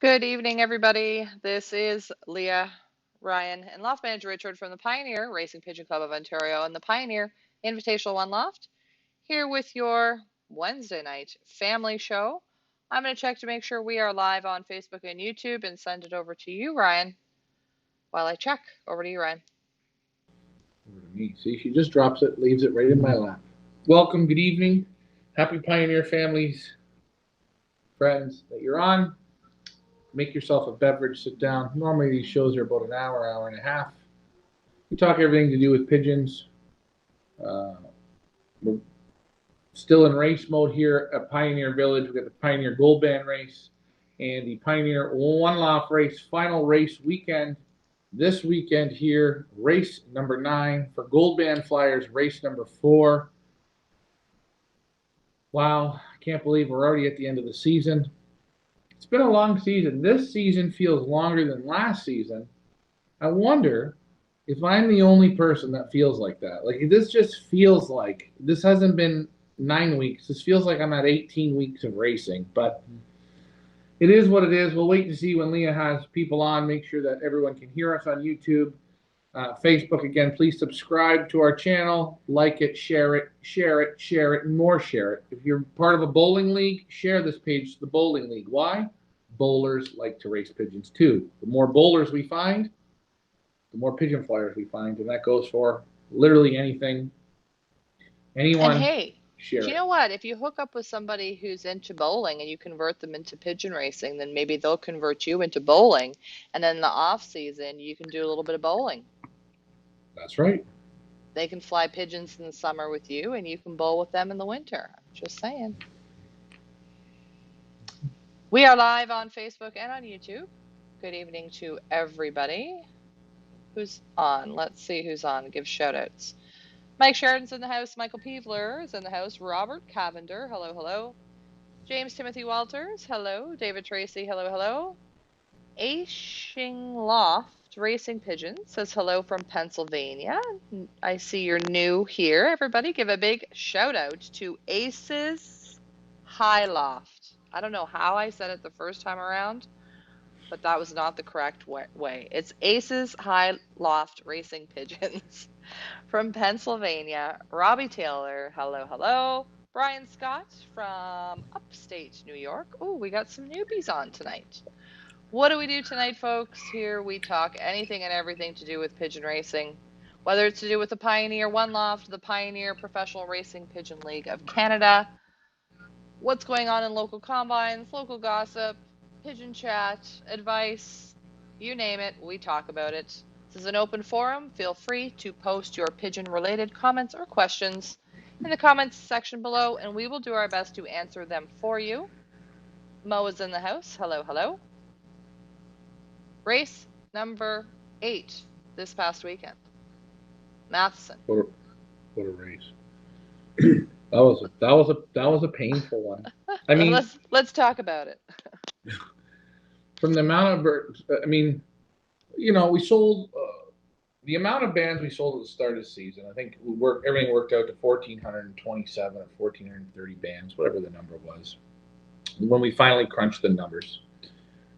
Good evening, everybody. This is Leah, Ryan, and Loft Manager Richard from the Pioneer Racing Pigeon Club of Ontario and the Pioneer Invitational One Loft, here with your Wednesday night family show. I'm going to check to make sure we are live on Facebook and YouTube and send it over to you, Ryan, while I check. Over to you, Ryan. Over to me. See, she just drops it, leaves it right in my lap. Welcome, good evening. Happy Pioneer families, friends that you're on. Make yourself a beverage, sit down. Normally these shows are about an hour, hour and a half. We talk everything to do with pigeons. We're still in race mode here at Pioneer Village. We've got the Pioneer Gold Band race and the Pioneer One Loft race, final race weekend. This weekend here, race number 9 for Gold Band Flyers, race number 4. Wow, I can't believe we're already at the end of the season. It's been a long season. This season feels longer than last season. I wonder if I'm the only person that feels like that. Like, this just feels like this hasn't been 9 weeks. This feels like I'm at 18 weeks of racing, but it is what it is. We'll wait to see when Leah has people on. Make sure that everyone can hear us on YouTube. Facebook, again, please subscribe to our channel, like it, share it, and more share it. If you're part of a bowling league, share this page to the bowling league. Why? Bowlers like to race pigeons too. The more bowlers we find, the more pigeon flyers we find, and that goes for literally anything. Anyone. And hey, share do you know what? If you hook up with somebody who's into bowling and you convert them into pigeon racing, then maybe they'll convert you into bowling, and then in the off season you can do a little bit of bowling. That's right. They can fly pigeons in the summer with you, and you can bowl with them in the winter. I'm just saying. We are live on Facebook and on YouTube. Good evening to everybody who's on. Let's see who's on. Give shout outs. Mike Sheridan's in the house. Michael Peevler is in the house. Robert Cavender, hello, hello. James Timothy Walters, hello. David Tracy, hello, hello. Aishing Loft Racing Pigeon says hello from Pennsylvania. I see you're new here. Everybody give a big shout out to Aces High Loft. I don't know how I said it the first time around, but that was not the correct way. It's Aces High Loft Racing Pigeons from Pennsylvania. Robbie Taylor, hello, hello. Brian Scott from upstate New York. Oh, we got some newbies on tonight. What do we do tonight, folks? Here we talk anything and everything to do with pigeon racing, whether it's to do with the Pioneer One Loft, the Pioneer Professional Racing Pigeon League of Canada, what's going on in local combines, local gossip, pigeon chat, advice, you name it, we talk about it. This is an open forum. Feel free to post your pigeon-related comments or questions in the comments section below, and we will do our best to answer them for you. Mo is in the house. Hello, hello. Race number 8 this past weekend. Matheson. What a race. that was a painful one. I mean, let's talk about it. From the amount of birds, I mean, we sold the amount of bands we sold at the start of the season. I think everything worked out to 1,427 or 1,430 bands, whatever the number was, when we finally crunched the numbers.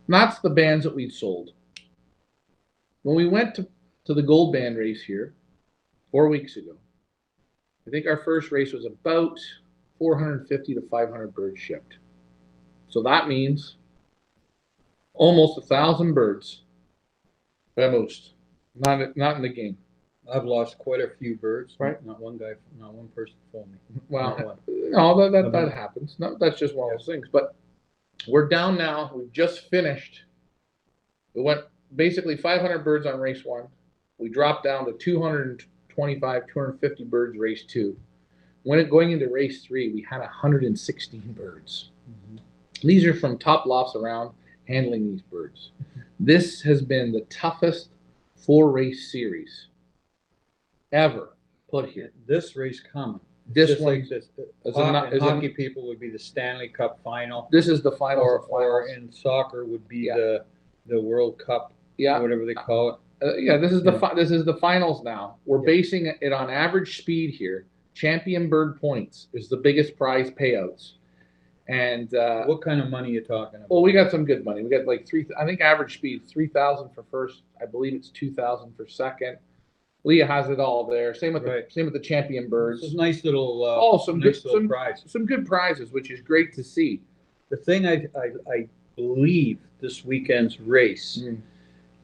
And that's the bands that we'd sold. When we went to the gold band race here 4 weeks ago, I think our first race was about 450 to 500 birds shipped. So that means almost 1,000 birds at most, not in the game. I've lost quite a few birds. Right. Not one person told me. Well, no, that happens. No, that's just one of those things. But we're down now. We've just finished. We went basically 500 birds on race 1. We dropped down to 225, 250 birds race 2. Going into race 3, we had 116 birds. Mm-hmm. These are from top lofts around handling these birds. This has been the toughest 4-race series ever put here. This race coming. This one, like hockey people would be the Stanley Cup final. This is the final. Or in soccer would be the World Cup. Yeah, or whatever they call it. This is the finals now. We're basing it on average speed here. Champion bird points is the biggest prize payouts. And What kind of money are you talking about? well, we got some good money. We got like I think average speed 3,000 for first. I believe it's 2,000 for second. Leah has it all there. Same with Right. the champion birds. It's a nice little, Some nice good little prize. some good prizes, which is great to see. The thing I believe this weekend's race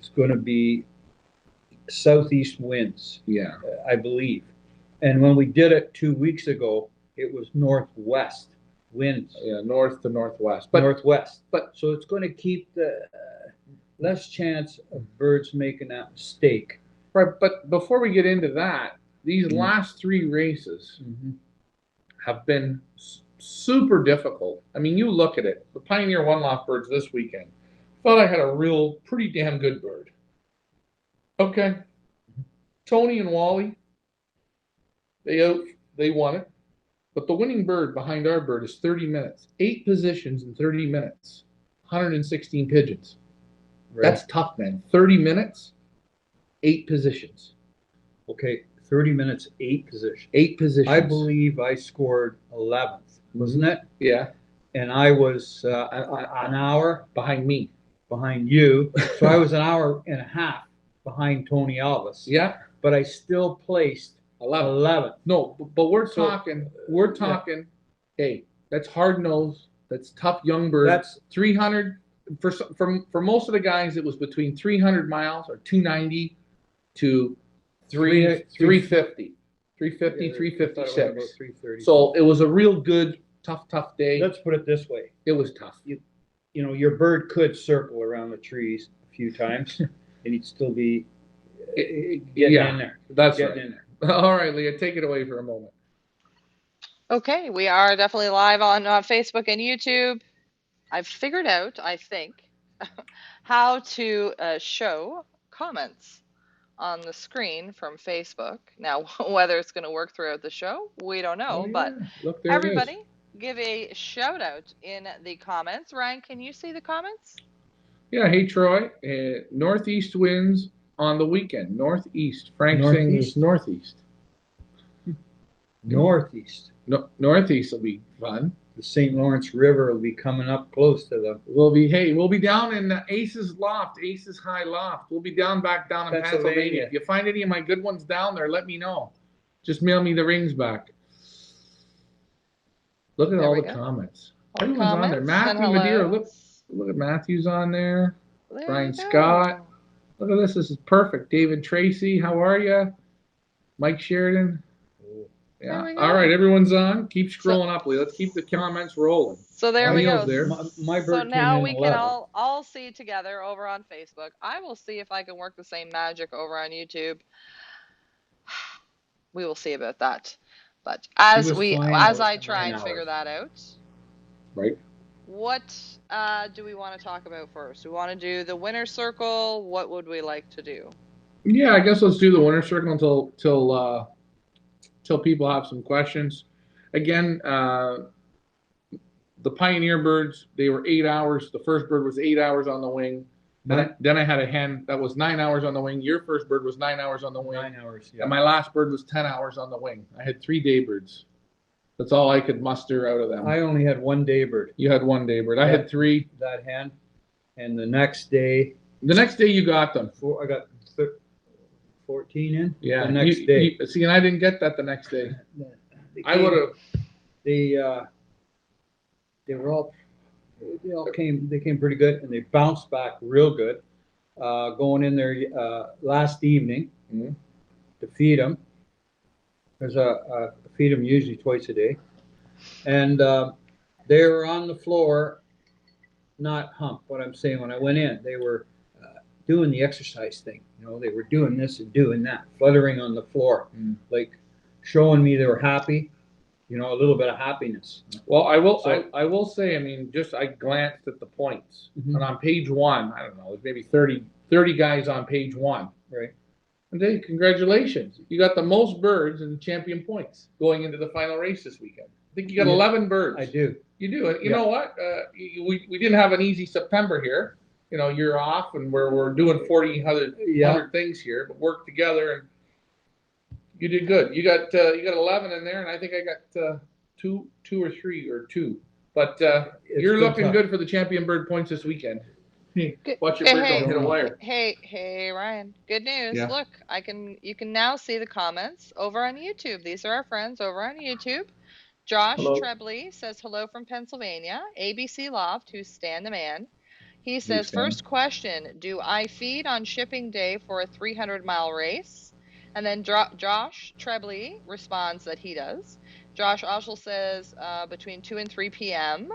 is going to be southeast winds. Yeah. I believe. And when we did it 2 weeks ago, it was northwest winds. Yeah, north to northwest. But Northwest. So it's going to keep the less chance of birds making that mistake. right, but before we get into that, these last 3 races have been super difficult. I mean, you look at it. The Pioneer One Loft birds this weekend. Thought I had a real pretty damn good bird. Okay. Tony and Wally, they won it. But the winning bird behind our bird is 30 minutes. 8 positions in 30 minutes. 116 pigeons. Right? That's tough, man. 30 minutes, 8 positions. Okay, 30 minutes, 8 positions. 8 positions. I believe I scored 11th, wasn't it? Yeah. And I was an hour Behind me. behind you. So I was an hour and a half behind Tony Alvis. Yeah. But I still placed 11th. No, but we're So, talking, hey, that's hard nose. That's tough young bird. That's 300. For most of the guys, it was between 300 miles or 290 to 350. 350, 356. 330. So it was a real good, tough day. Let's put it this way. It was tough. You know, your bird could circle around the trees a few times and he'd still be getting in there. That's Getting right. in there. All right, Leah, take it away for a moment. Okay, we are definitely live on Facebook and YouTube. I've figured out, I think, how to show comments on the screen from Facebook. Now, whether it's going to work throughout the show, we don't know, but Look, there everybody it is. give a shout out in the comments. Ryan, can you see the comments? Yeah, hey Troy, northeast winds on the weekend. Northeast. Frank sings northeast. Northeast. No, northeast will be fun. The St. Lawrence River will be coming up close to them. We'll be down in Ace's Loft, Ace's High Loft. We'll be back down in Pennsylvania. If you find any of my good ones down there, let me know. Just mail me the rings back. Look at all the comments. Everyone's on there. Matthew Madeira, look at Matthew's on there. Brian Scott. Look at this. This is perfect. David Tracy, how are you? Mike Sheridan. Yeah. All right, everyone's on. Keep scrolling up, Lee. Let's keep the comments rolling. So there we go. There. My bird So now came we in can 11th. all see together over on Facebook. I will see if I can work the same magic over on YouTube. We will see about that. But as I try and figure that out, right? What do we want to talk about first? We want to do the winner circle. What would we like to do? Yeah, I guess let's do the winner circle till people have some questions. Again, the Pioneer birds, they were 8 hours. The first bird was 8 hours on the wing. Then I had a hen that was 9 hours on the wing. Your first bird was 9 hours on the wing. 9 hours, yeah. And my last bird was 10 hours on the wing. I had 3 day birds. That's all I could muster out of them. I only had 1 day bird. You had 1 day bird. I had 3. That hen. And the next day. The next day you got them. I got 14 in. Yeah. The next day. See, and I didn't get that the next day. I would have. They came pretty good, and they bounced back real good. Going in there last evening to feed them. There's a feed them usually twice a day, and they were on the floor, not hump. What I'm saying, when I went in, they were doing the exercise thing. You know, they were doing this and doing that, fluttering on the floor, like showing me they were happy. You know, a little bit of happiness. Well, I will say, I mean, I glanced at the points, and on page 1, I don't know, there's maybe 30 guys on page 1. Right. And hey, congratulations. You got the most birds in the champion points going into the final race this weekend. I think you got 11 birds. I do. You do. And you know what? We didn't have an easy September here. You know, you're off, and we're doing 100 things here, but work together, and you did good. You got 11 in there, and I think I got two or 3 or 2. But It's you're good looking time. good for the champion bird points this weekend. Watch your bird don't hit a wire. Hey, Ryan. Good news. Yeah. Look, you can now see the comments over on YouTube. These are our friends over on YouTube. Josh Hello. Trebley says hello from Pennsylvania. ABC Loft, who's Stan the man. He says, Stan. first question, do I feed on shipping day for a 300-mile race? And then Josh Trebley responds that he does. Josh also says between 2 and 3 p.m.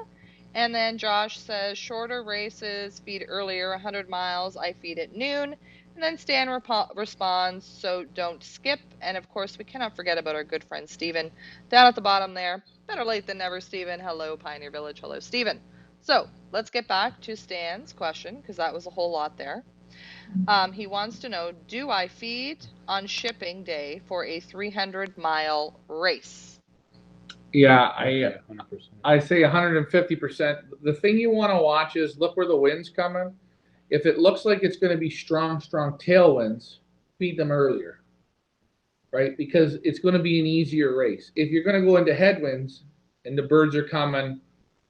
And then Josh says shorter races feed earlier, 100 miles, I feed at noon. And then Stan responds, so don't skip. And of course, we cannot forget about our good friend Steven down at the bottom there. Better late than never, Steven. Hello, Pioneer Village. Hello, Steven. So let's get back to Stan's question, because that was a whole lot there. He wants to know, do I feed on shipping day for a 300-mile race? Yeah, Okay, 100%. I say 150%. The thing you want to watch is look where the wind's coming. If it looks like it's going to be strong tailwinds, feed them earlier, right? Because it's going to be an easier race. If you're going to go into headwinds and the birds are coming,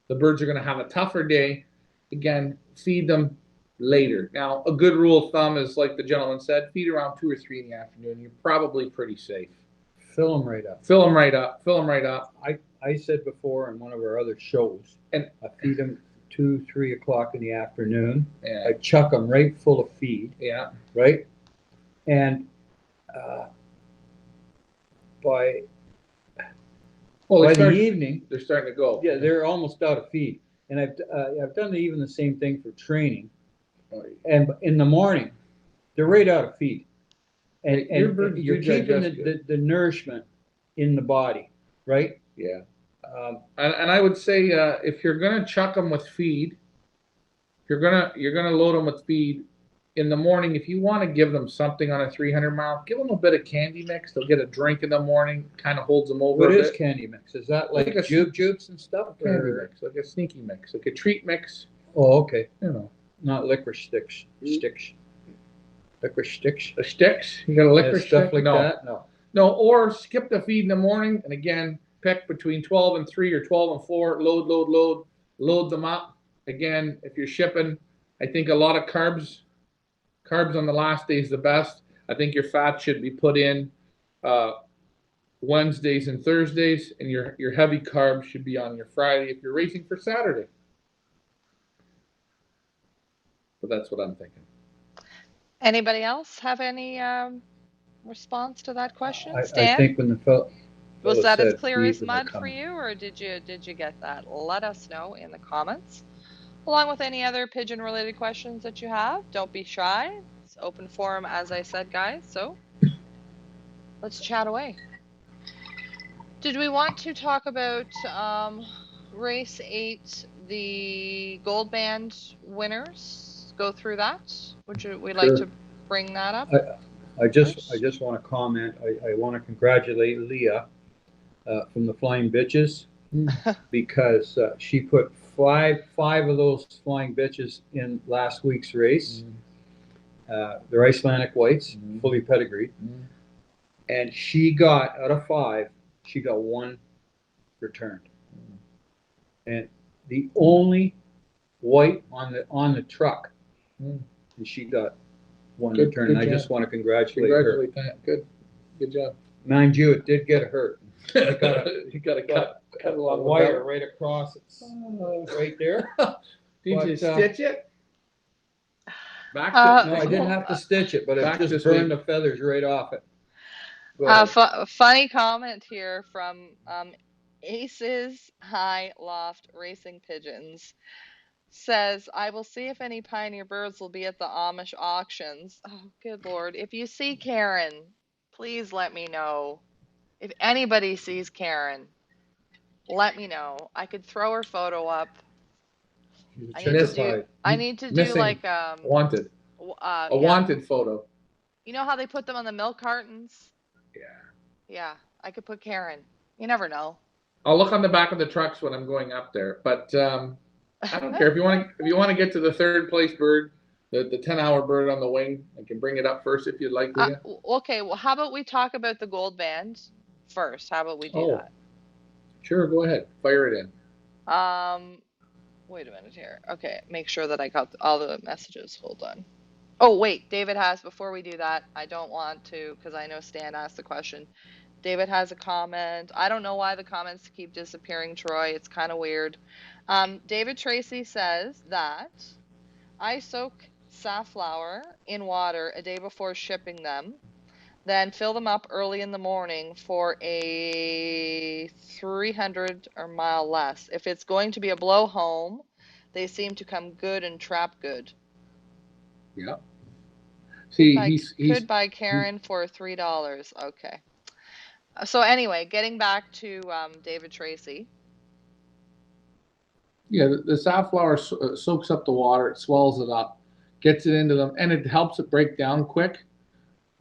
the birds are going to have a tougher day. Again, feed them later. Now, a good rule of thumb is, like the gentleman said, feed around 2 or 3 in the afternoon. You're probably pretty safe. Fill them right up. Fill them right up. Fill them right up. I said before in one of our other shows, and I feed them 2, 3 o'clock in the afternoon. Yeah. I chuck them right full of feed. Yeah. Right? And by the evening, they're starting to go. Yeah, they're almost out of feed. And I've done even the same thing for training. And in the morning, they're right out of feed. And you're keeping the nourishment in the body, right? Yeah. And I would say if you're gonna chuck them with feed, you're gonna load them with feed in the morning. If you want to give them something on a 300-mile, give them a bit of candy mix. They'll get a drink in the morning. Kind of holds them over. What is candy mix? Is that like jubes and stuff? Candy mix, like a sneaky mix, like a treat mix. Oh, okay. You know, not licorice sticks. Licorice sticks. The sticks. You got a licorice stuff like that? No. Or skip the feed in the morning, and again, pick between 12 and 3 or 12 and 4. Load them up. Again, if you're shipping, I think a lot of carbs on the last day is the best. I think your fat should be put in Wednesdays and Thursdays, and your heavy carbs should be on your Friday if you're racing for Saturday. But that's what I'm thinking. Anybody else have any response to that question? Stan? I think when the fellow was that as clear as mud for you, or did you get that? Let us know in the comments, along with any other pigeon related questions that you have. Don't be shy. It's open forum, as I said, guys. So let's chat away. Did we want to talk about race 8, the gold band winners? Go through that. Would we like to bring that up? I just want to comment. I want to congratulate Leah from the Flying Bitches because she put five of those Flying Bitches in last week's race. They're Icelandic whites, fully pedigreed, and she got, out of 5, she got 1 returned, and the only white on the truck, and she got 1 return. And I just want to congratulate her. Good job. Mind you, it did get hurt. You got to cut a wire right across it, right there. Did you stitch it? No, I didn't have to stitch it, but it just burned the feathers right off it. Funny comment here from Aces High Loft Racing Pigeons. Says, I will see if any Pioneer birds will be at the Amish auctions. Oh, good Lord. If you see Karen, please let me know. If anybody sees Karen, let me know. I could throw her photo up. I need to do like wanted. A wanted photo. You know how they put them on the milk cartons? Yeah, I could put Karen. You never know. I'll look on the back of the trucks when I'm going up there, but I don't care if you want to get to the 3rd place bird, the 10-hour bird on the wing. I can bring it up first if you'd like, Leah. Okay, well, how about we talk about the gold band first? How about we do that? Sure, go ahead. Fire it in. Wait a minute here. Okay, make sure that I got all the messages. Hold on. Oh, wait, David has, before we do that, I don't want to, because I know Stan asked the question. David has a comment. I don't know why the comments keep disappearing, Troy. It's kind of weird. David Tracy says that I soak safflower in water a day before shipping them, then fill them up early in the morning for a 300 or mile less. If it's going to be a blow home, they seem to come good and trap good. Yeah. See, Could buy Karen for $3. Okay. So anyway, getting back to David Tracy. Yeah, the safflower soaks up the water, it swells it up, gets it into them, and it helps it break down quick.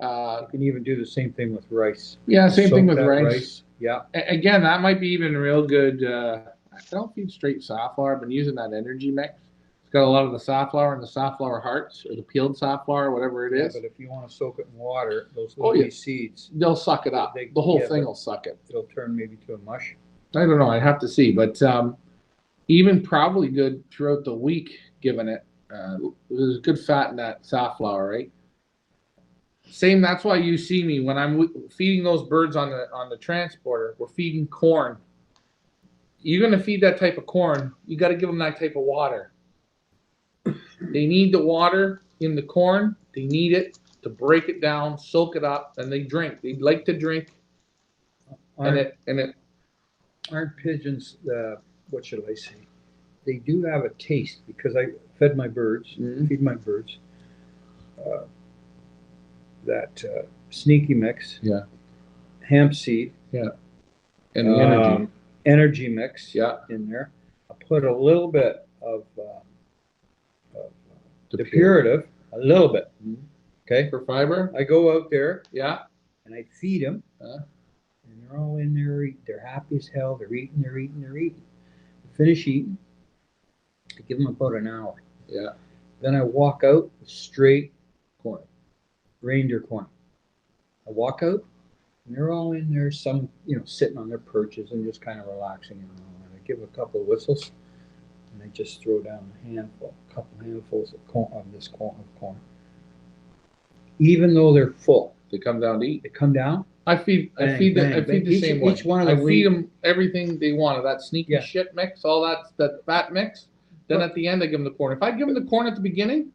You can even do the same thing with rice. Yeah, same thing with that rice. Yeah. Again, that might be even real good. I don't feed straight safflower. I've been using that energy mix. It's got a lot of the safflower and the safflower hearts, or the peeled safflower, whatever it is. Yeah, but if you want to soak it in water, those little seeds, they'll suck it up. The whole thing will suck it. It'll turn maybe to a mush. I don't know. I'd have to see, but even probably good throughout the week, given it. There's good fat in that safflower, right? Same. That's why you see me when I'm feeding those birds on the transporter. We're feeding corn. You're gonna feed that type of corn. You got to give them that type of water. They need the water in the corn. They need it to break it down, soak it up, and they drink. They like to drink. Aren't pigeons? What should I say? They do have a taste because I fed my birds. Mm-hmm. Feed my birds. That sneaky mix. Yeah. Hemp seed. Yeah. And the energy mix. Yeah. In there. I put a little bit of depurative. A little bit. Mm-hmm. Okay. For fiber. I go out there. Yeah. And I feed them. And they're all in there eating. They're happy as hell. They're eating. Finish eating. I give them about an hour. Yeah. Then I walk out with straight corn. Reindeer corn. I walk out, and they're all in there, some, sitting on their perches and just kind of relaxing. And I give a couple of whistles, and I just throw down a couple handfuls of corn, of corn. Even though they're full, they come down to eat. They come down. I feed the same way. Each one of them. I feed them everything they want of that sneaky shit mix, all that fat mix. Then at the end, I give them the corn. If I give them the corn at the beginning,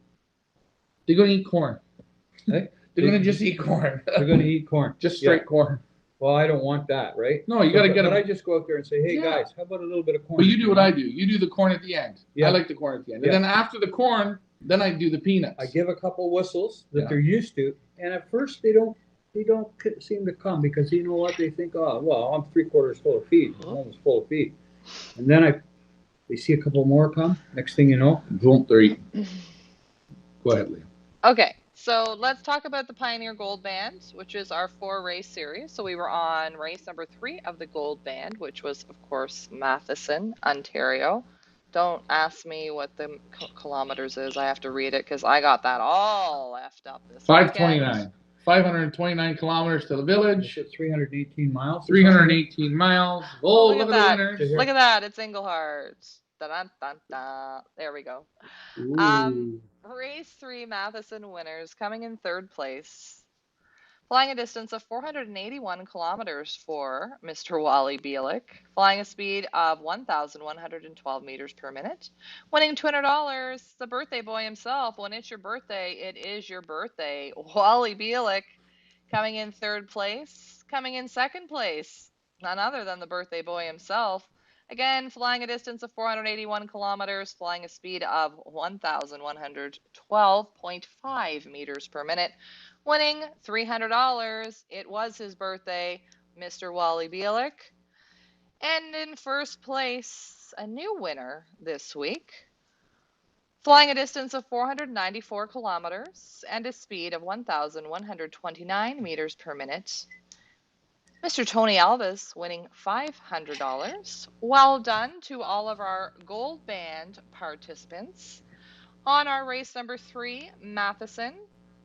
they're going to eat corn. Right? They're going to just eat corn. They're going to eat corn. Just straight corn. Well, I don't want that, right? No, you got to get them. But I just go out there and say, hey, guys, how about a little bit of corn? But you do what I do. You do the corn at the end. Yeah. I like the corn at the end. And then after the corn, then I do the peanuts. I give a couple whistles that they're used to. And at first, they don't seem to come because you know what? They think, oh, well, I'm 3/4 full of feed. I'm almost full of feed. And then they see a couple more come. Next thing you know, boom, they're eating. Go ahead, Leah. Okay, so let's talk about the Pioneer Gold Band, which is our 4-race series. So we were on race number 3 of the Gold Band, which was, of course, Matheson, Ontario. Don't ask me what the kilometers is. I have to read it because I got that all left up this 529. weekend. 529 kilometers to the village. 318 miles. 318 miles. Oh, look at the winners. Look at that. It's Englehart. Da-dun-dun-dun. There we go. Race 3 Matheson winners coming in 3rd place. Flying a distance of 481 kilometers for Mr. Wally Bielik. Flying a speed of 1,112 meters per minute. Winning $200. The birthday boy himself. When it's your birthday, it is your birthday. Wally Bielik coming in 3rd place. Coming in 2nd place. None other than the birthday boy himself. Again, flying a distance of 481 kilometers, flying a speed of 1,112.5 meters per minute, winning $300. It was his birthday, Mr. Wally Bielik. And in 1st place, a new winner this week, flying a distance of 494 kilometers and a speed of 1,129 meters per minute, Mr. Tony Alves winning $500. Well done to all of our Gold Band participants. On our race number 3, Matheson.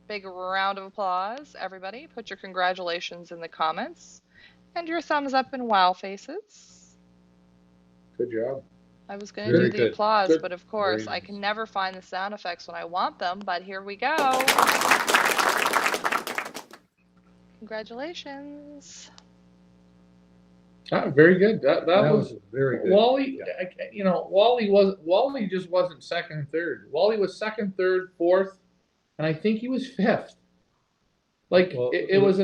Big round of applause, everybody. Put your congratulations in the comments and your thumbs up and wow faces. Good job. I was going to do Very the good. applause, Good. but of course, Very I nice. can never find the sound effects when I want them, but here we go. Congratulations. Very good. That That was was very good. Wally. Yeah. Wally just wasn't second, third. Wally was second, third, fourth, and I think he was fifth. Like Well, it was.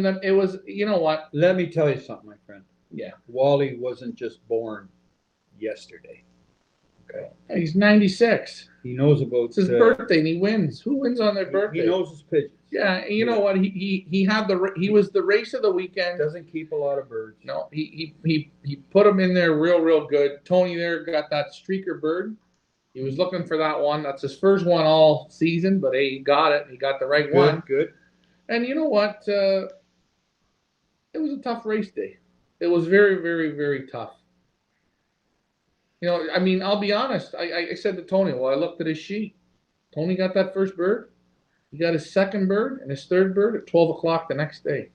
You know what? Let me tell you something, my friend. Yeah. Wally wasn't just born yesterday. Okay. He's 96. He knows about It's his birthday, and he wins. Who wins on their birthday? He knows his pigeons. Yeah, and you know what? He was the race of the weekend. Doesn't keep a lot of birds. No, he put him in there real good. Tony there got that streaker bird. He was looking for that one. That's his first one all season, but hey, he got it. He got the right one. Good. And you know what? It was a tough race day. It was very tough. You know, I mean, I'll be honest. I said to Tony, well, I looked at his sheet. Tony got that first bird. He got his second bird and his third bird at 12 o'clock the next day.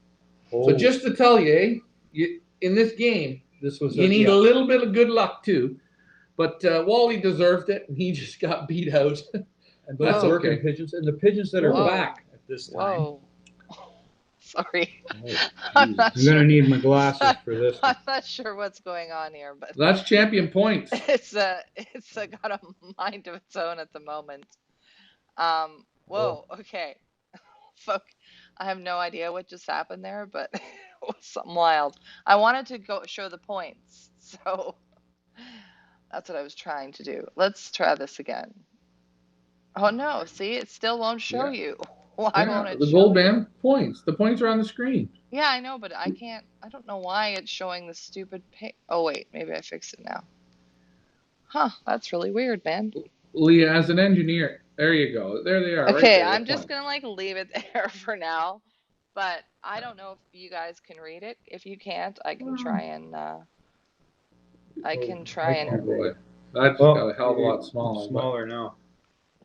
Oh, So just to tell you, in this game, you need a little bit of good luck too. But Wally deserved it, and he just got beat out. And those That's working okay. pigeons and the pigeons that are Whoa. back at this time. Whoa. Sorry. Oh, I'm not I'm gonna sure. need my glasses for this one. I'm not sure what's going on here, but That's champion points. it's got a mind of its own at the moment. Whoa, okay. Fuck. I have no idea what just happened there, but it was something wild. I wanted to go show the points, so that's what I was trying to do. Let's try this again. Oh no, see, it still won't show you. Why won't it the show gold you? band points. The points are on the screen. Yeah, I know, but I can't. I don't know why it's showing the stupid Oh wait, maybe I fixed it now. Huh, that's really weird, man. Leah, as an engineer, there you go. There they are. Okay, right there, I'm the just points. gonna leave it there for now. But I don't know if you guys can read it. If you can't, I can try and can't Oh boy, read it. that's Well, got a hell of a lot smaller. Smaller now.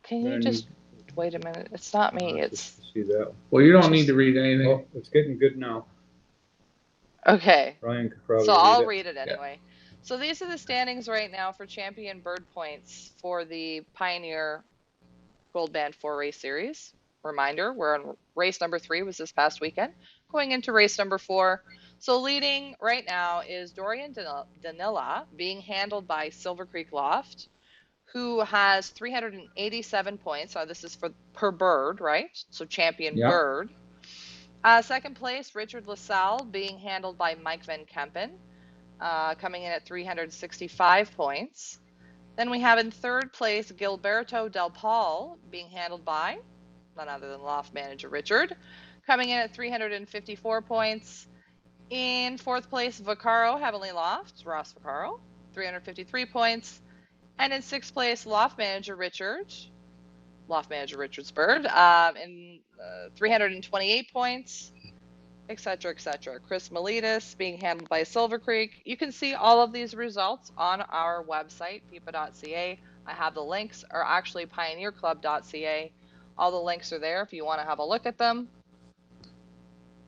Can you just wait a minute? It's not me. It's See that one. Well, you don't need to read anything. Oh, it's getting good now. okay. Ryan could probably So I'll read read it anyway. So these are the standings right now for champion bird points for the Pioneer Gold Band 4 race series. Reminder, we're on race number 3 was this past weekend. Going into race number 4. So leading right now is Dorian Danila, being handled by Silver Creek Loft, who has 387 points. So this is for per bird, right? So champion bird. Second place, Richard LaSalle, being handled by Mike Van Kempen, coming in at 365 points. Then we have in third place, Gilberto Del Paul, being handled by none other than Loft manager Richard, coming in at 354 points. In fourth place, Vaccaro Heavenly Loft, Ross Vaccaro, 353 points. And in sixth place, Loft manager Richard's bird, in 328 points, etc., etc. Chris Miletus being handled by Silver Creek. You can see all of these results on our website, pipa.ca. I have the links, or actually pioneerclub.ca. All the links are there if you want to have a look at them.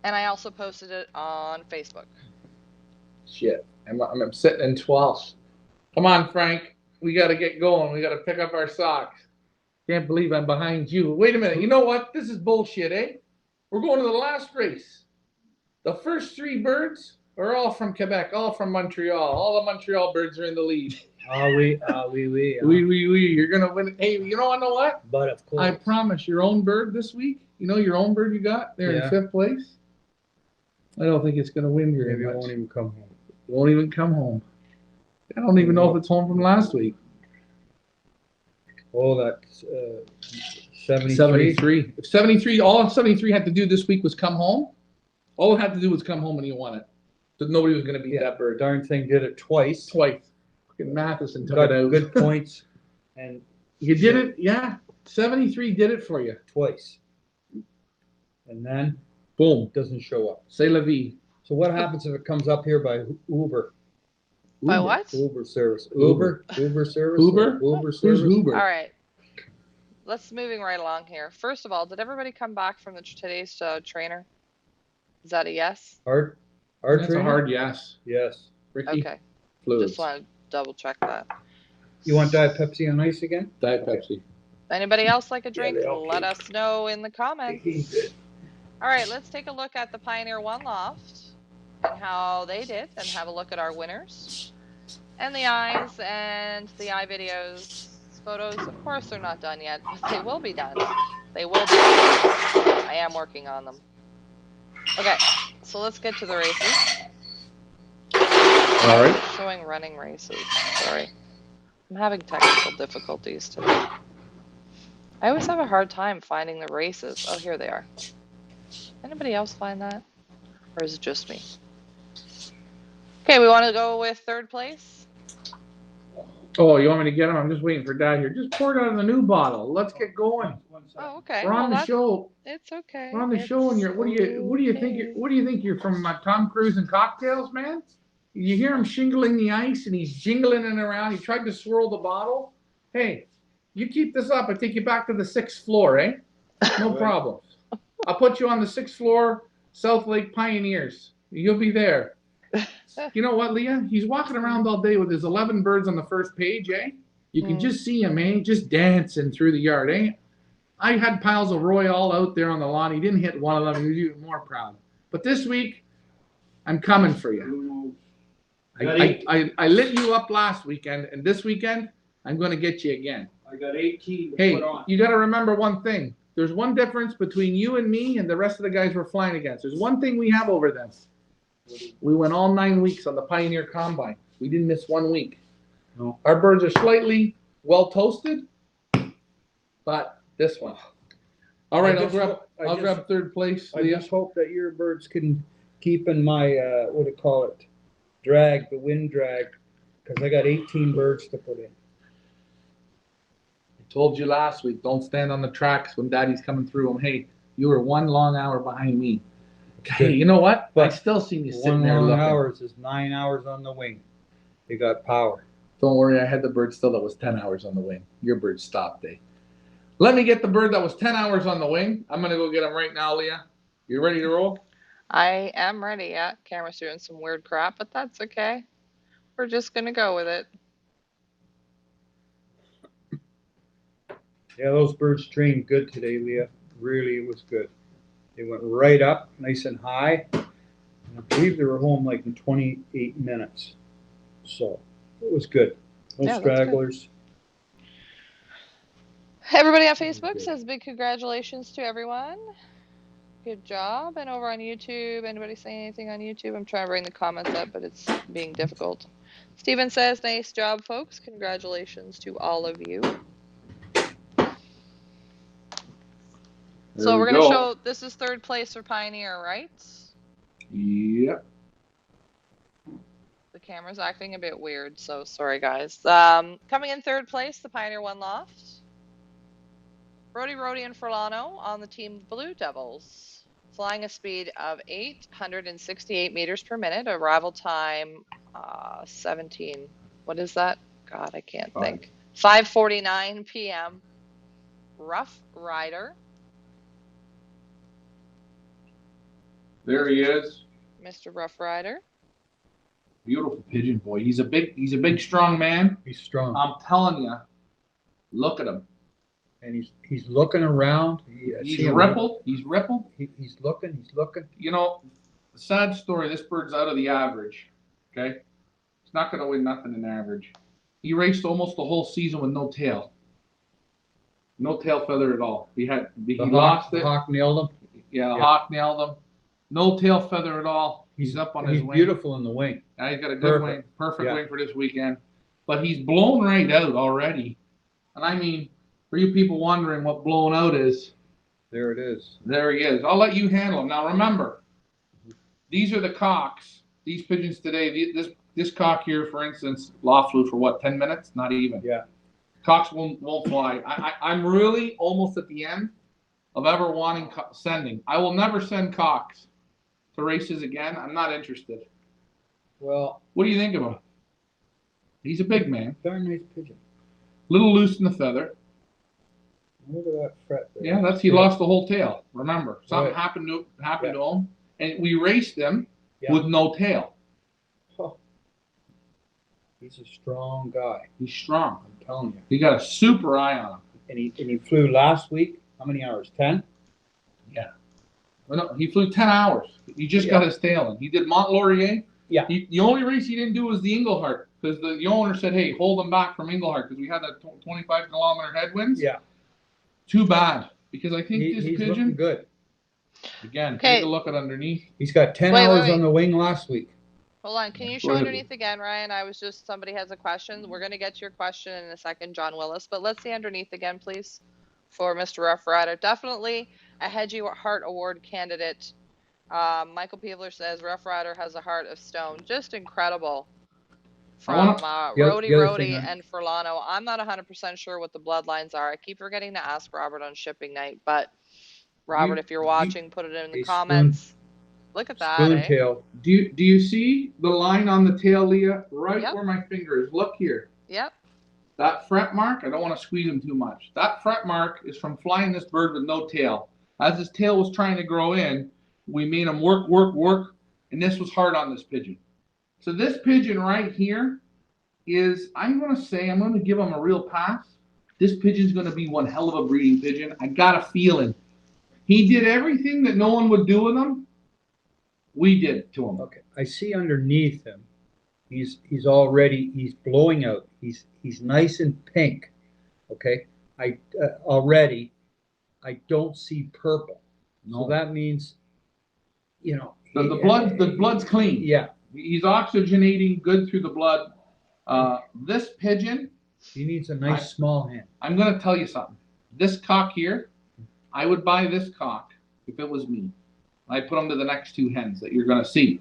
And I also posted it on Facebook. Shit, I'm sitting in 12th. Come on, Frank. We got to get going. We got to pick up our socks. Can't believe I'm behind you. Wait a minute. You know what? This is bullshit, eh? We're going to the last race. The first 3 birds are all from Quebec, all from Montreal. All the Montreal birds are in the lead. Oui. You're going to win. Hey, you know what? But of course. I promise your own bird this week. You know your own bird you got? They're in 5th place. I don't think it's going to win very Maybe much. it won't even come home. It won't even come home. I don't even know if it's home from last week. Oh, that's 73. 73. If 73, all 73 had to do this week was come home. All it had to do was come home and he won it. So nobody was going to beat that bird. Darn thing did it twice. Fucking Matheson took Got it out. good points. And You did it? Yeah. 73 did it for you. Twice. And then, boom, doesn't show up. C'est la vie. So what happens if it comes up here by Uber? By what? Uber service. Uber service. Uber Service. Who's Uber? All right. Let's moving right along here. First of all, did everybody come back from today's trainer? Is that a yes? Hard That's trainer? a hard yes. Yes. Ricky. Okay. Fluids. Just want to double check that. You want Diet Pepsi on ice again? Diet Pepsi. Anybody else like a drink? they all Let came. us know in the comments. Good. All right, let's take a look at the Pioneer One Loft and how they did, and have a look at our winners. And the eyes and the eye videos, photos, of course they're not done yet, but they will be done. They will be done. I am working on them. Okay, so let's get to the races. All right. Showing running races. Sorry. I'm having technical difficulties today. I always have a hard time finding the races. Oh, here they are. Anybody else find that? Or is it just me? Okay, we want to go with third place. Oh, you want me to get them? I'm just waiting for Dad here. Just pour it out of the new bottle. Let's get going. Oh, okay. We're on the show. It's okay. We're on the show, and what do you think you're from Tom Cruise and Cocktails, man? You hear him shingling the ice, and he's jingling it around. He tried to swirl the bottle. Hey, you keep this up, I take you back to the 6th floor, eh? No problem. I'll put you on the 6th floor, South Lake Pioneers. You'll be there. You know what, Leah? He's walking around all day with his 11 birds on the first page, eh? You can just see him, eh? Just dancing through the yard, eh? I had piles of Royale out there on the lawn. He didn't hit one of them. He was even more proud. But this week, I'm coming for you. I lit you up last weekend, and this weekend, I'm going to get you again. I got 18 to put on. You got to remember one thing. There's one difference between you and me and the rest of the guys we're flying against. There's one thing we have over them. We went all 9 weeks on the Pioneer Combine. We didn't miss 1 week. No. Our birds are slightly well toasted, but this one. All right, I'll grab third place. I just hope that your birds can keep in my what do you call it? Drag, the wind drag, because I got 18 birds to put in. I told you last week, don't stand on the tracks when Daddy's coming through them. Hey, you were 1 long hour behind me. Okay, you know what? But I still seen you sitting there looking. 1 long hours is 9 hours on the wing. You got power. Don't worry, I had the bird still that was 10 hours on the wing. Your bird stopped, eh? Let me get the bird that was 10 hours on the wing. I'm going to go get him right now, Leah. You ready to roll? I am ready. Yeah, camera's doing some weird crap, but that's okay. We're just going to go with it. Yeah, those birds trained good today, Leah. Really, it was good. They went right up, nice and high. And I believe they were home like in 28 minutes. So it was good. No stragglers. Everybody on Facebook says big congratulations to everyone. Good job. And over on YouTube, anybody saying anything on YouTube? I'm trying to bring the comments up, but it's being difficult. Steven says, nice job, folks. Congratulations to all of you. So we're going to show, this is third place for Pioneer, right? Yep. The camera's acting a bit weird, so sorry, guys. Coming in third place, the Pioneer One Loft. Rody and Furlano on the Team Blue Devils. Flying a speed of 868 meters per minute. Arrival time, 17. What is that? God, I can't think. 5:49 p.m. Rough Rider. There he is. Mr. Rough Rider. Beautiful pigeon boy. He's a big strong man. He's strong. I'm telling you. Look at him. And he's looking around. He's rippled. He's rippled. He's looking. You know, sad story. This bird's out of the average. Okay, he's not going to win nothing in average. He raced almost the whole season with no tail. No tail feather at all. He lost it. The hawk nailed him. Yeah, the hawk nailed him. No tail feather at all. He's up on his wing. He's beautiful in the wing. Yeah, he's got a good wing. Perfect wing for this weekend. But he's blown right out already. And I mean, for you people wondering what blown out is, there it is. There he is. I'll let you handle him. Now remember, these are the cocks. These pigeons today, this cock here, for instance, Loft flew for what, 10 minutes? Not even. Yeah. Cocks won't fly. I'm really almost at the end of ever wanting sending. I will never send cocks to races again. I'm not interested. Well, what do you think of him? He's a big man. Darn nice pigeon. Little loose in the feather. Look at that fret there. Yeah, he lost the whole tail. Remember, something happened to him, and we raced him with no tail. Oh. He's a strong guy. He's strong. I'm telling you. He got a super eye on him. And he flew last week. How many hours? 10? Yeah. Well, no, he flew 10 hours. He just got his tail in. He did Mont Laurier. Yeah. The only race he didn't do was the Englehart because the owner said, "Hey, hold him back from Englehart because we had that 25-kilometer headwinds." Yeah. Too bad because I think this He's pigeon. looking good. Again, Okay. take a look at underneath. He's got 10 hours on the wing last week. Hold on. Can you show underneath again, Ryan? Somebody has a question. We're going to get to your question in a second, John Willis, but let's see underneath again, please, for Mr. Rough Rider. Definitely a Hedgie Heart Award candidate. Michael Peevler says Rough Rider has a heart of stone. Just incredible. From Rhodey and Furlano. I'm not 100% sure what the bloodlines are. I keep forgetting to ask Robert on shipping night, but Robert, if you're watching, put it in the comments. Look at that, Spoontail. Do you see the line on the tail, Leah? Right where my finger is. Look here. Yep. That fret mark, I don't want to squeeze him too much. That fret mark is from flying this bird with no tail. As his tail was trying to grow in, we made him work, and this was hard on this pigeon. So this pigeon right here is, I'm going to give him a real pass. This pigeon's going to be one hell of a breeding pigeon. I got a feeling. He did everything that no one would do with him. We did to him. Okay, I see underneath him. He's blowing out. He's nice and pink. Okay, I don't see purple. No. So that means, the blood's clean. Yeah, he's oxygenating good through the blood. This pigeon, he needs a nice small hen. I'm going to tell you something. This cock here, I would buy this cock if it was me. I'd put him to the next two hens that you're going to see.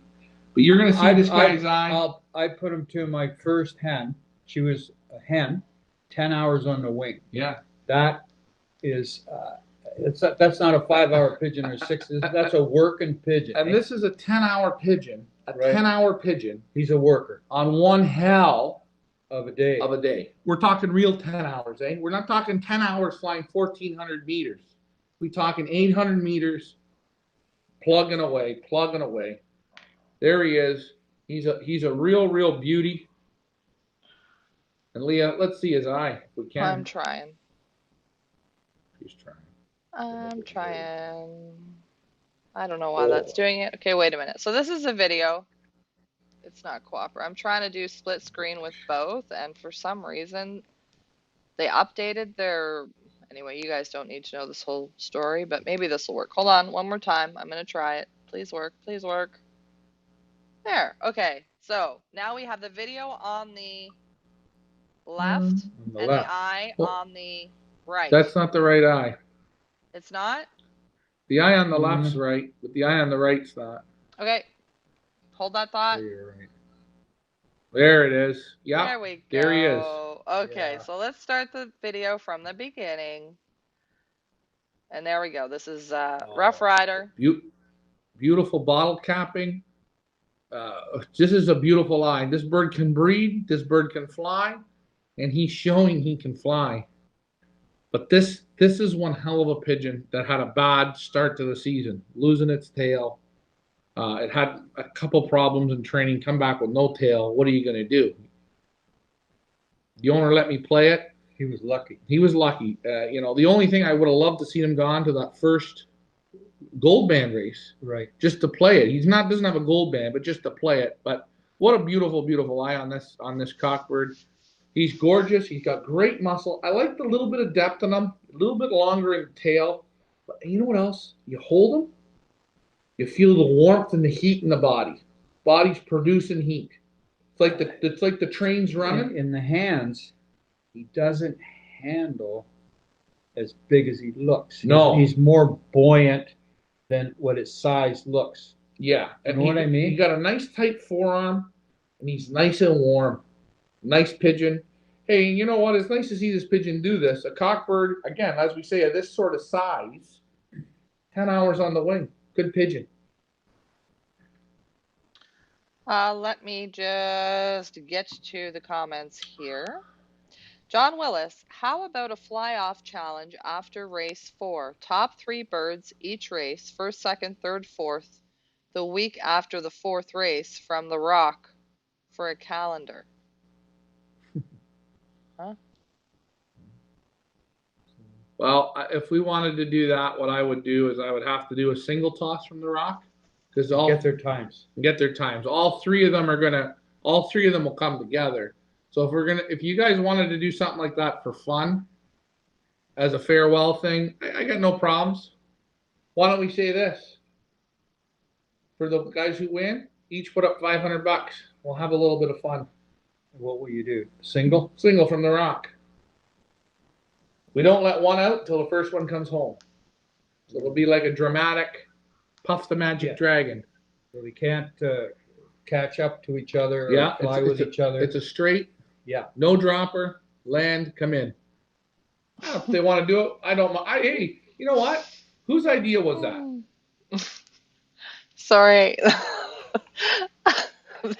But you're going to see this guy's eye. I put him to my first hen. She was a hen, 10 hours on the wing. Yeah. That is, that's not a 5-hour pigeon or 6. That's a working pigeon. And this is a 10-hour pigeon. A 10-hour pigeon. He's a worker. On one hell of a day. We're talking real 10 hours, eh? We're not talking 10 hours flying 1,400 meters. We're talking 800 meters, plugging away. There he is. He's a real beauty. And Leah, let's see his eye if we can. I'm trying. He's trying. I'm trying. I don't know why that's doing it. Okay, wait a minute. So this is a video. It's not cooperative. I'm trying to do split screen with both, and for some reason, they updated their... Anyway, you guys don't need to know this whole story, but maybe this will work. Hold on, one more time. I'm going to try it. Please work. Please work. There. Okay. So now we have the video on the left and the eye on the right. That's not the right eye. It's not? The eye on the left's right, but the eye on the right's not. Okay. Hold that thought. There it is. Yeah. There we go. There he is. Okay, so let's start the video from the beginning. And there we go. This is Rough Rider. Beautiful bottle capping. This is a beautiful line. This bird can breed. This bird can fly. And he's showing he can fly. But this is one hell of a pigeon that had a bad start to the season, losing its tail. It had a couple problems in training, come back with no tail. What are you going to do? The owner let me play it. He was lucky. The only thing I would have loved to see him gone to that first gold band race. Right. Just to play it. Doesn't have a gold band, but just to play it. But what a beautiful, beautiful eye on this cockbird. He's gorgeous. He's got great muscle. I like the little bit of depth in him, a little bit longer in the tail. But you know what else? You hold him, you feel the warmth and the heat in the body. Body's producing heat. It's like the train's running. In the hands, he doesn't handle as big as he looks. No. He's more buoyant than what his size looks. Yeah. You know what I mean? He got a nice tight forearm, and he's nice and warm. Nice pigeon. Hey, you know what? It's nice to see this pigeon do this. A cockbird, again, as we say, of this sort of size, 10 hours on the wing. Good pigeon. Let me just get to the comments here. John Willis, how about a fly-off challenge after race 4? Top 3 birds each race, first, second, third, fourth, the week after the 4th race from the Rock for a calendar. Huh? Well, if we wanted to do that, what I would do is I would have to do a single toss from the rock because all Get their times. get their times. All three of them will come together. So if you guys wanted to do something like that for fun, as a farewell thing, I got no problems. Why don't we say this? For the guys who win, each put up $500. We'll have a little bit of fun. What will you do? Single? Single from the rock. We don't let one out till the first one comes home. So it'll be like a dramatic Puff the Magic Dragon. So we can't catch up to each other or Yeah, fly with each other. It's a straight, Yeah. no dropper, land, come in. If they want to do it, I don't mind. Hey, you know what? Whose idea was that? Sorry.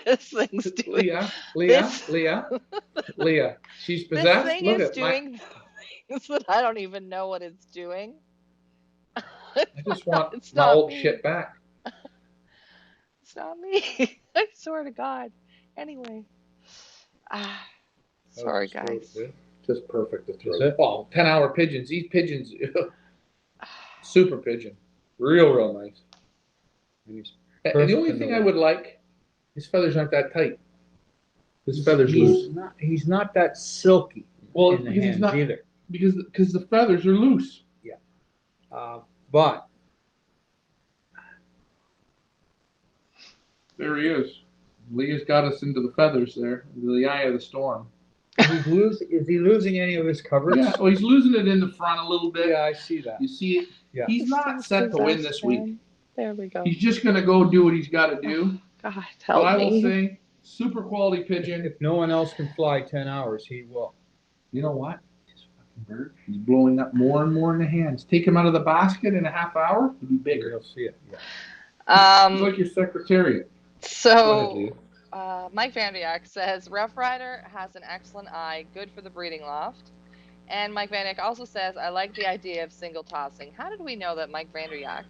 This thing's doing. Leah. She's This possessed. thing Look is at my. doing things that I don't even know what it's doing. I just want It's my not old me. shit back. It's not me. I swear to God. Anyway. Sorry, guys. Just perfect to throw. Is it? Oh, 10-hour pigeons. These pigeons, super pigeon. Real nice. And the only thing I would like, his feathers aren't that tight. His feathers loose. He's not that silky. Well, in the because hands he's not either. because the feathers are loose. Yeah. But There he is. Leah's got us into the feathers there, into the eye of the storm. is he losing any of his coverage? Yeah, well, he's losing it in the front a little bit. Yeah, I see that. You see it? Yeah. He's not set to win this week. There we go. He's just going to go do what he's got to do. God, But help I will me. say, super quality pigeon. If no one else can fly 10 hours, he will. You know what? This fucking bird, he's blowing up more and more in the hands. Take him out of the basket in a half hour, he'll be bigger. You'll see it. Yeah. He's like your secretariat. So, Mike Vandiak says, Rough Rider has an excellent eye, good for the breeding loft. And Mike Vandiak also says, I like the idea of single tossing. How did we know that Mike Vandiak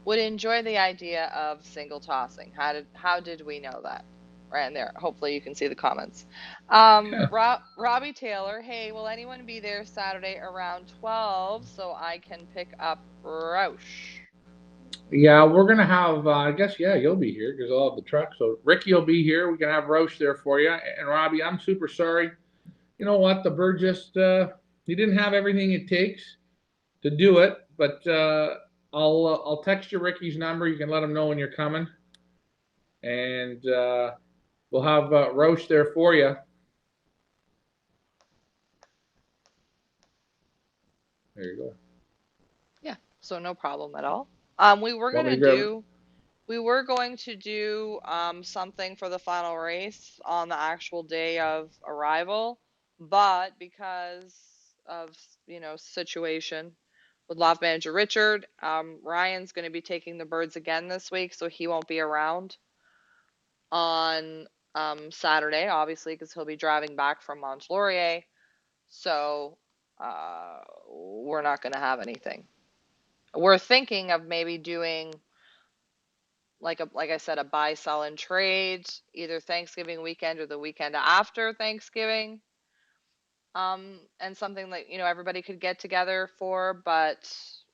would enjoy the idea of single tossing? How did we know that? Right in there. Hopefully you can see the comments. Robbie Taylor, hey, will anyone be there Saturday around 12 so I can pick up Roush? Yeah, we're going to have, I guess, you'll be here because I'll have the truck. So Ricky will be here. We can have Roche there for you. And Robbie, I'm super sorry. You know what? The bird just, he didn't have everything it takes to do it. But I'll text you Ricky's number. You can let him know when you're coming. And we'll have Roche there for you. There you go. Yeah, so no problem at all. We were going to do something for the final race on the actual day of arrival, but because of, situation with Loft Manager Richard, Ryan's going to be taking the birds again this week, so he won't be around on Saturday, obviously, because he'll be driving back from Mont Laurier. So we're not going to have anything. We're thinking of maybe doing like I said, a buy, sell, and trade either Thanksgiving weekend or the weekend after Thanksgiving. And something that, everybody could get together for, but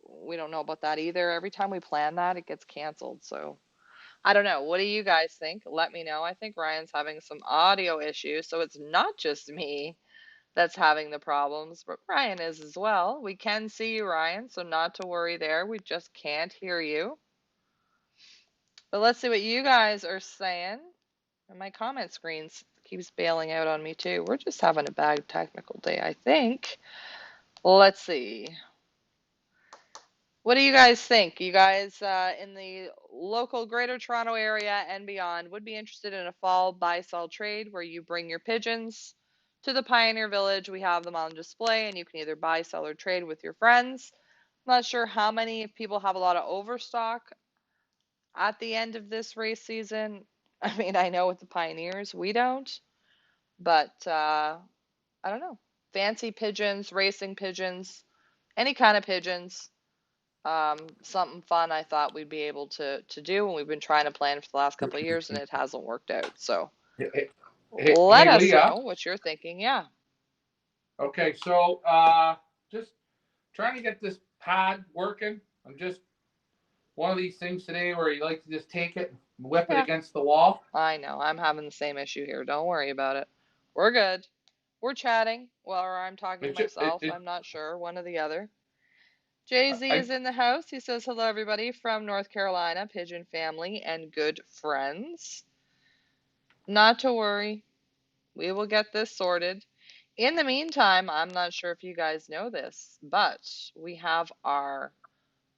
we don't know about that either. Every time we plan that, it gets canceled. So I don't know. What do you guys think? Let me know. I think Ryan's having some audio issues, so it's not just me that's having the problems, but Ryan is as well. We can see you, Ryan, so not to worry there. We just can't hear you. But let's see what you guys are saying. And my comment screen keeps bailing out on me too. We're just having a bad technical day, I think. Let's see. What do you guys think? You guys in the local Greater Toronto area and beyond would be interested in a fall buy-sell trade where you bring your pigeons to the Pioneer Village. We have them on display and you can either buy, sell, or trade with your friends. I'm not sure how many people have a lot of overstock at the end of this race season. I mean, I know with the Pioneers, we don't, but I don't know. Fancy pigeons, racing pigeons, any kind of pigeons. Something fun I thought we'd be able to do, and we've been trying to plan for the last couple of years, and it hasn't worked out. So let us know what you're thinking. Yeah. Okay, so just trying to get this pad working. I'm just one of these things today where you like to just take it and whip it Yeah, against the wall. I know. I'm having the same issue here. Don't worry about it. We're good. We're chatting, well, or I'm talking to It, ju- myself. it I'm not sure. One or the other. Jay-Z I is in the house. He says, hello, everybody from North Carolina, Pigeon family, and good friends. Not to worry. We will get this sorted. In the meantime, I'm not sure if you guys know this, but we have our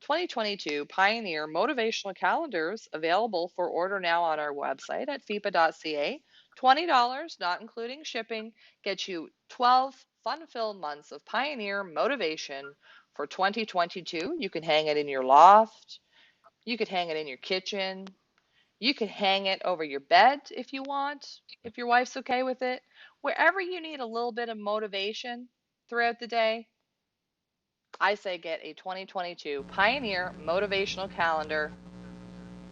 2022 Pioneer Motivational Calendars available for order now on our website at fipa.ca. $20, not including shipping, gets you 12 fun-filled months of Pioneer motivation for 2022. You can hang it in your loft. You could hang it in your kitchen. You could hang it over your bed if you want, if your wife's okay with it. Wherever you need a little bit of motivation throughout the day, I say get a 2022 Pioneer Motivational Calendar.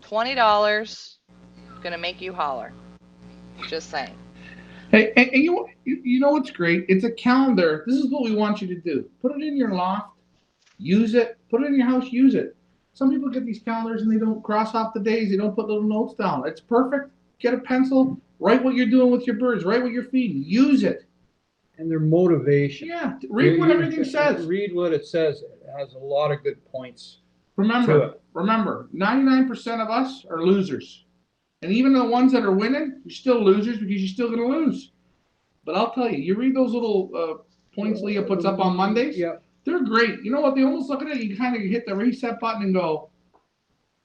$20, gonna make you holler. Just saying. Hey, and you know what's great? It's a calendar. This is what we want you to do. Put it in your loft. Use it. Put it in your house. Use it. Some people get these calendars and they don't cross off the days. They don't put little notes down. It's perfect. Get a pencil. Write what you're doing with your birds. Write what you're feeding. Use it. And their motivation. Yeah. Read what everything says. Read what it says. It has a lot of good points. Remember, 99% of us are losers. And even the ones that are winning, you're still losers because you're still going to lose. But I'll tell you, you read those little points Leah puts up on Mondays. Yeah. They're great. You know what? They almost look at it. You kind of hit the reset button and go,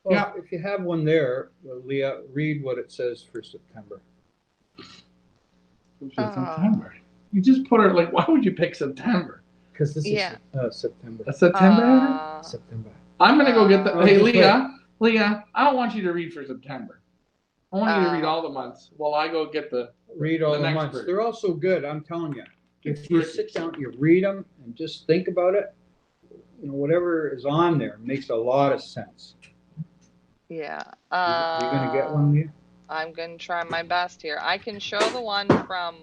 Well, yeah. if you have one there, Leah, read what it says for September. September. You just put it like, why would you pick September? Because this Yeah. is September. A September? September. I'm going to go get the. Okay, Hey, wait. Leah, I don't want you to read for September. I want you to read Oh. all the months while I go get the. Read all the next months. bird. They're also good, I'm telling you. It's If you tricky. sit down, you read them, and just think about it, you know, whatever is on there makes a lot of sense. Yeah. You gonna get one, Leah? I'm gonna try my best here. I can show the one from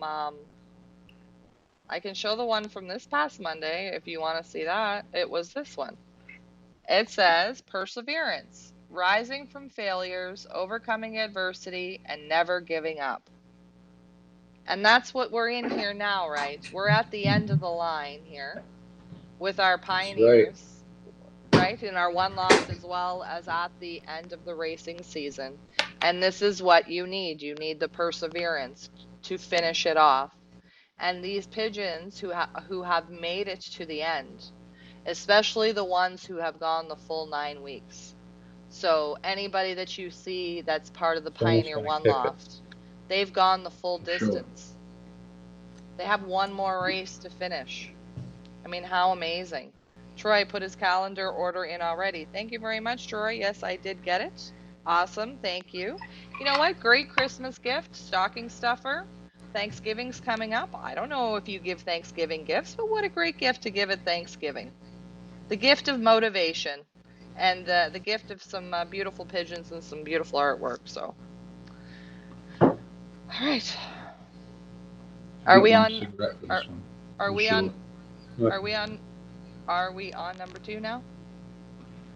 this past Monday if you want to see that. It was this one. It says perseverance, rising from failures, overcoming adversity, and never giving up. And that's what we're in here now, right? We're at the end of the line here with our pioneers, right? In our one loft as well as at the end of the racing season. And this is what you need. You need the perseverance to finish it off. And these pigeons who have made it to the end, especially the ones who have gone the full 9 weeks. So anybody that you see that's part of the Pioneer One Loft, they've gone the full distance. They have one more race to finish. I mean, how amazing. Troy put his calendar order in already. Thank you very much, Troy. Yes, I did get it. Awesome. Thank you. You know what? Great Christmas gift, stocking stuffer. Thanksgiving's coming up. I don't know if you give Thanksgiving gifts, but what a great gift to give at Thanksgiving. The gift of motivation and the gift of some beautiful pigeons and some beautiful artwork. So, all right. Are we on number 2 now?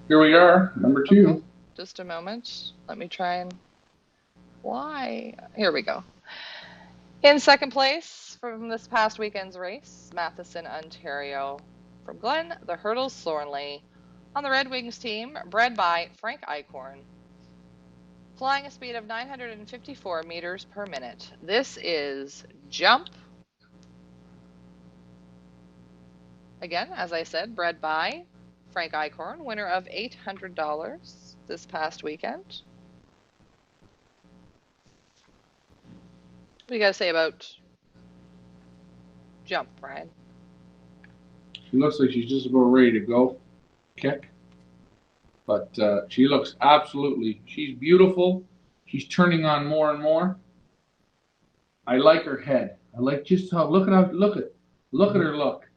Here we are, number 2. Okay, just a moment. Let me try and here we go. In second place from this past weekend's race, Matheson, Ontario. From Glenn, the Hurdles Thornley. On the Red Wings team, bred by Frank Eichhorn. Flying a speed of 954 meters per minute. This is Jump. Again, as I said, bred by Frank Eichhorn, winner of $800 this past weekend. What do you got to say about Jump, Brian? She looks like she's just about ready to go kick. But she looks she's beautiful. She's turning on more and more. I like her head. I like just how, look at her look.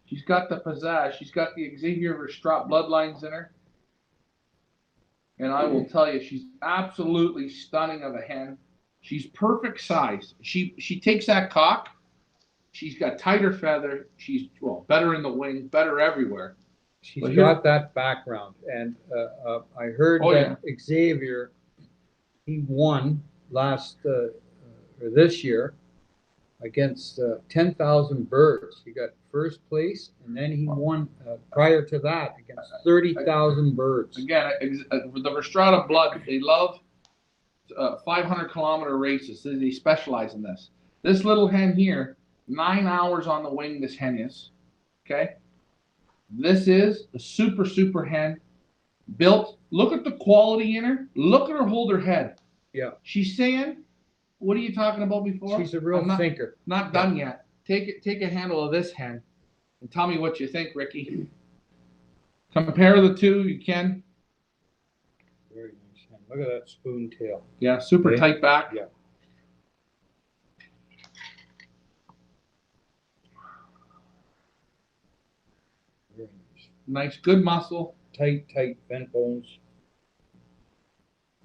She's got the pizzazz. She's got the Xavier Verstraet bloodlines in her. And I will tell you, she's absolutely stunning of a hen. She's perfect size. She takes that cock. She's got tighter feather. She's better in the wing, better everywhere. She's But got that background, and I heard that Xavier, he won this year against 10,000 birds. He got first place, and then he won prior to that against 30,000 birds. Again, the Verstrata blood, they love 500-kilometer races. They specialize in this. This little hen here, 9 hours on the wing. This hen is, okay. This is a super hen, built. Look at the quality in her. Look at her hold her head. Yeah. She's saying, what are you talking about before? She's a real thinker. Not done yet. Take a handle of this hen and tell me what you think, Ricky. Compare the two, you can. Very nice hen. Look at that spoon tail. Yeah, super tight back. Yeah. Very nice. Nice, good muscle. Tight vent bones.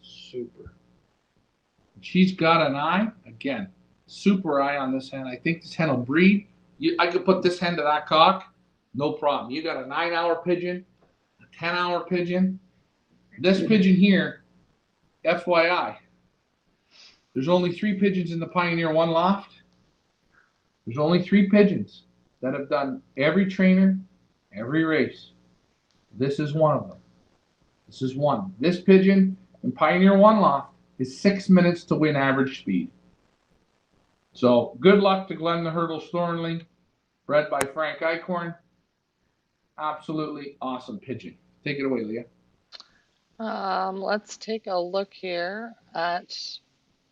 Super. She's got an eye. Again, super eye on this hen. I think this hen will breed. I could put this hen to that cock, no problem. You got a 9-hour pigeon, a 10-hour pigeon. This pigeon here, FYI, there's only 3 pigeons in the Pioneer 1 loft. There's only 3 pigeons that have done every trainer, every race. This is one of them. This is one. This pigeon in Pioneer 1 loft is 6 minutes to win average speed. So good luck to Glenn the Hurdle Thornley, bred by Frank Eichhorn. Absolutely awesome pigeon. Take it away, Leah. Let's take a look here at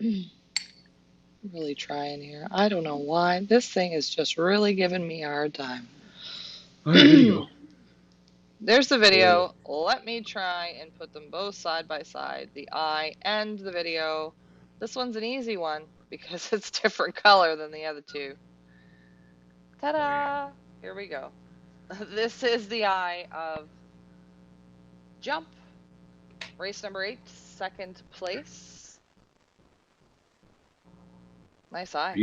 really trying here. I don't know why. This thing is just really giving me a hard time. There's the video. Let me try and put them both side by side, the eye and the video. This one's an easy one because it's different color than the other two. Ta-da! Here we go. This is the eye of Jump. Race number 8, second place. Nice eye.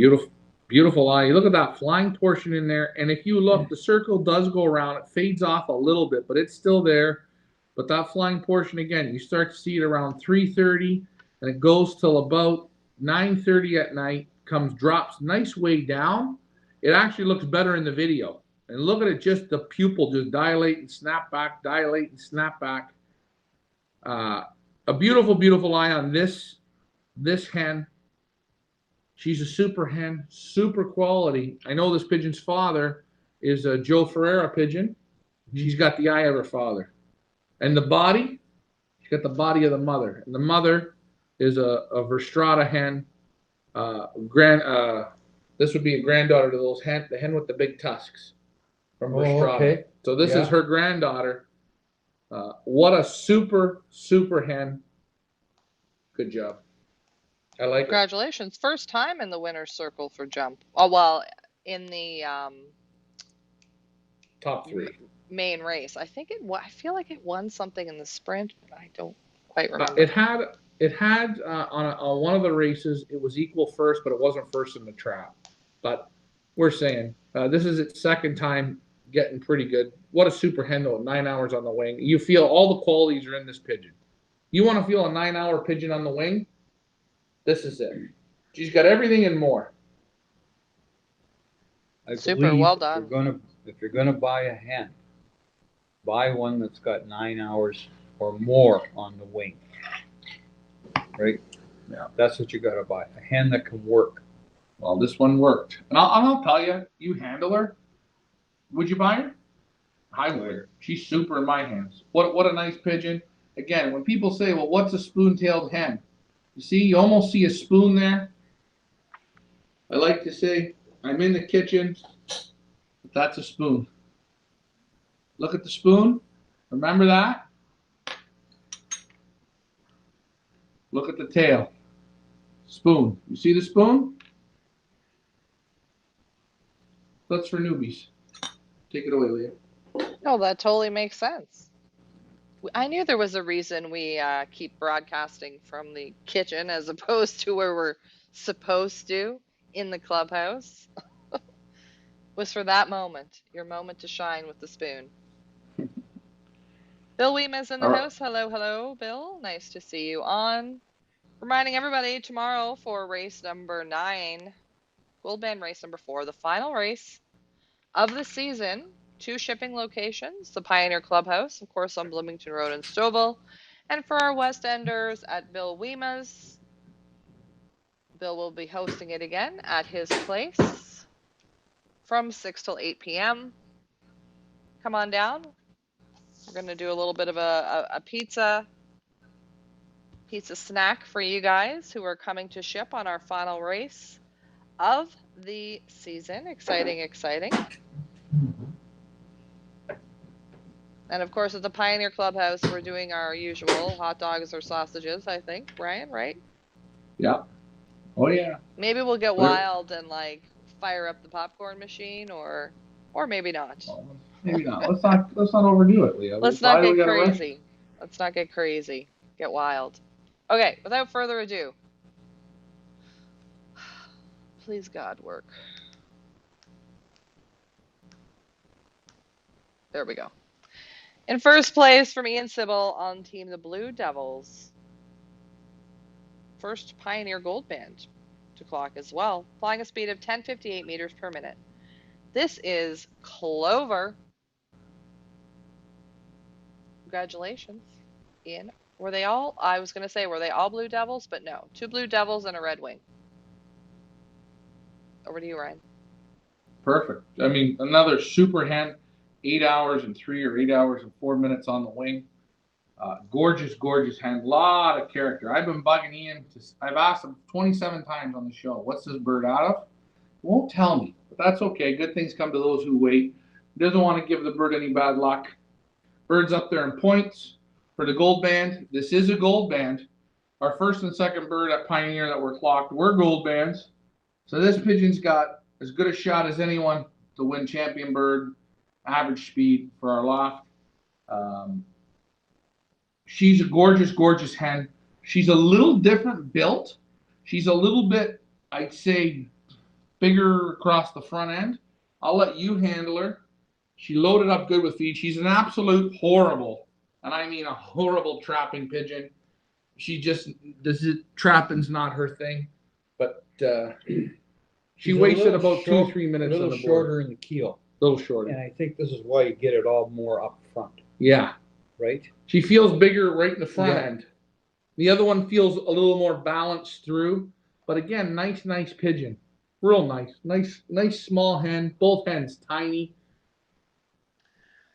Beautiful eye. You look at that flying portion in there, and if you look, the circle does go around. It fades off a little bit, but it's still there. But that flying portion, again, you start to see it around 3:30, and it goes till about 9:30 at night, drops nice way down. It actually looks better in the video. And look at it, just the pupil just dilate and snap back, dilate and snap back. A beautiful eye on this hen. She's a super hen, super quality. I know this pigeon's father is a Joe Ferreira pigeon. She's got the eye of her father. And the body, she's got the body of the mother. And the mother is a Verstrata hen. This would be a granddaughter to the hen with the big tusks from Verstrata. Okay. So this is her granddaughter. What a super hen. Good job. I like Congratulations. First time in the winner's circle for Jump. Oh, well, in the top 3 main race. I feel like it won something in the sprint, but I don't quite remember. It had on one of the races, it was equal first, but it wasn't first in the trap. But we're saying this is its second time getting pretty good. What a super hen, though, 9 hours on the wing. You feel all the qualities are in this pigeon. You want to feel a 9-hour pigeon on the wing? This is it. She's got everything and more. Super well done. If you're gonna buy a hen, buy one that's got 9 hours or more on the wing. Right? Yeah. That's what you gotta buy. A hen that can work. Well, this one worked. And I'll tell you, you handle her. Would you buy her? I would. She's super in my hands. What a nice pigeon. Again, when people say, well, what's a spoon-tailed hen? You see, you almost see a spoon there. I like to say, I'm in the kitchen, but that's a spoon. Look at the spoon. Remember that? Look at the tail. Spoon. You see the spoon? That's for newbies. Take it away, Leah. No, that totally makes sense. I knew there was a reason we keep broadcasting from the kitchen as opposed to where we're supposed to in the clubhouse. Was for that moment, your moment to shine with the spoon. Bill Weema's in the house. Hello, hello, Bill. Nice to see you on. Reminding everybody tomorrow for race number 9, Gold Band race number 4, the final race of the season. 2 shipping locations, the Pioneer Clubhouse, of course, on Bloomington Road in Stouffville, and for our West Enders at Bill Weema's. Bill will be hosting it again at his place from 6 till 8 p.m. Come on down. We're going to do a little bit of a pizza snack for you guys who are coming to ship on our final race of the season. Exciting, exciting. And of course, at the Pioneer Clubhouse, we're doing our usual hot dogs or sausages, I think, Brian, right? Yeah. Oh, yeah. Maybe we'll get wild and like fire up the popcorn machine, or maybe not. Well, maybe not. Let's not overdo it, Leah. Let's not get crazy. Let's not get crazy. Get wild. Okay, without further ado, please God work. There we go. In first place from Ian Sybil on Team the Blue Devils. First Pioneer Gold Band to clock as well, flying a speed of 1058 meters per minute. This is Clover. Congratulations, Ian. Were they all, I was going to say, were they all Blue Devils? But no, 2 Blue Devils and a Red Wing. Over to you, Ryan. Perfect. I mean, another super hen, 8 hours and 3 or 8 hours and 4 minutes on the wing. Gorgeous, gorgeous hen. Lot of character. I've been bugging Ian. I've asked him 27 times on the show, what's this bird out of? He won't tell me, but that's okay. Good things come to those who wait. He doesn't want to give the bird any bad luck. Bird's up there in points for the gold band. This is a gold band. Our first and second bird at Pioneer that were clocked were gold bands. So this pigeon's got as good a shot as anyone to win champion bird, average speed for our loft. She's a gorgeous, gorgeous hen. She's a little different built. She's a little bit, I'd say, bigger across the front end. I'll let you handle her. She loaded up good with feed. She's an absolute horrible, and I mean a horrible trapping pigeon. She just, trapping's not her thing. But she wasted about 2-3 minutes on the board. A little shorter in the keel. A little shorter. And I think this is why you get it all more up front. Yeah. Right? She feels bigger right in the front end. The other one feels a little more balanced through. But again, nice pigeon. Real nice. Nice small hen. Both hens tiny.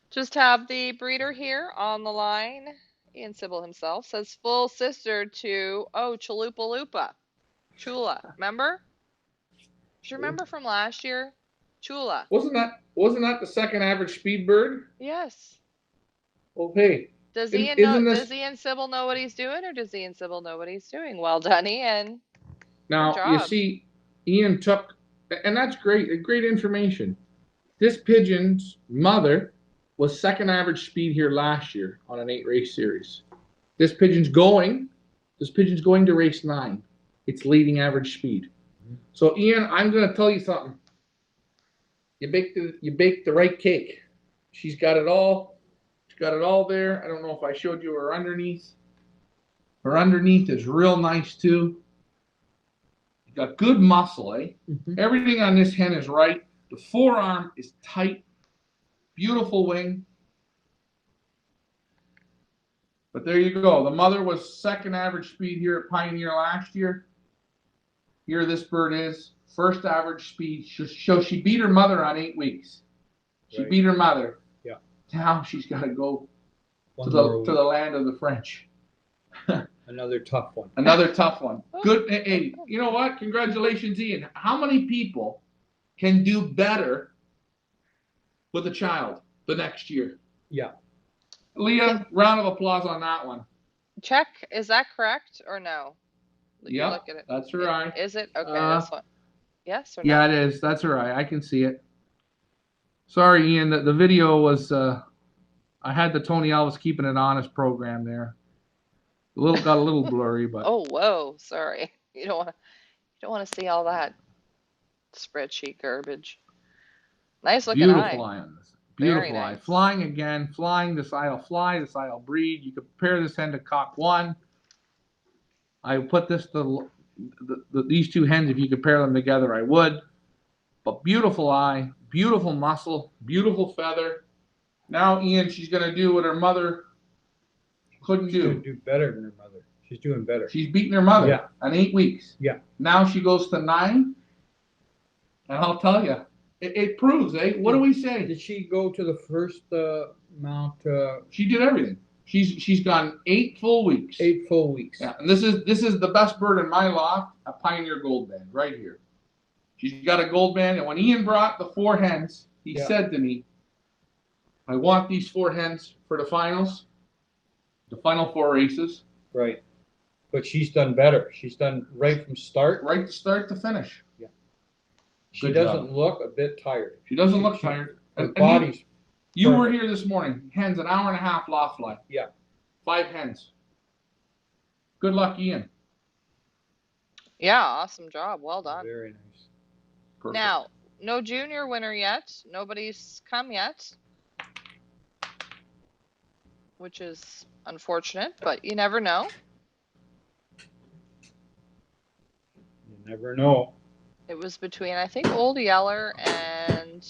Just have the breeder here on the line. Ian Sybil himself says full sister to, Chalupa Lupa. Chula. Remember? Do you remember from last year? Chula. Wasn't that the second average speed bird? Yes. Well, hey. Does Ian Sybil know what he's doing, or does Ian Sybil know what he's doing? Well done, Ian. Now, you see, Ian took, and that's great information. This pigeon's mother was second average speed here last year on an 8-race series. This pigeon's going to race 9. It's leading average speed. So, Ian, I'm going to tell you something. You baked the right cake. She's got it all. She's got it all there. I don't know if I showed you her underneath. Her underneath is real nice too. Got good muscle, eh? Mm-hmm. Everything on this hen is right. The forearm is tight. Beautiful wing. But there you go. The mother was second average speed here at Pioneer last year. Here this bird is first average speed. So she beat her mother on 8 weeks. She beat her mother. Yeah. Now she's got to go to the land of the French. Another tough one. Another tough one. Good. Hey, you know what? Congratulations, Ian. How many people can do better with a child the next year? Yeah. Leah, round of applause on that one. Check. Is that correct or no? Yeah, look at it. That's right. Is it? Okay, this one. Yes or no? Yeah, it is. That's all right. I can see it. Sorry, Ian. The video was, I had the Tony Elvis Keeping It Honest program there. Got a little blurry, but. Oh, whoa. Sorry. You don't want to see all that spreadsheet garbage. Nice looking Beautiful eye. eye on this. Very Beautiful eye. nice. Flying again. Flying. This eye will fly. This eye will breed. You compare this hen to cock one. I put this to these two hens. If you compare them together, I would. But beautiful eye. Beautiful muscle. Beautiful feather. Now, Ian, she's going to do what her mother couldn't She's going do. to do better than her mother. She's doing better. She's beating her mother Yeah. on 8 weeks. Yeah. Now she goes to 9. And I'll tell you, it proves, eh? What do we say? Did she go to the first mount? She did everything. She's gone 8 full weeks. 8 full weeks. Yeah, and this is the best bird in my loft, a Pioneer Gold Band, right here. She's got a gold band, and when Ian brought the 4 hens, he said to me, I want these 4 hens for the finals, the final 4 races. Right. But she's done better. She's done right from start. Right to start to finish. Yeah. She Good doesn't job. look a bit tired. She doesn't look tired. Her body's You were perfect. here this morning. Hens, an hour and a half loft fly. Yeah. 5 hens. Good luck, Ian. Yeah, awesome job. Well done. Very nice. Perfect. Now, no junior winner yet. Nobody's come yet, which is unfortunate, but you never know. You never know. It was between, I think, Old Yeller and,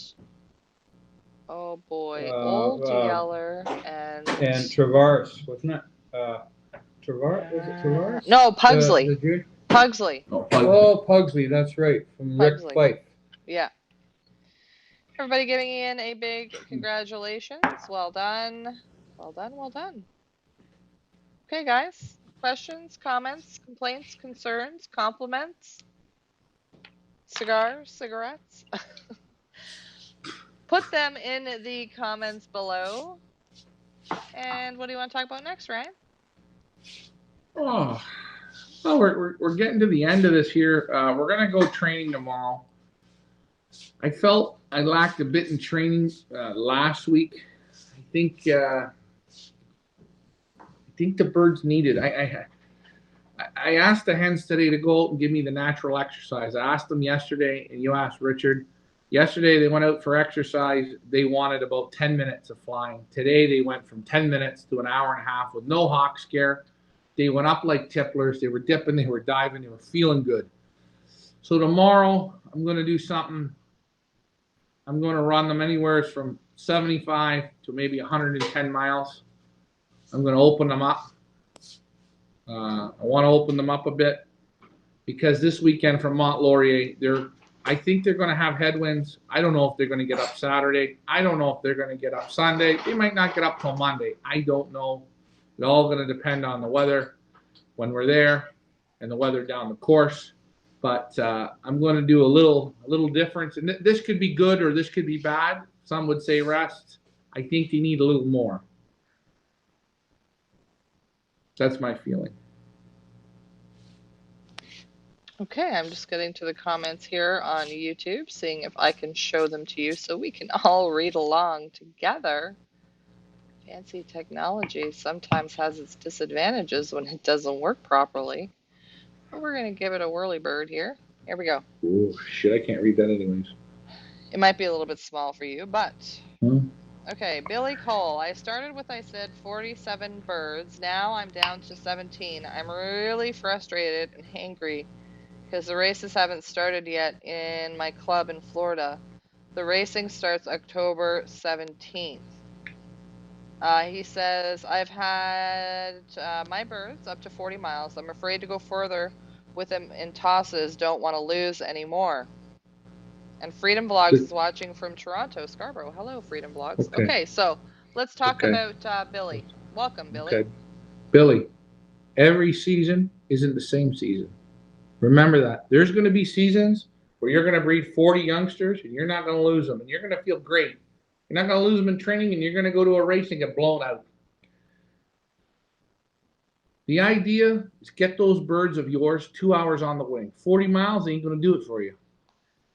oh boy, Old Yeller and Tavares, wasn't it? Tavares, was it Tavares? No, Pugsley. Pugsley. Oh, Pugsley, that's right, from Rick Pugsley. Fife. Yeah. Everybody giving Ian a big congratulations. Well done. Well done, well done. Okay, guys. Questions, comments, complaints, concerns, compliments? Cigars, cigarettes? Put them in the comments below. And what do you want to talk about next, Ryan? Oh, well, we're getting to the end of this here. We're going to go training tomorrow. I felt I lacked a bit in training last week. I think the birds needed. I asked the hens today to go out and give me the natural exercise. I asked them yesterday, and you asked Richard. Yesterday they went out for exercise. They wanted about 10 minutes of flying. Today they went from 10 minutes to an hour and a half with no hawk scare. They went up like tipplers. They were dipping. They were diving. They were feeling good. So tomorrow I'm going to do something. I'm going to run them anywhere from 75 to maybe 110 miles. I'm going to open them up. I want to open them up a bit because this weekend from Mont Laurier, I think they're going to have headwinds. I don't know if they're going to get up Saturday. I don't know if they're going to get up Sunday. They might not get up till Monday. I don't know. It's all going to depend on the weather when we're there and the weather down the course. But I'm going to do a little difference. And this could be good or this could be bad. Some would say rest. I think they need a little more. That's my feeling. Okay, I'm just getting to the comments here on YouTube, seeing if I can show them to you so we can all read along together. Fancy technology sometimes has its disadvantages when it doesn't work properly. But we're going to give it a whirly bird here. Here we go. Oh, shit, I can't read that anyways. It might be a little bit small for you, but... Okay, Billy Cole. I started with, I said, 47 birds. Now I'm down to 17. I'm really frustrated and angry because the races haven't started yet in my club in Florida. The racing starts October 17th. He says, I've had my birds up to 40 miles. I'm afraid to go further with them in tosses. Don't want to lose anymore. And Freedom Vlogs is watching from Toronto, Scarborough. Hello, Freedom Vlogs. Okay, so let's talk about Billy. Welcome, Billy. Okay. Billy, every season isn't the same season. Remember that. There's going to be seasons where you're going to breed 40 youngsters and you're not going to lose them and you're going to feel great. You're not going to lose them in training and you're going to go to a race and get blown out. The idea is get those birds of yours 2 hours on the wing. 40 miles ain't going to do it for you.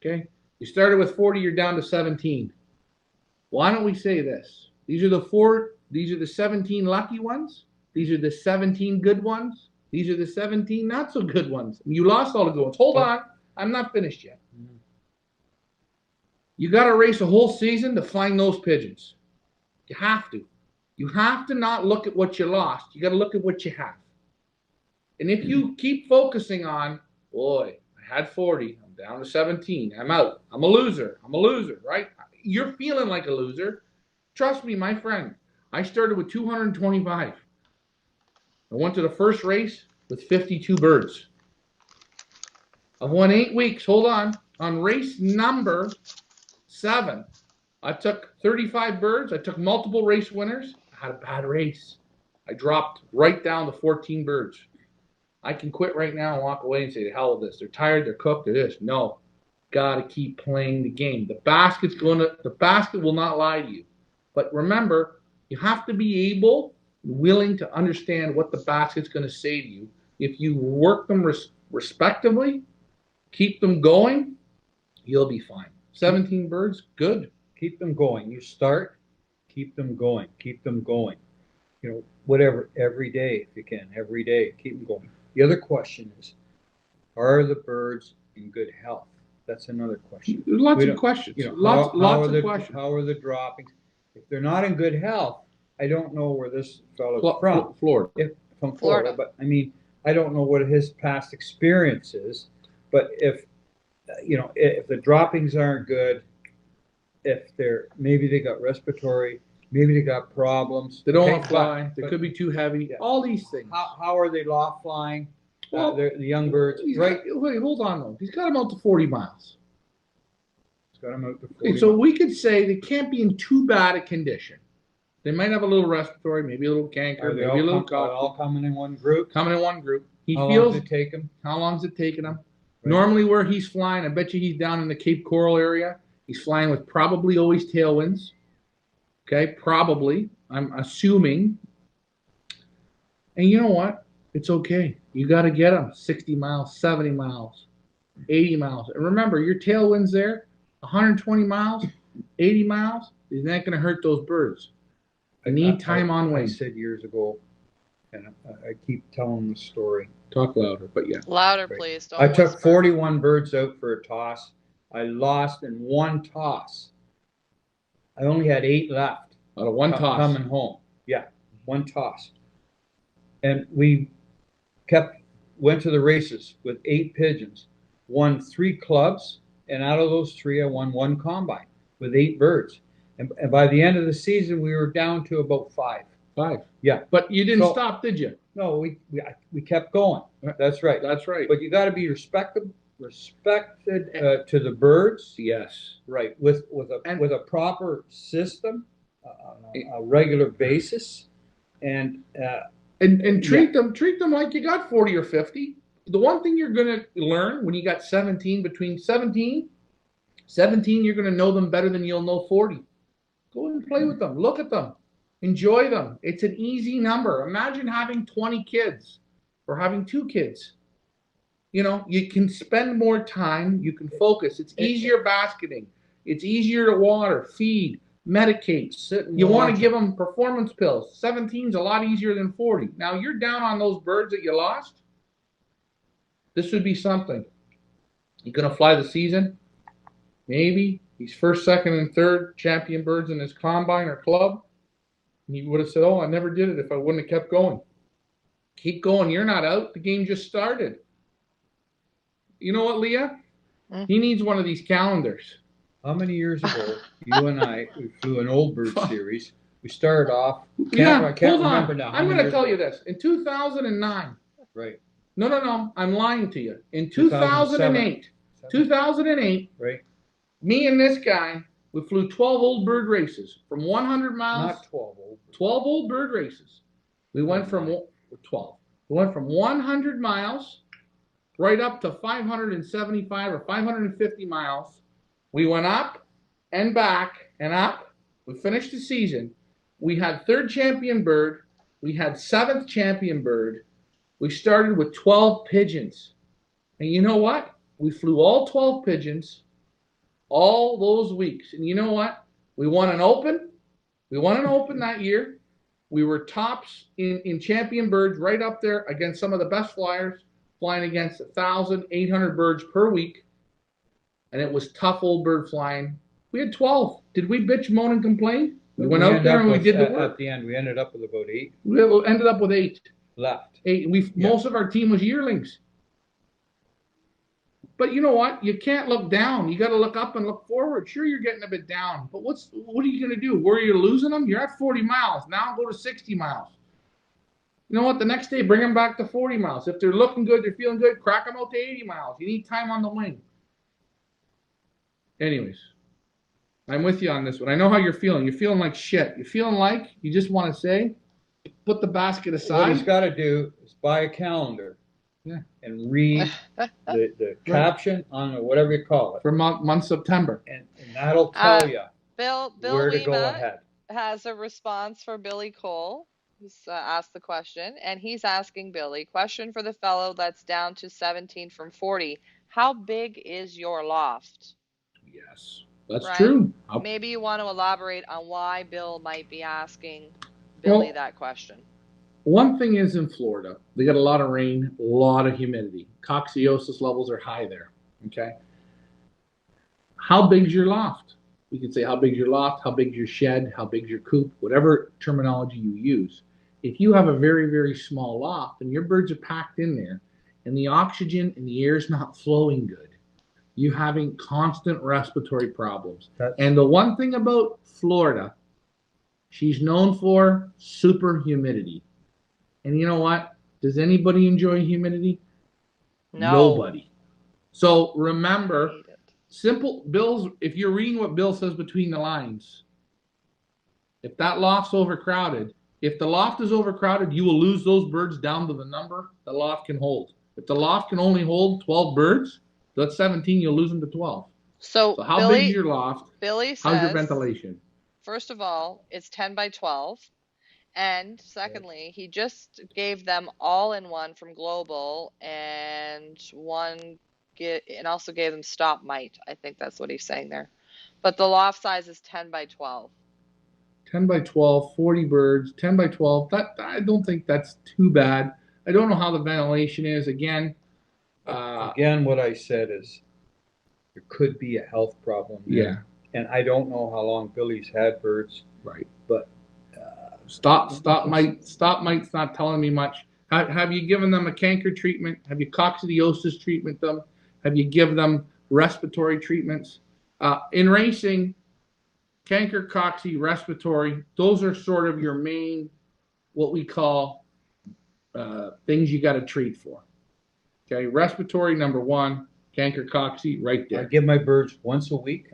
Okay? You started with 40, you're down to 17. Why don't we say this? These are the 17 lucky ones. These are the 17 good ones. These are the 17 not so good ones. You lost all the good ones. Hold on. I'm not finished yet. You got to race a whole season to find those pigeons. You have to. You have to not look at what you lost. You got to look at what you have. And if you keep focusing on, boy, I had 40, I'm down to 17, I'm out, I'm a loser, right? You're feeling like a loser. Trust me, my friend, I started with 225. I went to the first race with 52 birds. I've won 8 weeks. Hold on. On race number 7, I took 35 birds. I took multiple race winners. I had a bad race. I dropped right down to 14 birds. I can quit right now and walk away and say, the hell with this. They're tired, they're cooked, they're this. No. Gotta keep playing the game. The basket will not lie to you. But remember, you have to be willing to understand what the basket's going to say to you. If you work them respectively, keep them going, you'll be fine. 17 birds, good. Keep them going. You start, keep them going. Keep them going. You know, whatever, every day if you can, every day, keep them going. The other question is, are the birds in good health? That's another question. There's lots of questions. You know, lots of questions. How are the droppings? If they're not in good health, I don't know where this fellow's from. Florida. From Florida. But I mean, I don't know what his past experience is. But if the droppings aren't good, if maybe they got respiratory, maybe they got problems. They don't want to fly. They could be too heavy. Yeah. All these things. How are they loft flying? Well, the young birds, right? Wait, hold on though. He's got them out to 40 miles. He's got them out to 40 so we could say they can't be in too bad a condition. They might have a little respiratory, maybe a little canker, maybe a little cough. All coming in one group. Coming in one group. How long does it take him? How long's it taking him? Right. Normally where he's flying, I bet you he's down in the Cape Coral area. He's flying with probably always tailwinds. Okay, probably. I'm assuming. And you know what? It's okay. You got to get them 60 miles, 70 miles, 80 miles. And remember, your tailwind's there, 120 miles, 80 miles, is not going to hurt those birds. I need time on wing. I said years ago, and I keep telling the story. Talk louder, but yeah. Louder, please. Don't I took whisper. 41 birds out for a toss. I lost in one toss. I only had 8 left. Out of one toss. Coming home. Yeah, one toss. And we went to the races with 8 pigeons, won 3 clubs, and out of those 3, I won 1 combine with 8 birds. And by the end of the season, we were down to about 5. 5. Yeah. But you didn't stop, did you? No, we kept going. That's right. That's right. But you got to be respected to the birds. Yes. Right. With a proper system, a regular basis, and treat them like you got 40 or 50. The one thing you're going to learn when you got 17, between 17, you're going to know them better than you'll know 40. Go and play with them. Look at them. Enjoy them. It's an easy number. Imagine having 20 kids or having 2 kids. You know, you can spend more time. You can focus. It's easier basketing. It's easier to water, feed, medicate. You want to give them performance pills. 17 is a lot easier than 40. Now, you're down on those birds that you lost. This would be something. You're going to fly the season? Maybe. He's first, second, and third champion birds in his combine or club. And you would have said, oh, I never did it if I wouldn't have kept going. Keep going. You're not out. The game just started. You know what, Leah? He needs one of these calendars. How many years ago, you and I, we flew an old bird series. We started off. I can't remember now. I'm going to tell you this. In 2009. Right. No. I'm lying to you. In 2008. 2008. Right. Me and this guy, we flew 12 old bird races from 100 miles. Not 12 old. 12 old bird races. We went from 12. We went from 100 miles right up to 575 or 550 miles. We went up and back and up. We finished the season. We had 3rd champion bird. We had 7th champion bird. We started with 12 pigeons. And you know what? We flew all 12 pigeons all those weeks. And you know what? We won an open. We won an open that year. We were tops in champion birds right up there against some of the best flyers, flying against 1,800 birds per week. And it was tough old bird flying. We had 12. Did we bitch, moan, and complain? We went We out ended there up and we with, did the at work. the end, we ended up with about 8 We ended up with 8. left. 8. Most of our team was yearlings. But you know what? You can't look down. You got to look up and look forward. Sure, you're getting a bit down, but what are you going to do? Worry you're losing them? You're at 40 miles. Now go to 60 miles. You know what? The next day, bring them back to 40 miles. If they're looking good, they're feeling good, crack them out to 80 miles. You need time on the wing. Anyways, I'm with you on this one. I know how you're feeling. You're feeling like shit. You're feeling like you just want to say, put the basket aside. What he's got to do is buy a calendar. Yeah. And read the caption on it, whatever you call it. For month September. And that'll tell you Bill where to go Weema ahead. has a response for Billy Cole, who's asked the question, and he's asking Billy, question for the fellow that's down to 17 from 40. How big is your loft? Yes, that's right? true. Maybe you want to elaborate on why Bill might be asking Billy that question. One thing is in Florida, they got a lot of rain, a lot of humidity. Coccidiosis levels are high there. Okay. How big's your loft? We could say how big's your loft, how big's your shed, how big's your coop, whatever terminology you use. If you have a very, very small loft and your birds are packed in there and the oxygen in the air is not flowing good, you're having constant respiratory problems. And the one thing about Florida, she's known for super humidity. And you know what? Does anybody enjoy humidity? No. Nobody. So remember, if you're reading what Bill says between the lines, if that loft's overcrowded, if the loft is overcrowded, you will lose those birds down to the number the loft can hold. If the loft can only hold 12 birds, that's 17, you'll lose them to 12. So how big is your loft? Billy says, how's your ventilation? First of all, it's 10 by 12. And secondly, he just gave them all in one from Global and also gave them stop mite. I think that's what he's saying there. But the loft size is 10 by 12. 10 by 12, 40 birds, 10 by 12. I don't think that's too bad. I don't know how the ventilation is. Again, what I said is there could be a health problem there. Yeah. And I don't know how long Billy's had birds. Right. But stop mite's not telling me much. Have you given them a canker treatment? Have you coccidiosis treatment them? Have you given them respiratory treatments? In racing, canker, cocci, respiratory, those are sort of your main, what we call things you got to treat for. Okay, respiratory number 1, canker, cocci, right there. I give my birds once a week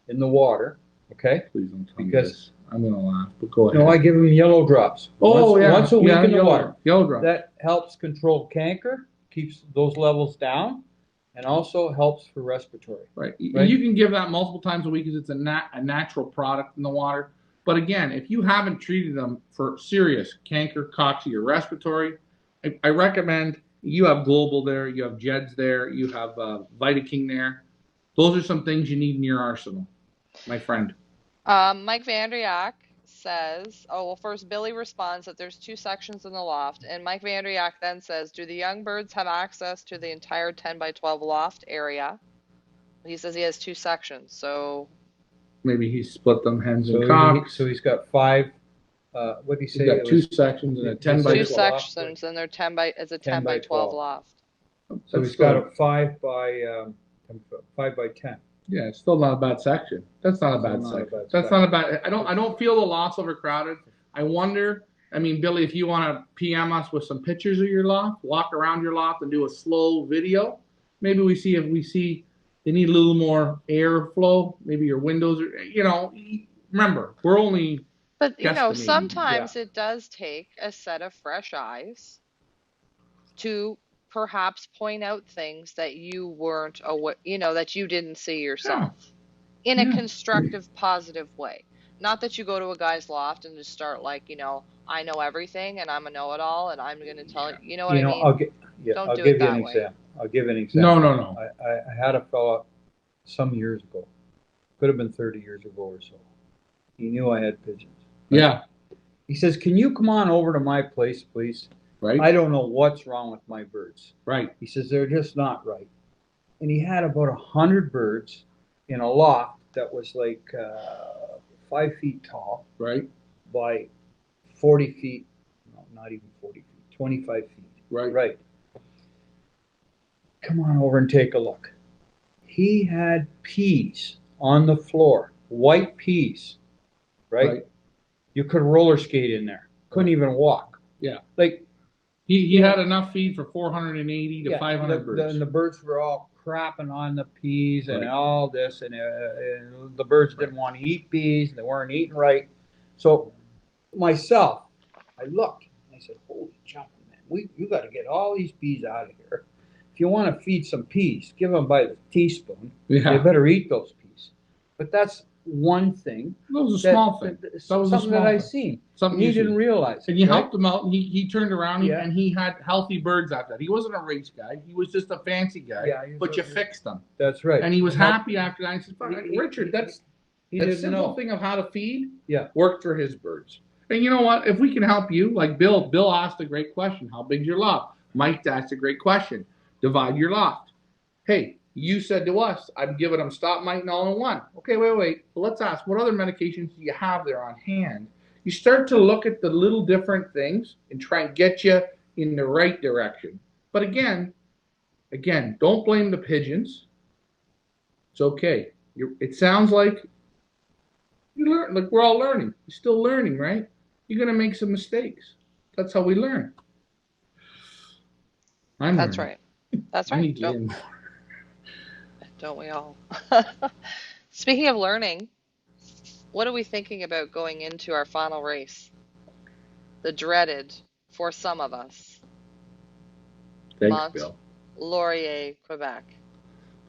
in the water. Okay, please don't tell me this. I'm gonna laugh, but go ahead. No, I give them yellow drops. Once a week in the water. Yellow drop. That helps control canker, keeps those levels down, and also helps for respiratory. Right. You can give that multiple times a week because it's a natural product in the water. But again, if you haven't treated them for serious canker, cocci, or respiratory, I recommend you have Global there, you have Jeds there, you have Vitaking there. Those are some things you need in your arsenal, my friend. Mike Vandriak says, first Billy responds that there's 2 sections in the loft, and Mike Vandriak then says, do the young birds have access to the entire 10 by 12 loft area? He says he has 2 sections, so maybe he split them hens and cocks. So he's got 5. What did he say? He's got 2 sections and a 10 by 12. 2 sections, and they're 10 by 12 loft. So he's got a 5 by 10. Yeah, it's still not a bad section. That's not a bad section. That's not a bad. I don't feel the loft's overcrowded. I wonder. I mean, Billy, if you want to PM us with some pictures of your loft, walk around your loft and do a slow video. Maybe we see they need a little more airflow. Maybe your windows are. Remember, we're only. But sometimes it does take a set of fresh eyes to perhaps point out things that you weren't aware, that you didn't see yourself in a constructive, positive way. Not that you go to a guy's loft and just start I know everything and I'm a know-it-all and I'm going to tell you know what I mean? I'll give you an example. I'll give you an example. No. I had a fella some years ago, could have been 30 years ago or so. He knew I had pigeons. Right? Yeah. He says, can you come on over to my place, please? Right. I don't know what's wrong with my birds. Right. He says, they're just not right. And he had about 100 birds in a loft that was like 5 feet tall Right. by 40 feet, no, not even 40 feet, 25 feet. Right. Right. Come on over and take a look. He had peas on the floor, white peas, right? You could roller skate in there. Couldn't even walk. Yeah. Like he had enough feed for 480 to 500 birds. And the birds were all crapping on the peas and Right. all this, and the birds didn't want to eat peas, and they weren't eating right. So myself, I looked and I said, "Holy jumping man, you got to get all these peas out of here. If you want to feed some peas, give them by the teaspoon. Yeah. They better eat those peas." But that's one thing. That was a small thing. That was something that I seen. Something you didn't realize. And you helped him out, and he turned around, Yeah. and he had healthy birds after that. He wasn't a race guy. He was just a fancy guy. Yeah, but you fixed them. That's right. And he was happy after that. I said, Richard, that didn't simple know. thing of how to feed Yeah. worked for his birds. And you know what? If we can help you, like Bill asked a great question. How big's your loft? Mike asked a great question. Divide your loft. Hey, you said to us, I'm giving them stop mite and all in one. Okay, wait. Well, let's ask, what other medications do you have there on hand? You start to look at the little different things and try and get you in the right direction. But again, don't blame the pigeons. It's okay. It sounds like you learn. Like we're all learning. You're still learning, right? You're gonna make some mistakes. That's how we learn. That's right. That's I right. need to learn more. Don't we all? Speaking of learning, what are we thinking about going into our final race? The dreaded, for some of us, Thanks, Bill. Laurier, Quebec.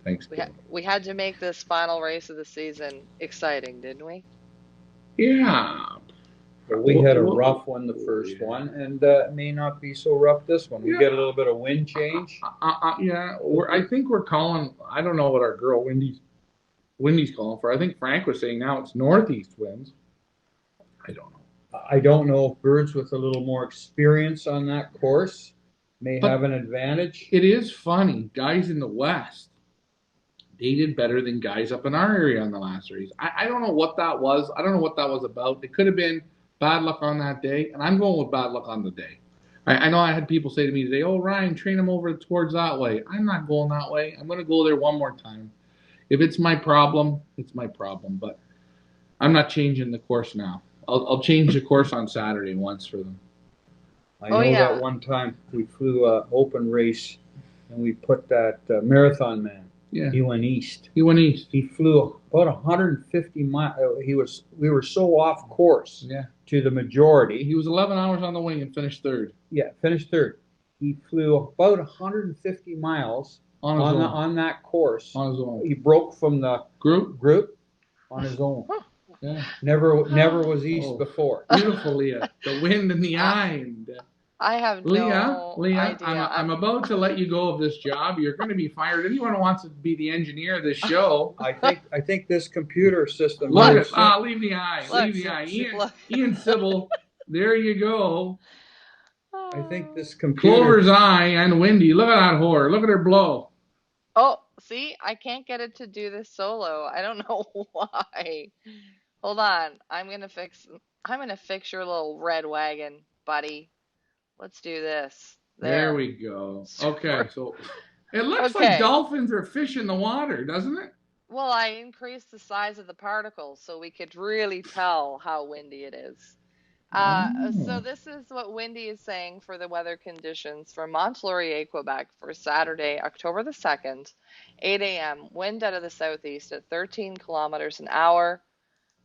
Thanks, Bill. We had to make this final race of the season exciting, didn't we? Yeah. But we had a rough one, the first one, and it may not be so rough this one. We get a little bit of wind change. Yeah, I think we're calling. I don't know what our girl Wendy's calling for. I think Frank was saying now it's northeast winds. I don't know. I don't know if birds with a little more experience on that course may have an advantage. It is funny, guys in the west, they did better than guys up in our area on the last race. I don't know what that was. I don't know what that was about. It could have been bad luck on that day, and I'm going with bad luck on the day. I know I had people say to me today, "Oh, Ryan, train them over towards that way." I'm not going that way. I'm going to go there one more time. If it's my problem, it's my problem. But I'm not changing the course now. I'll change the course on Saturday once for them. I know that one time we flew an open race, and we put that marathon man. Yeah. He went east. He flew about 150 miles. We were so off course. Yeah. To the majority. He was 11 hours on the wing and finished third. Yeah, finished third. He flew about 150 miles on that course. On his own. He broke from the group on his own. Yeah. Never was east before. Beautiful, Leah. The wind in the eye. I have no Leah, idea. I'm about to let you go of this job. You're going to be fired. Anyone who wants to be the engineer of this show. I think this computer system. Look, leave the eye. Leave the eye. Ian Sybil, there you go. I think this computer. Clover's eye and Wendy. Look at that whore. Look at her blow. Oh, see, I can't get it to do this solo. I don't know why. Hold on. I'm gonna fix your little red wagon, buddy. Let's do this. There we go. Okay, so it looks like dolphins are fish in the water, doesn't it? Well, I increased the size of the particles so we could really tell how windy it is. So this is what Wendy is saying for the weather conditions for Mont-Laurier, Quebec for Saturday, October the 2nd, 8 a.m. Wind out of the southeast at 13 kilometers an hour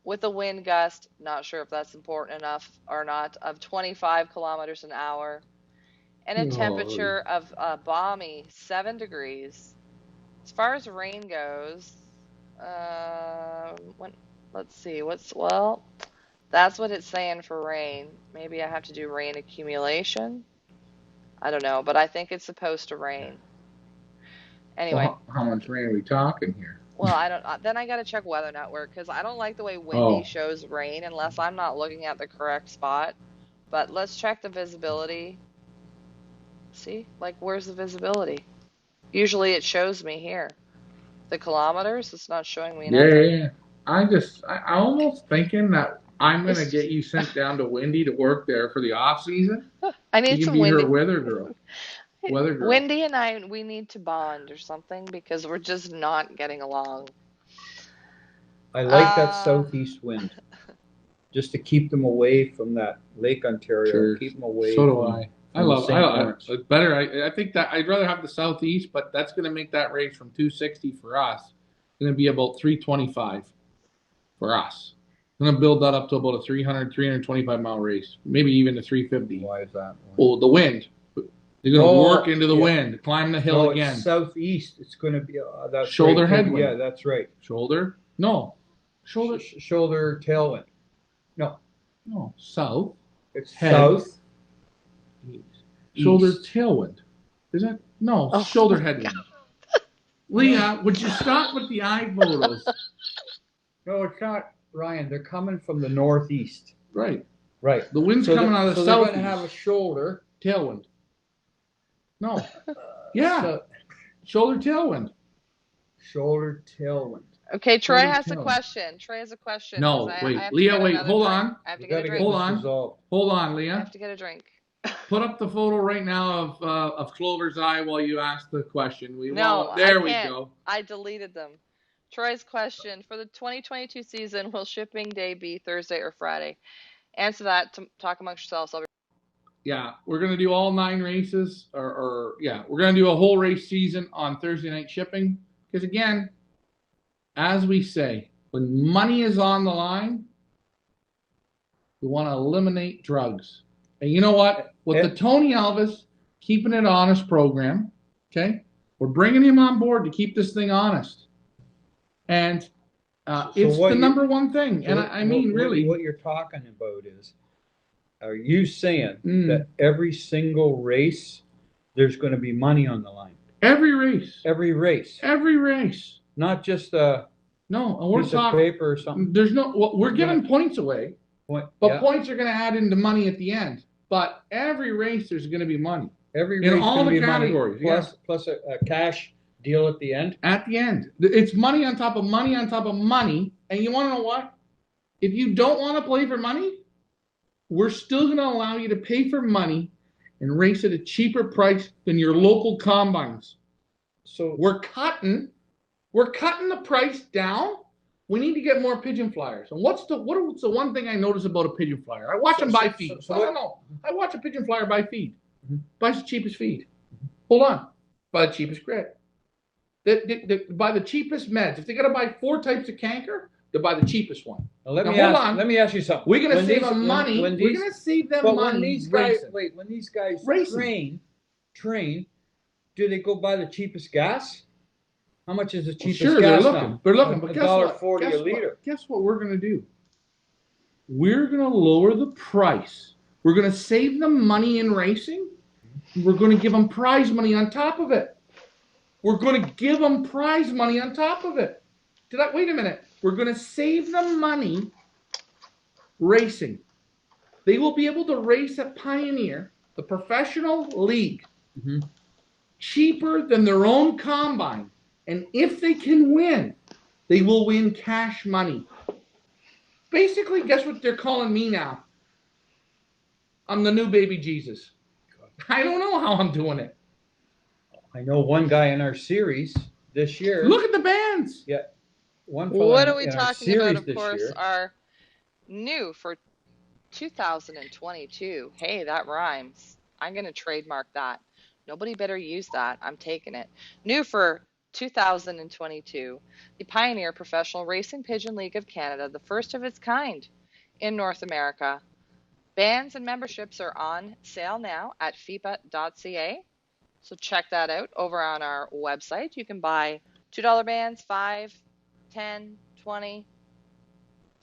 with a wind gust, not sure if that's important enough or not, of 25 kilometers an hour and a temperature of a balmy 7 degrees. As far as rain goes, let's see, that's what it's saying for rain. Maybe I have to do rain accumulation. I don't know, but I think it's supposed to rain. Anyway. Well, how much rain are we talking here? Well, I don't. Then I got to check Weather Network because I don't like the way Windy shows rain unless I'm not looking at the correct spot. But let's check the visibility. See, like where's the visibility? Usually it shows me here. The kilometers, it's not showing me nothing. Yeah. I almost thinking that I'm gonna It's- get you sent down to Windy to work there for the off season. I need You can some be her windy. weather girl. Weather girl. Wendy and I, we need to bond or something because we're just not getting along. I like that Uh, southeast wind, just to keep them away from that Lake Ontario, Sure. keep them away So do from, I. I from the love. St. Lawrence. It's better. I think that I'd rather have the southeast, but that's gonna make that race from 260 for us. Gonna be about 325 for us. I'm gonna build that up to about a 300, 325 mile race, maybe even a 350. Why is that? Oh, the wind. They're gonna Oh, work into the yeah. wind, climb the hill No, again. it's southeast. It's going to be that's Shoulder right. headwind. Yeah, that's right. Shoulder? No. Shoulder? Shoulder tailwind. No. South. It's Head. south. Shoulder East. tailwind. Is that? No. Oh Shoulder my headwind. Leah, would you stop with the eye photos? No, it's not, Ryan. They're coming from the northeast. Right. Right. The wind's coming out of the so they're southeast. going to have a shoulder. Tailwind. No. Yeah. So, Shoulder tailwind. shoulder tailwind. Okay, Troy Shoulder has a tailwind. question. Troy has a question. No, 'cause I wait. have to Leah, get wait. another Hold drink. on. I have to We get a gotta drink. Hold this on. resolved. Hold on, I Leah. have to get a drink. Put up the photo right now of Clover's eye while you ask the question. No, there I we can't. go. I deleted them. Troy's question: for the 2022 season, will shipping day be Thursday or Friday? Answer that. Talk amongst yourselves. Yeah, we're gonna do all 9 races, or yeah, we're gonna do a whole race season on Thursday night shipping. Because again, as we say, when money is on the line, we want to eliminate drugs. And you know what? With the Tony Elvis Keeping It Honest program, okay, we're bringing him on board to keep this thing honest. And it's the number one thing. And I mean, really. What you're talking about is, are you saying that every single race, there's going to be money on the line? Every race. Every race. Every race. Not just a no, and we're piece talking of paper or something. There's no. Well, we're giving points away, but yeah. points are going to add into money at the end. But every race, there's going to be money. Every in race all the be categories. Money, plus a cash deal at the end. At the end, it's money on top of money on top of money. And you want to know what? If you don't want to play for money, we're still going to allow you to pay for money and race at a cheaper price than your local combines. So we're cutting the price down. We need to get more pigeon flyers. And what's the one thing I notice about a pigeon flyer? I watch them buy feed. I don't know. I watch a pigeon flyer buy feed. Buys the cheapest feed. Hold on. Buy the cheapest grit. They buy the cheapest meds. If they got to buy 4 types of canker, they buy the cheapest one. Now, let me ask you something. We're going to save them money. We're going to save them money. When these guys train, do they go buy the cheapest gas? How much is the cheapest gas they're now? looking. They're looking. But guess what? $1.40 a liter. Guess what we're going to do? We're going to lower the price. We're going to save them money in racing. We're going to give them prize money on top of it. We're going to give them prize money on top of it. Wait a minute. We're going to save them money racing. They will be able to race at Pioneer, the professional league, cheaper than their own combine. And if they can win, they will win cash money. Basically, guess what they're calling me now? I'm the new baby Jesus. I don't know how I'm doing it. I know one guy in our series this year. Look at the bands. Yeah. What are we talking about? Of course, our new for 2022. Hey, that rhymes. I'm going to trademark that. Nobody better use that. I'm taking it. New for 2022, the Pioneer Professional Racing Pigeon League of Canada, the first of its kind in North America. Bands and memberships are on sale now at fipa.ca. So check that out over on our website. You can buy $2 bands, $5, $10, $20,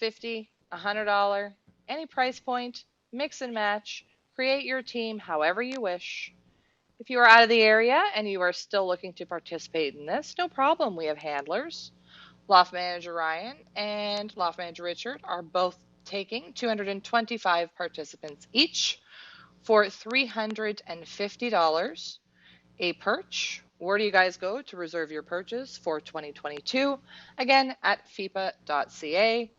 $50, $100, any price point, mix and match, create your team however you wish. If you are out of the area and you are still looking to participate in this, no problem. We have handlers. Loft Manager Ryan and Loft Manager Richard are both taking 225 participants each for $350, a perch Where do you guys go to reserve your purchase for 2022? Again, at fipa.ca.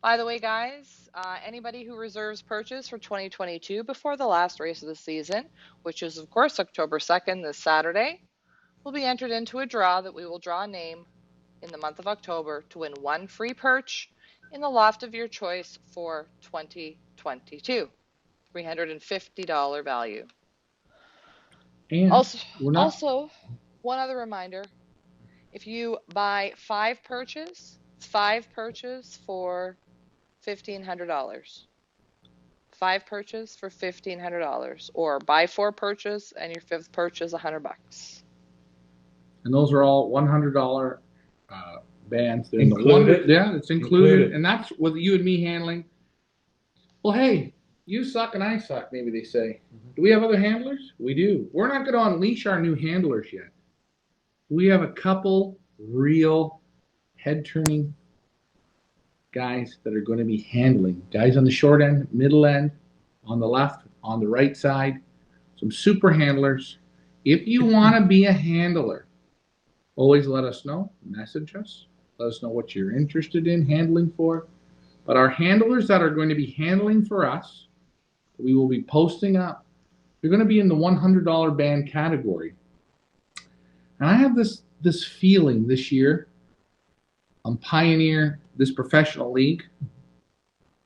By the way, guys, anybody who reserves purchase for 2022 before the last race of the season, which is, of course, October 2nd, this Saturday, will be entered into a draw that we will draw a name in the month of October to win one free perch in the loft of your choice for 2022. $350 value. And Also, one other reminder, if you buy five purchase for $1,500. Five purchase for $1,500, or buy four purchase and your fifth purchase $100. And those are all $100 bands. They're included. Yeah, it's included. And that's with you and me handling. Well, hey, you suck and I suck, maybe they say. Do we have other handlers? We do. We're not going to unleash our new handlers yet. We have a couple real head-turning guys that are going to be handling. Guys on the short end, middle end, on the left, on the right side. Some super handlers. If you want to be a handler, always let us know. Message us. Let us know what you're interested in handling for. But our handlers that are going to be handling for us, we will be posting up. They're going to be in the $100 band category. And I have this feeling this year on Pioneer, this professional league,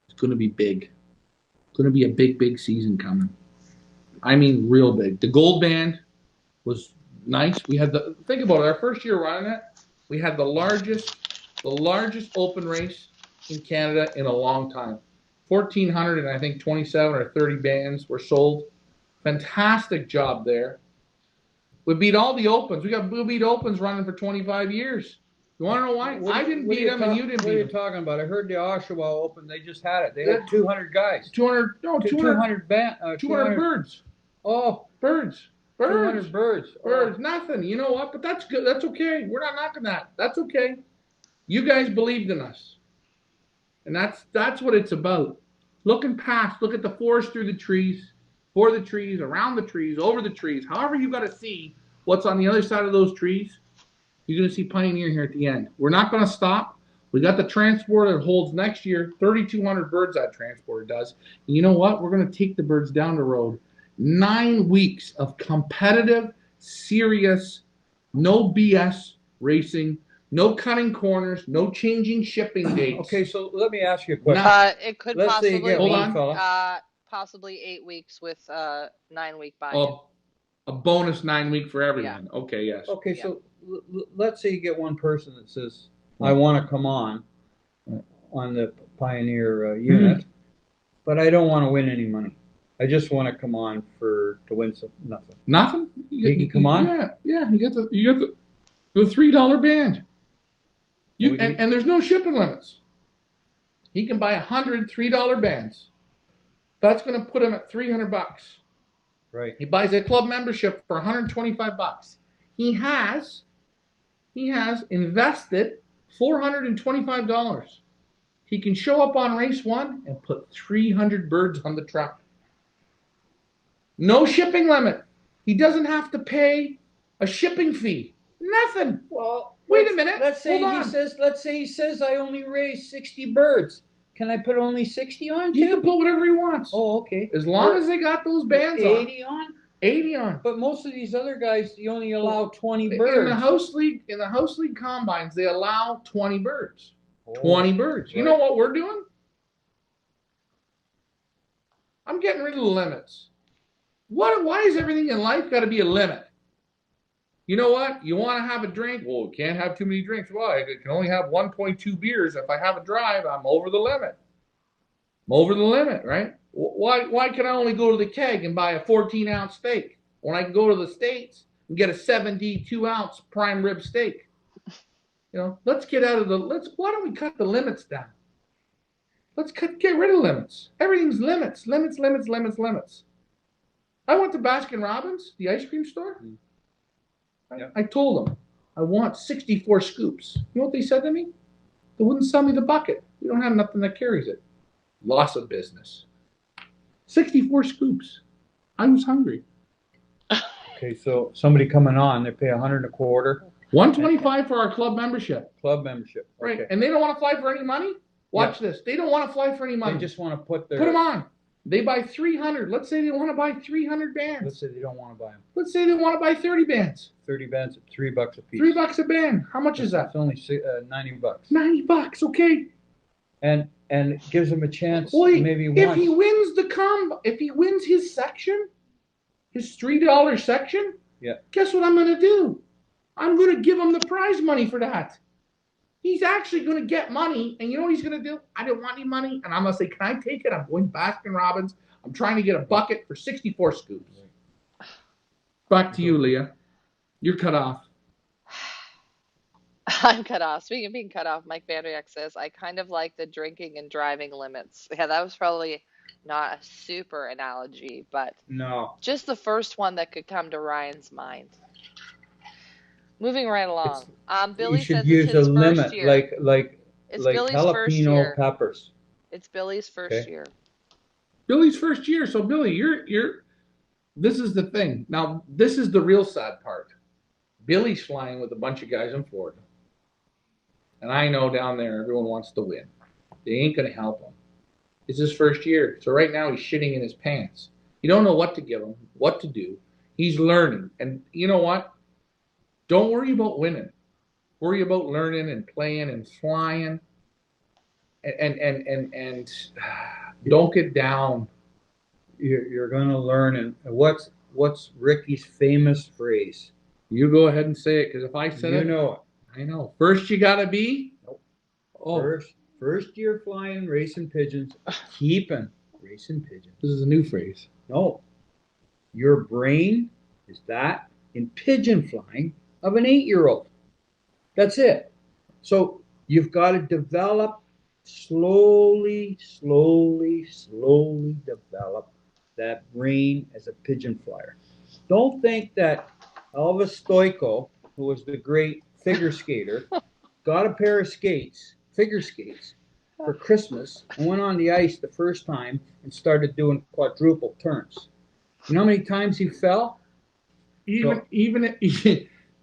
it's going to be big. It's going to be a big, big season coming. I mean, real big. The gold band was nice. We had think about it, our first year running it, we had the largest open race in Canada in a long time. 1,400 and I think 27 or 30 bands were sold. Fantastic job there. We beat all the opens. We beat opens running for 25 years. You want to know why? I didn't beat them and you didn't beat them. What are you talking about? I heard the Oshawa Open. They just had it. They had 200 guys. 200 birds. Oh, birds. 200 birds. Birds. Nothing. You know what? But that's good. That's okay. We're not knocking that. That's okay. You guys believed in us. And that's what it's about. Looking past. Look at the forest through the trees, for the trees, around the trees, over the trees. However you got to see what's on the other side of those trees, you're going to see Pioneer here at the end. We're not going to stop. We got the transporter that holds next year 3,200 birds. That transporter does. And you know what? We're going to take the birds down the road. 9 weeks of competitive, serious, no BS racing, no cutting corners, no changing shipping dates. Okay, so let me ask you a question. It could Let's say you possibly get be one fella. possibly 8 weeks with 9-week buy-in. A bonus 9 week for everyone. Yeah. Okay, yes. Okay, so let's say you get one person that says, I want to come on the Pioneer unit, but I don't want to win any money. I just want to come on to win nothing. Nothing? You can come on? Yeah. You get the $3 band. And there's no shipping limits. He can buy 100 $3 bands. That's going to put him at $300. Right. He buys a club membership for $125. He has invested $425. He can show up on race 1 and put 300 birds on the truck. No shipping limit. He doesn't have to pay a shipping fee. Nothing. Well, wait a minute. Let's say he says I only raised 60 birds. Can I put only 60 on? He can put whatever he wants. Oh, okay. As long as they got those bands 80 on. 80 on. But most of these other guys, you only allow 20 birds. In the house league combines, they allow 20 birds. 20 birds. You know what we're doing? I'm getting rid of the limits. Why is everything in life got to be a limit? You know what? You want to have a drink? Well, you can't have too many drinks. Why? I can only have 1.2 beers. If I have a drive, I'm over the limit. I'm over the limit, right? Why can I only go to the keg and buy a 14-ounce steak when I can go to the States and get a 72-ounce prime rib steak? You know, let's get out of why don't we cut the limits down? Let's get rid of limits. Everything's limits. Limits. I went to Baskin Robbins, the ice cream store. I told them, I want 64 scoops. You know what they said to me? They wouldn't sell me the bucket. We don't have nothing that carries it. Loss of business. 64 scoops. I was hungry. Okay, so somebody coming on, they pay $125 $125 for our club membership. club membership. Right. Okay. And they don't want to fly for any money? Watch this. They don't want to fly for any money. They just want to put their. Put them on. They buy 300. Let's say they want to buy 300 bands. Let's say they don't want to buy them. Let's say they want to buy 30 bands. 30 bands at $3 a piece. $3 a band. How much is that? It's only $90. $90. Okay. And it gives them a chance. Wait, maybe if once. he wins if he wins his section, his $3 section, yeah. Guess what I'm going to do? I'm going to give him the prize money for that. He's actually going to get money, and you know what he's going to do? I didn't want any money, and I'm going to say, can I take it? I'm going to Baskin Robbins. I'm trying to get a bucket for 64 scoops. Back to you, Leah. You're cut off. I'm cut off. Speaking of being cut off, Mike Vandriak says, I kind of like the drinking and driving limits. Yeah, that was probably not a super analogy, but no, just the first one that could come to Ryan's mind. Moving right along. Billy you should says use it's his a first limit, year. like Billy's first jalapeno year. peppers. It's Billy's first year. Billy's first year. So Billy, you're. This is the thing. Now, this is the real sad part. Billy's flying with a bunch of guys in Florida, and I know down there everyone wants to win. They ain't gonna help him. It's his first year, so right now he's shitting in his pants. You don't know what to give him, what to do. He's learning, and you know what? Don't worry about winning. Worry about learning and playing and flying. And don't get down. You're gonna learn. And what's Ricky's famous phrase? You go ahead and say it, because if I said it, you know it. I know. First you gotta be. Nope. Oh. First year flying racing pigeons, keeping racing pigeons. This is a new phrase. No. Your brain is that in pigeon flying of an 8-year-old. That's it. So you've got to develop slowly develop that brain as a pigeon flyer. Don't think that Elvis Stoico, who was the great figure skater, got a pair of figure skates, for Christmas and went on the ice the first time and started doing quadruple turns. You know how many times he fell? Even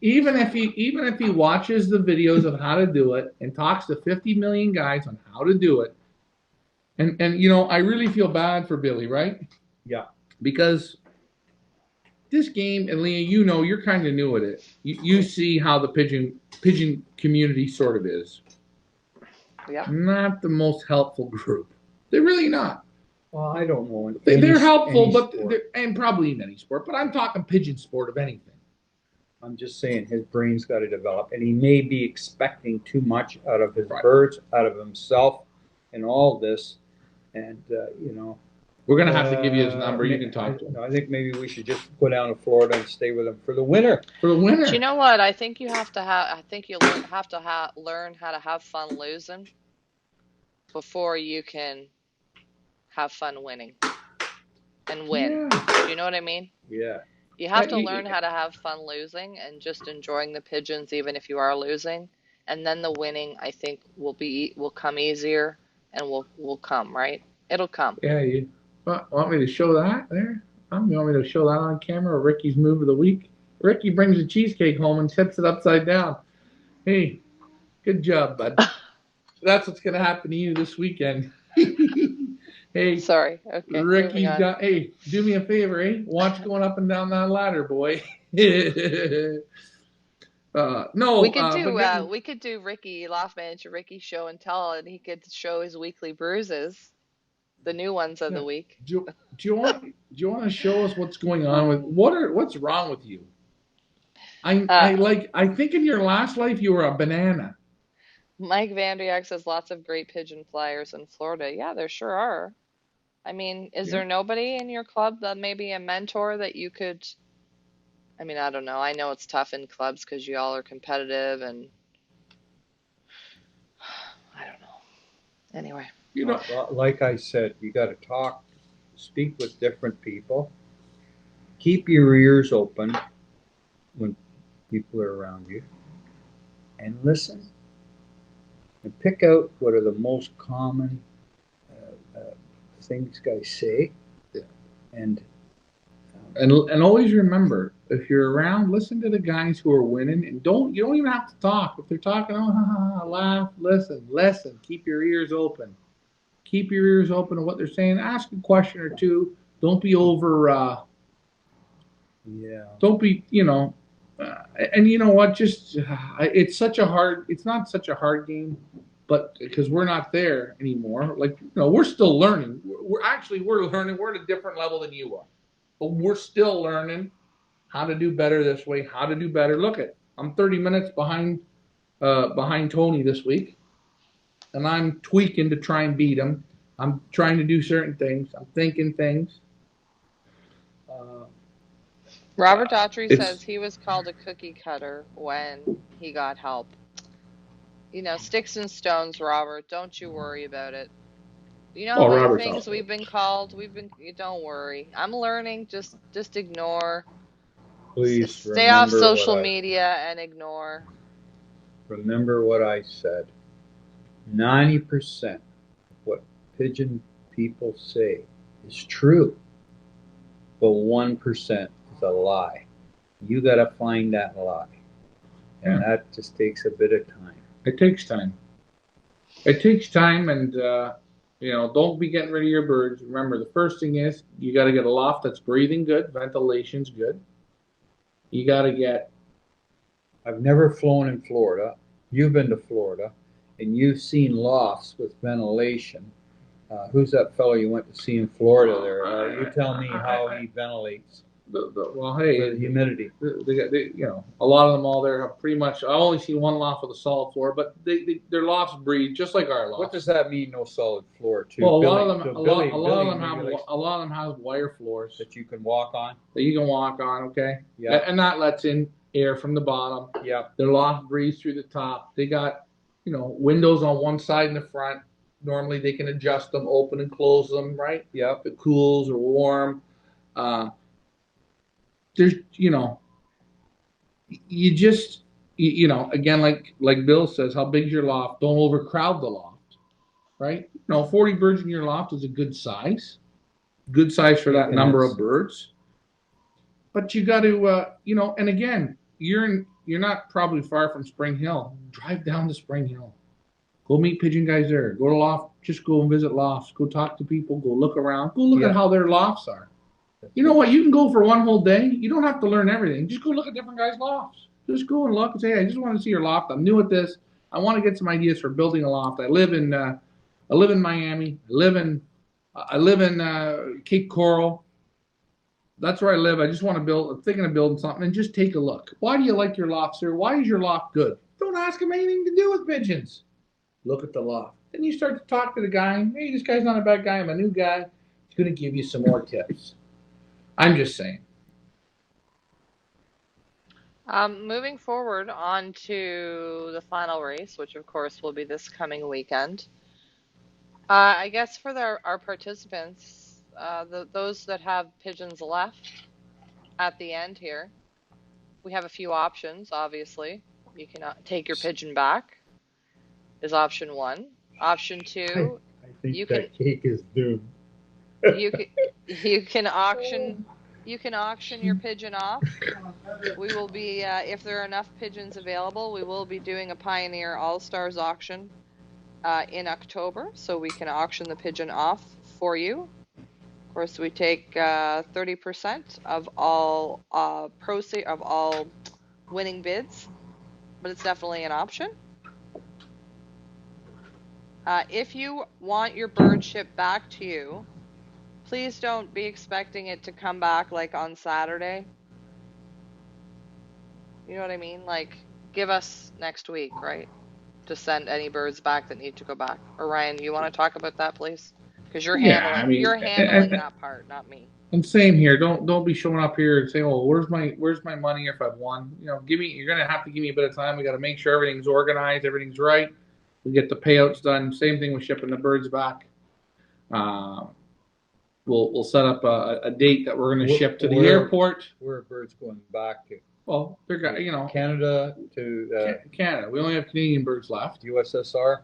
if he watches the videos of how to do it and talks to 50 million guys on how to do it, and you know, I really feel bad for Billy, right? Yeah. Because this game, and Leah, you know, you're kind of new at it. You see how the pigeon community sort of is. Yeah. Not the most helpful group. They're really not. Well, I don't know. They're helpful, and probably in any sport. But I'm talking pigeon sport of anything. I'm just saying his brain's got to develop, and he may be expecting too much out of his birds, out of himself, and all this. And you know, we're gonna have to give you his number. You can talk to him. I think maybe we should just go down to Florida and stay with him for the winter. For the winter. Do you know what? I think you have to have. I think you have to learn how to have fun losing before you can have fun winning and win. Yeah. Do you know what I mean? Yeah. You have to learn how to have fun losing and just enjoying the pigeons, even if you are losing, and then the winning, I think, will come easier and will come, right? It'll come. Yeah. You want me to show that there? You want me to show that on camera? Ricky's move of the week. Ricky brings a cheesecake home and tips it upside down. Hey, good job, bud. That's what's gonna happen to you this weekend. Hey, sorry. Okay. Ricky's got. Hey, do me a favor, eh? Watch going up and down that ladder, boy. No, we could do Ricky Loft Manager Ricky show and tell, and he could show his weekly bruises, the new ones of the week. Do you want to show us what's going on with what's wrong with you? I think in your last life you were a banana. Mike Vandriak says lots of great pigeon flyers in Florida. Yeah, there sure are. I mean, is there nobody in your club that maybe a mentor that you could? I mean, I don't know. I know it's tough in clubs because you all are competitive, and I don't know. Anyway, You know, like I said, you got to speak with different people. Keep your ears open when people are around you, and listen. And pick out what are the most common things guys say, and always remember, if you're around, listen to the guys who are winning, and you don't even have to talk. If they're talking, oh, ha, ha, ha, laugh, listen. Keep your ears open. Keep your ears open to what they're saying. Ask a question or two. Don't be over. Yeah. Don't be, and you know what? Just it's such a hard. It's not such a hard game, but because we're not there anymore. Like we're still learning. We're learning. We're at a different level than you are, but we're still learning how to do better this way. How to do better. Look I'm 30 minutes behind Tony this week, and I'm tweaking to try and beat him. I'm trying to do certain things. I'm thinking things. Robert Daughtry It's says he was called a cookie cutter when he got help. Sticks and stones, Robert. Don't you worry about it. You know how many Robert's things out. we've been called? Don't worry. I'm learning. Just ignore. Please Stay off remember social media and ignore. Remember what I said. 90% of what Pigeon people say is true, but 1% is a lie. You got to find that lie, and that just takes a bit of time. It takes time. It takes time, and don't be getting rid of your birds. Remember, the first thing is you got to get a loft that's breathing good, ventilation's good. You got to get. I've never flown in Florida. You've been to Florida, and you've seen lofts with ventilation. Who's that fellow you went to see in Florida there? You tell me how he ventilates. Well, hey, The humidity. A lot of them all there have pretty much. I only see one loft with a solid floor, but their lofts breathe just like our lofts. What does that mean? No solid floor, too. Well, a lot of them have wire floors that you can walk on. Okay. Yeah. And that lets in air from the bottom. Yeah. Their loft breathes through the top. They got windows on one side and the front. Normally they can adjust them, open and close them, right? Yeah. If it cools or warm. There's you just again like Bill says, how big's your loft? Don't overcrowd the loft, right? 40 birds in your loft is a good size for that number of birds. But you got to and again, you're not probably far from Spring Hill. Drive down to Spring Hill. Go meet pigeon guys there. Go to Loft. Just go and visit lofts. Go talk to people. Go look around. Go look at how their lofts are. You know what? You can go for one whole day. You don't have to learn everything. Just go look at different guys' lofts. Just go and look and say, hey, I just want to see your loft. I'm new at this. I want to get some ideas for building a loft. I live in Miami. I live in Cape Coral. That's where I live. I just want to build. I'm thinking of building something, and just take a look. Why do you like your loft, sir? Why is your loft good? Don't ask him anything to do with pigeons. Look at the loft. Then you start to talk to the guy. Hey, this guy's not a bad guy. I'm a new guy. He's going to give you some more tips. I'm just saying. Moving forward on to the final race, which of course will be this coming weekend. I guess for our participants, those that have pigeons left at the end here, we have a few options, obviously. You can take your pigeon back, is option one. Option two, I think cake is doomed. you can auction your pigeon off. We will be, if there are enough pigeons available, we will be doing a Pioneer All-Stars auction in October, so we can auction the pigeon off for you. Of course, we take 30% of all proceeds of all winning bids, but it's definitely an option. If you want your bird shipped back to you, please don't be expecting it to come back like on Saturday. You know what I mean? Like, give us next week, right? To send any birds back that need to go back. Or Ryan, you want to talk about that, please? Because you're handling that part, not me. And same here. Don't be showing up here and saying, "Oh, where's my money if I've won?" You're gonna have to give me a bit of time. We got to make sure everything's organized, everything's right. We get the payouts done. Same thing with shipping the birds back. We'll set up a date that we're going to ship to the airport. Where are birds going back to? Well, they're Canada to Canada. We only have Canadian birds left. USSR.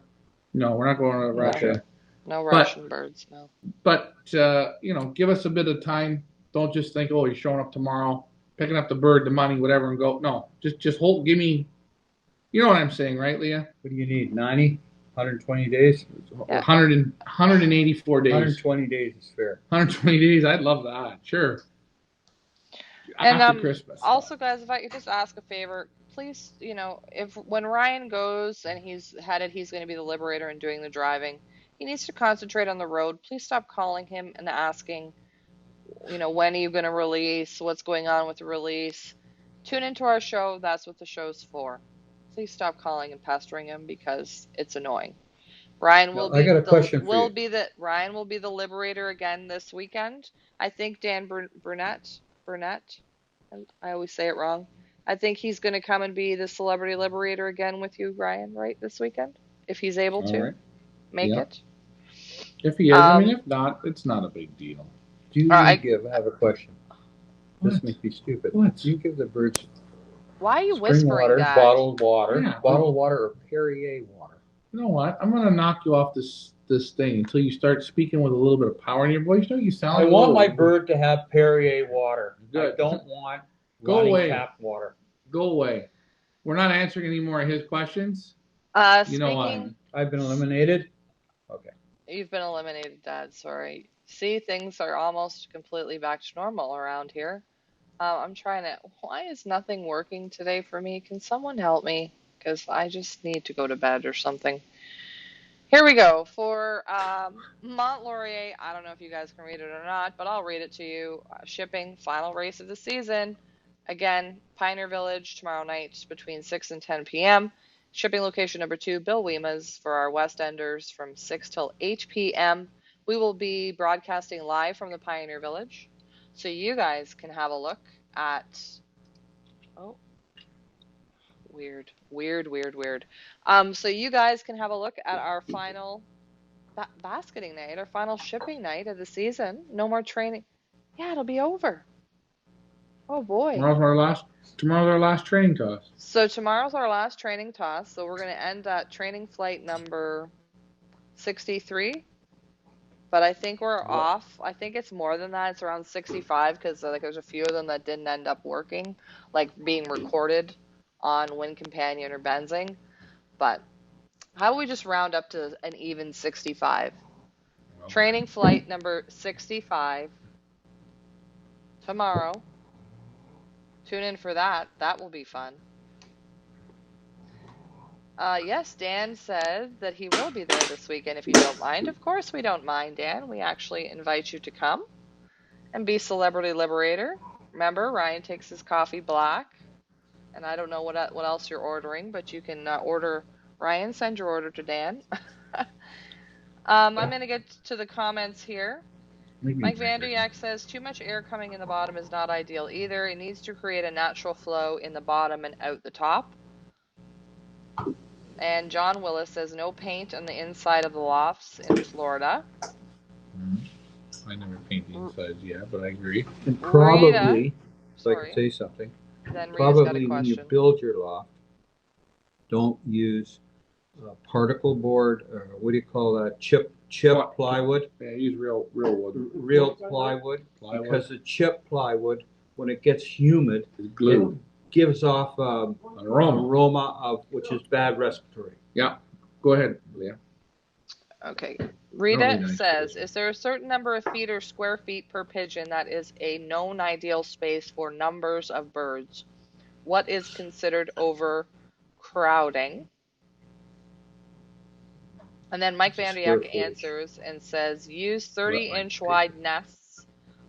No, we're not going to Russia. No Russian birds. No. But give us a bit of time. Don't just think, oh, you're showing up tomorrow. picking up the bird, the money, whatever, and go. No, just hold. Give me. You know what I'm saying, right, Leah? What do you need? 90? 120 days? Yeah. 184 days. 120 days is fair. 120 days. I'd love that. Sure. And After Christmas. also, guys, if I could just ask a favor, please, if when Ryan goes and he's going to be the liberator and doing the driving, he needs to concentrate on the road. Please stop calling him and asking, when are you going to release? What's going on with the release? Tune into our show. That's what the show's for. Please stop calling and pestering him because it's annoying. Ryan will I got a question for you. Ryan will be the liberator again this weekend. I think Dan Burnett, I always say it wrong. I think he's going to come and be the celebrity liberator again with you, Ryan, right, this weekend, if he's able to make it. If he is, I mean, if not, it's not a big deal. I have a question. What? This makes me stupid. What? Do you give the birds Why are you spring whispering, water, Dad? bottled water, Yeah. bottled water, or Perrier water? You know what? I'm gonna knock you off this thing until you start speaking with a little bit of power in your voice. You sound like I want my bird to have Perrier water. Good. I don't want Go running away. tap water. Go away. We're not answering any more of his questions. You know why? I've been eliminated. Okay. You've been eliminated, Dad. Sorry. See, things are almost completely back to normal around here. I'm trying to. Why is nothing working today for me? Can someone help me? Because I just need to go to bed or something. Here we go. For Mont Laurier, I don't know if you guys can read it or not, but I'll read it to you. Shipping, final race of the season. Again, Pioneer Village tomorrow night between 6 and 10 p.m. Shipping location number 2, Bill Weemas for our West Enders from 6 till 8 p.m. We will be broadcasting live from the Pioneer Village, so you guys can have a look at. Oh, weird. So you guys can have a look at our final basketing night, our final shipping night of the season. No more training. Yeah, it'll be over. Oh boy. Tomorrow's our last training toss. So tomorrow's our last training toss. So we're going to end at training flight number 63. But I think we're off. I think it's more than that. It's around 65 because there's a few of them that didn't end up working, like being recorded on Wind Companion or Benzing. But how about we just round up to an even 65? Training flight number 65 tomorrow. Tune in for that. That will be fun. Yes, Dan said that he will be there this weekend if you don't mind. Of course we don't mind, Dan. We actually invite you to come and be Celebrity Liberator. Remember, Ryan takes his coffee black. And I don't know what else you're ordering, but you can order. Ryan, send your order to Dan. I'm going to get to the comments here. Mike Vanderyak says, too much air coming in the bottom is not ideal either. It needs to create a natural flow in the bottom and out the top. And John Willis says, no paint on the inside of the lofts in Florida. I never paint the insides yet, but I agree. And probably, if I could say something, then probably when you build your loft, don't use particle board, or what do you call that? Chip plywood. Yeah, use real wood. Real plywood. Because the chip plywood, when it gets humid, it gives off an aroma of which is bad respiratory. Yeah. Go ahead, Leah. Okay. Rita says, is there a certain number of feet or square feet per pigeon that is a known ideal space for numbers of birds? What is considered overcrowding? And then Mike Vanderyak answers and says, use 30-inch wide nests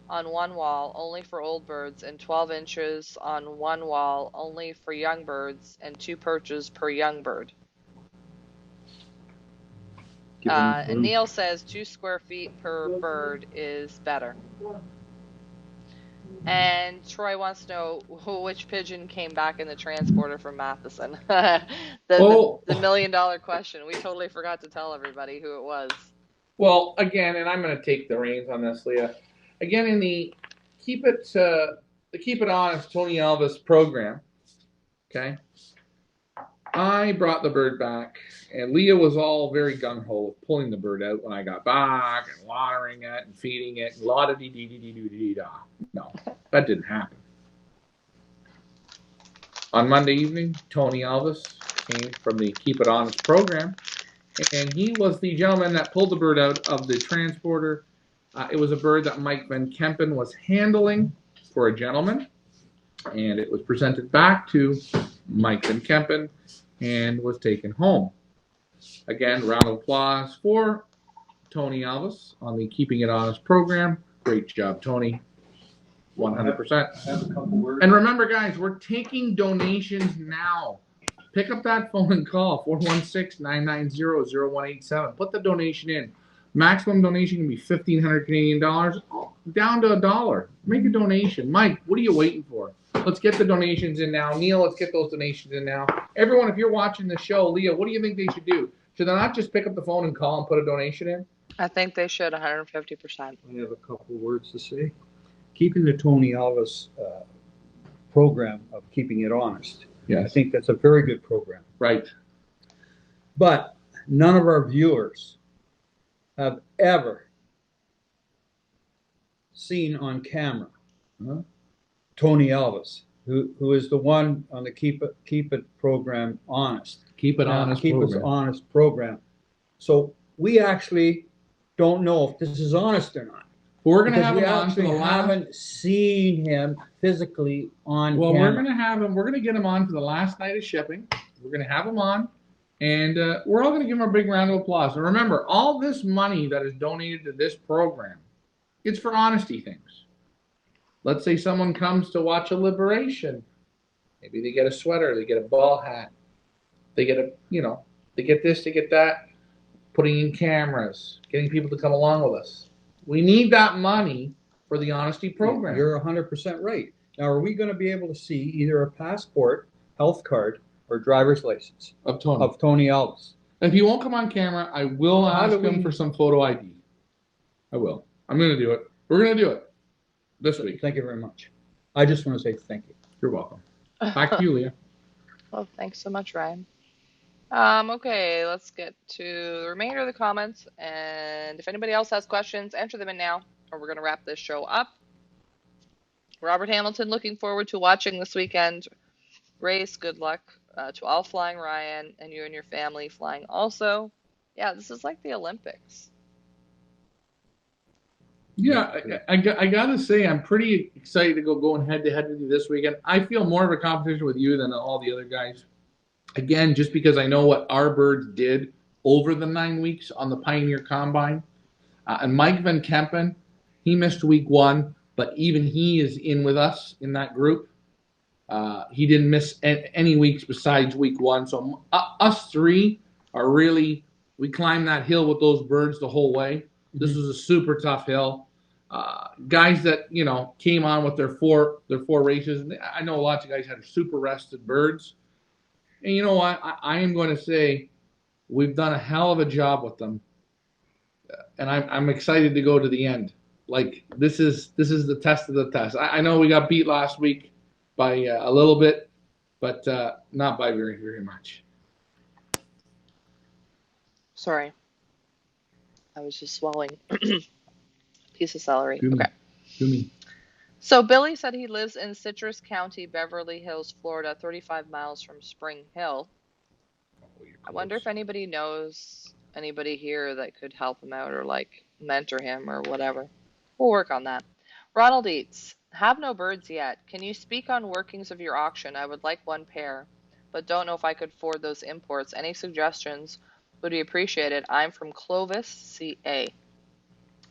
on one wall only for old birds and 12 inches on one wall only for young birds and 2 perches per young bird. And Neil says 2 square feet per bird is better. And Troy wants to know which pigeon came back in the transporter from Matheson. the $1 million question. We totally forgot to tell everybody who it was. Well, again, and I'm going to take the reins on this, Leah. Again, in the Keep It Honest Tony Elvis program, okay, I brought the bird back, and Leah was all very gung-ho with pulling the bird out when I got back and watering it and feeding it and la-da-dee-dee-dee-dee-dee-da. No, that didn't happen. On Monday evening, Tony Elvis came from the Keep It Honest program, and he was the gentleman that pulled the bird out of the transporter. It was a bird that Mike Van Kempen was handling for a gentleman, and it was presented back to Mike Van Kempen and was taken home. Again, round of applause for Tony Elvis on the Keeping It Honest program. Great job, Tony. 100%. And remember, guys, we're taking donations now. Pick up that phone and call 416-990-0187. Put the donation in. Maximum donation can be 1,500 Canadian dollars, down to $1. Make a donation. Mike, what are you waiting for? Let's get the donations in now. Neil, let's get those donations in now. Everyone, if you're watching the show, Leah, what do you think they should do? Should they not just pick up the phone and call and put a donation in? I think they should 150%. I have a couple words to say. Keeping the Tony Elvis program of Keeping It Honest. Yes. I think that's a very good program. Right. But none of our viewers have ever seen on camera Tony Elvis, who is the one on the Keep It program honest. Keep It Honest Keep program. It Honest program. So we actually don't know if this is honest or not. We're going to have we him on for actually the last. haven't seen him physically on Well, camera. we're going to have him. We're going to get him on for the last night of shipping. We're going to have him on, and we're all going to give him a big round of applause. And remember, all this money that is donated to this program, it's for honesty things. Let's say someone comes to watch a liberation. Maybe they get a sweater, they get a ball hat, they get they get this, they get that. Putting in cameras, getting people to come along with us. We need that money for the honesty program. You're 100% right. Now, are we going to be able to see either a passport, health card, or driver's license of Tony. Elvis? And if he won't come on camera, I will ask him for some photo ID. I will. I'm going to do it. We're going to do it this week. Thank you very much. I just want to say thank you. You're welcome. Back to you, Leah. Well, thanks so much, Ryan. Okay, let's get to the remainder of the comments. And if anybody else has questions, enter them in now, or we're going to wrap this show up. Robert Hamilton, looking forward to watching this weekend race. Good luck to all flying, Ryan, and you and your family flying also. Yeah, this is like the Olympics. Yeah, I got to say, I'm pretty excited to go going head-to-head with you this weekend. I feel more of a competition with you than all the other guys. Again, just because I know what our birds did over the 9 weeks on the Pioneer Combine. And Mike Van Kempen, he missed week 1, but even he is in with us in that group. He didn't miss any weeks besides week 1. So us three are really, we climbed that hill with those birds the whole way. This was a super tough hill. Guys that, came on with their four races. I know lots of guys had super rested birds. And you know what? I am going to say we've done a hell of a job with them. And I'm excited to go to the end. Like, this is the test of the test. I know we got beat last week by a little bit, but not by very, very much. Sorry. I was just swallowing piece of celery. Do me. Okay. Do me. So Billy said he lives in Citrus County, Beverly Hills, Florida, 35 miles from Spring Hill. I wonder if anybody knows anybody here that could help him out or like mentor him or whatever. We'll work on that. Ronald Eats, have no birds yet. Can you speak on workings of your auction? I would like one pair, but don't know if I could afford those imports. Any suggestions would be appreciated. I'm from Clovis, CA.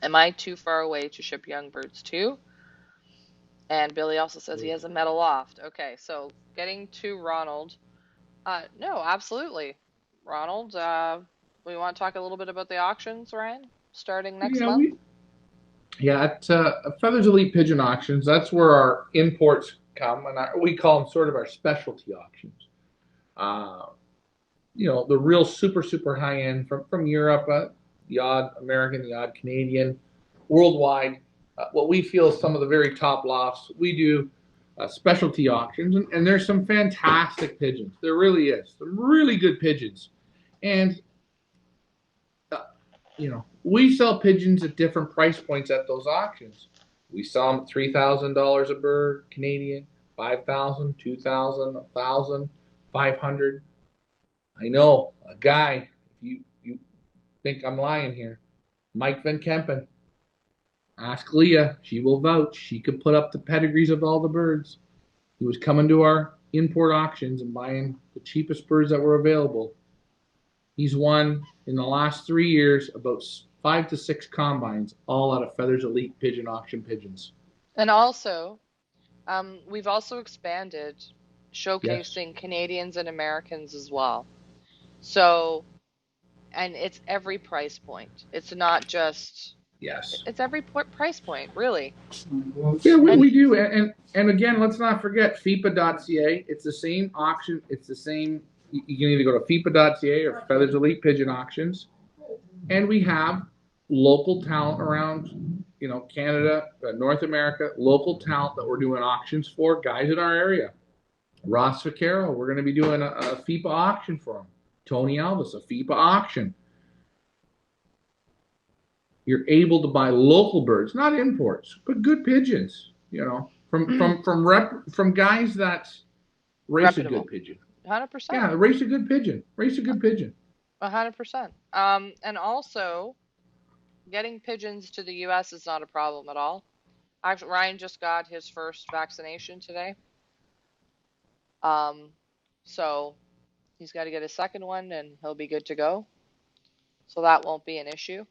Am I too far away to ship young birds too? And Billy also says he has a metal loft. Okay, so getting to Ronald. No, absolutely. Ronald, we want to talk a little bit about the auctions, Ryan, starting next month? At Feathers Elite Pigeon Auctions, that's where our imports come, and we call them sort of our specialty auctions. The real super, super high end from Europe, the odd American, the odd Canadian, worldwide. What we feel is some of the very top lofts. We do specialty auctions, and there's some fantastic pigeons. There really is. Some really good pigeons. And, we sell pigeons at different price points at those auctions. We sell them at $3,000 a bird, Canadian, 5,000, 2,000, 1,000, 500. I know a guy. You think I'm lying here? Mike Van Kempen. Ask Leah. She will vouch. She could put up the pedigrees of all the birds. He was coming to our import auctions and buying the cheapest birds that were available. He's won in the last 3 years about 5 to 6 combines, all out of Feathers Elite Pigeon auction pigeons. And also, we've also expanded, Yes. showcasing Canadians and Americans as well. So, and it's every price point. It's not just, Yes. it's every price point, really. Yeah, we do. And again, let's not forget FIPA.ca. It's the same auction. It's the same. You can either go to FIPA.ca or Feathers Elite Pigeon Auctions. And we have local talent around, Canada, North America, local talent that we're doing auctions for, guys in our area. Ross Vaquero, we're going to be doing a FIPA auction for him. Tony Alvis, a FIPA auction. You're able to buy local birds, not imports, but good pigeons, from guys that race Reputable. a good pigeon. 100%. Yeah, race a good pigeon. Race a good pigeon. 100%. And also, getting pigeons to the U.S. is not a problem at all. Actually, Ryan just got his first vaccination today. So he's got to get a second one and he'll be good to go. So that won't be an issue.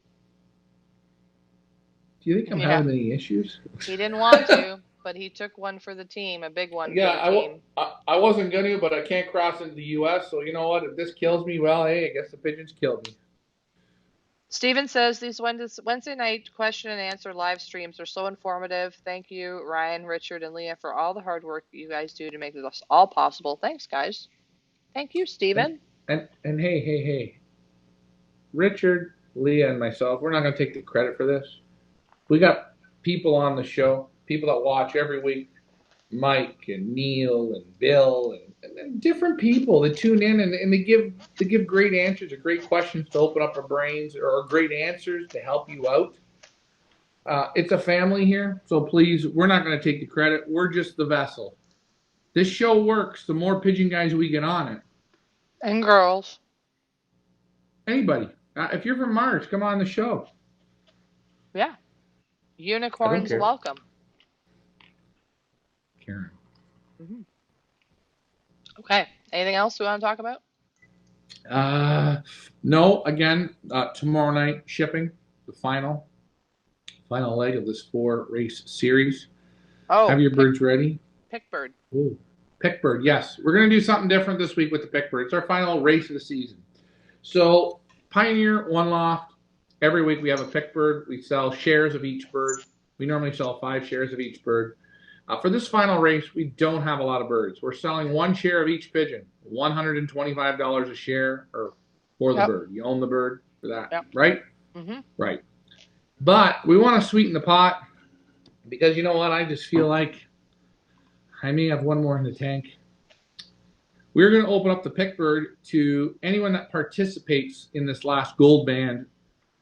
Do you think I'm having any issues? He didn't want to, but he took one for the team, a big one for the team. I wasn't going to, but I can't cross into the U.S., so you know what? If this kills me, well, hey, I guess the pigeons killed me. Steven says these Wednesday night question and answer live streams are so informative. Thank you, Ryan, Richard, and Leah, for all the hard work you guys do to make this all possible. Thanks, guys. Thank you, Steven. And hey. Richard, Leah, and myself, we're not going to take the credit for this. We got people on the show, people that watch every week, Mike and Neil and Bill and different people that tune in and they give great answers or great questions to open up our brains or great answers to help you out. It's a family here, so please, we're not going to take the credit. We're just the vessel. This show works the more pigeon guys we get on it. And girls. Anybody. If you're from Mars, come on the show. Yeah. Unicorns welcome. Karen. Mm-hmm. Okay. Anything else we want to talk about? No. Again, tomorrow night shipping the final leg of this 4-race series. Oh. Have your birds ready. Pickbird. Ooh, Pickbird. Yes, we're going to do something different this week with the Pickbird. It's our final race of the season. So Pioneer, One Loft. Every week we have a Pickbird. We sell shares of each bird. We normally sell 5 shares of each bird. For this final race, we don't have a lot of birds. We're selling 1 share of each pigeon, $125 a share or for the bird. You own the bird for that, right? Mm-hmm. Right. But we want to sweeten the pot because you know what? I just feel like I may have one more in the tank. We're going to open up the Pickbird to anyone that participates in this last gold band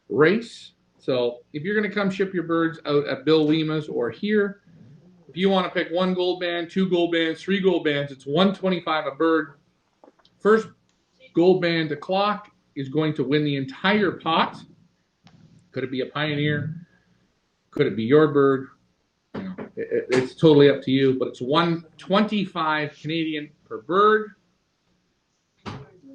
race. So if you're going to come ship your birds out at Bill Wima's or here, if you want to pick 1 gold band, 2 gold bands, 3 gold bands, it's $125 a bird. First gold band to clock is going to win the entire pot. Could it be a Pioneer? Could it be your bird? It's totally up to you, but it's $125 Canadian per bird.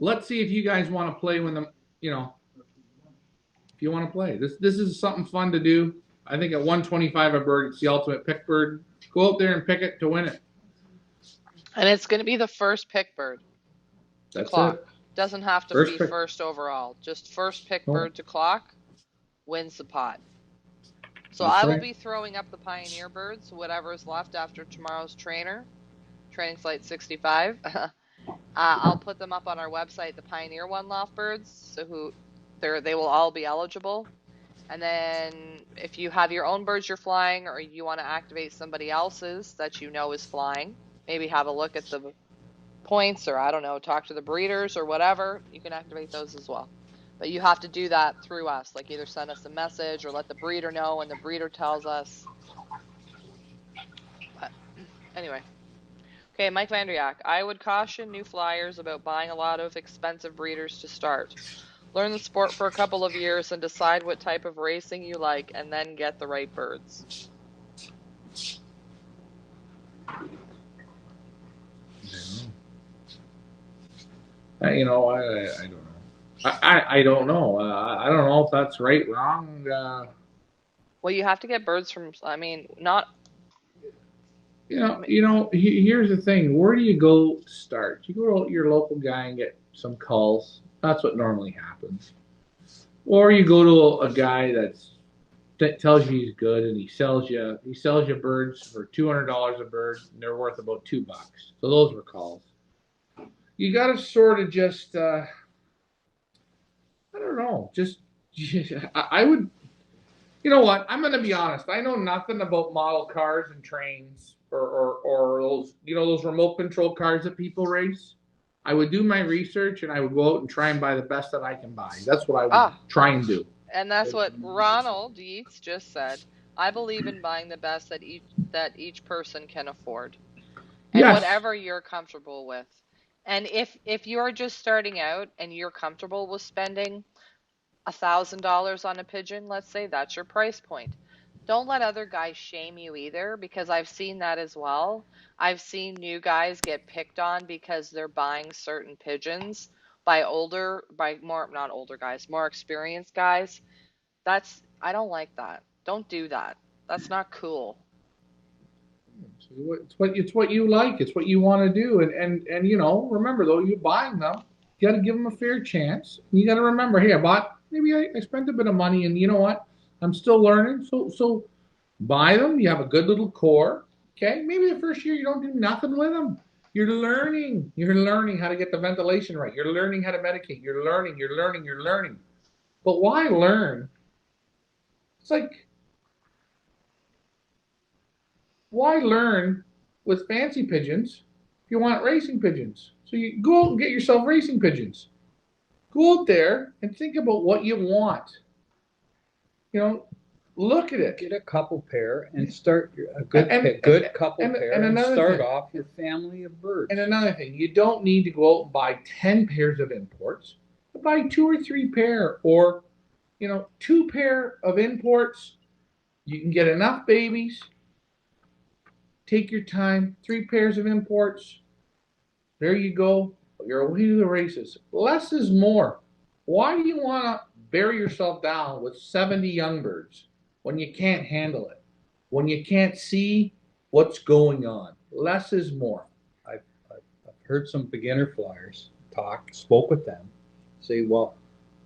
Let's see if you guys want to play when if you want to play. This is something fun to do. I think at $125 a bird, it's the ultimate Pickbird. Go out there and pick it to win it. And it's going to be the first Pickbird. That's clock. It. Doesn't have to be first overall. Just first Pickbird to clock wins the pot. So I will be throwing up the Pioneer birds, whatever's left after tomorrow's training flight 65. I'll put them up on our website, the Pioneer One Loft birds, so they will all be eligible. And then if you have your own birds you're flying or you want to activate somebody else's that you know is flying, maybe have a look at the points or, I don't know, talk to the breeders or whatever, you can activate those as well. But you have to do that through us, like either send us a message or let the breeder know and the breeder tells us. But anyway. Okay, Mike Vandriak. I would caution new flyers about buying a lot of expensive breeders to start. Learn the sport for a couple of years and decide what type of racing you like, and then get the right birds. You know, I don't know. I don't know. I don't know if that's right, wrong. Well, you have to get birds from, I mean, not, Here's the thing. Where do you go to start? You go to your local guy and get some calls. That's what normally happens. Or you go to a guy that tells you he's good and he sells you birds for $200 a bird and they're worth about $2. So those were calls. You got to sort of just I don't know. Just I would. You know what? I'm going to be honest. I know nothing about model cars and trains or those those remote control cars that people race. I would do my research and I would go out and try and buy the best that I can buy. That's what I would ah, try and do. and that's what Ronald Dietz just said. I believe in buying the best that each person can afford, and Yes. whatever you're comfortable with. And if you're just starting out and you're comfortable with spending $1,000 on a pigeon, let's say that's your price point. Don't let other guys shame you either, because I've seen that as well. I've seen new guys get picked on because they're buying certain pigeons by more, not older guys, more experienced guys. I don't like that. Don't do that. That's not cool. It's what you like. It's what you want to do. And remember though, you're buying them. You got to give them a fair chance. And you got to remember, hey, maybe I spent a bit of money, and you know what? I'm still learning. So buy them. You have a good little core. Okay, maybe the first year you don't do nothing with them. You're learning. You're learning how to get the ventilation right. You're learning how to medicate. You're learning. You're learning. You're learning. But why learn? It's like, why learn with fancy pigeons if you want racing pigeons? So you go out and get yourself racing pigeons. Go out there and think about what you want. You know, look at it. Get a couple pair and start a good couple pair and start off your family of birds. And another thing, you don't need to go out and buy 10 pairs of imports. Buy 2 or 3 pair, or 2 pair of imports. You can get enough babies. Take your time. 3 pairs of imports. There you go. You're away to the races. Less is more. Why do you want to bury yourself down with 70 young birds when you can't handle it? When you can't see what's going on? Less is more. I've heard some beginner flyers spoke with them, say, well,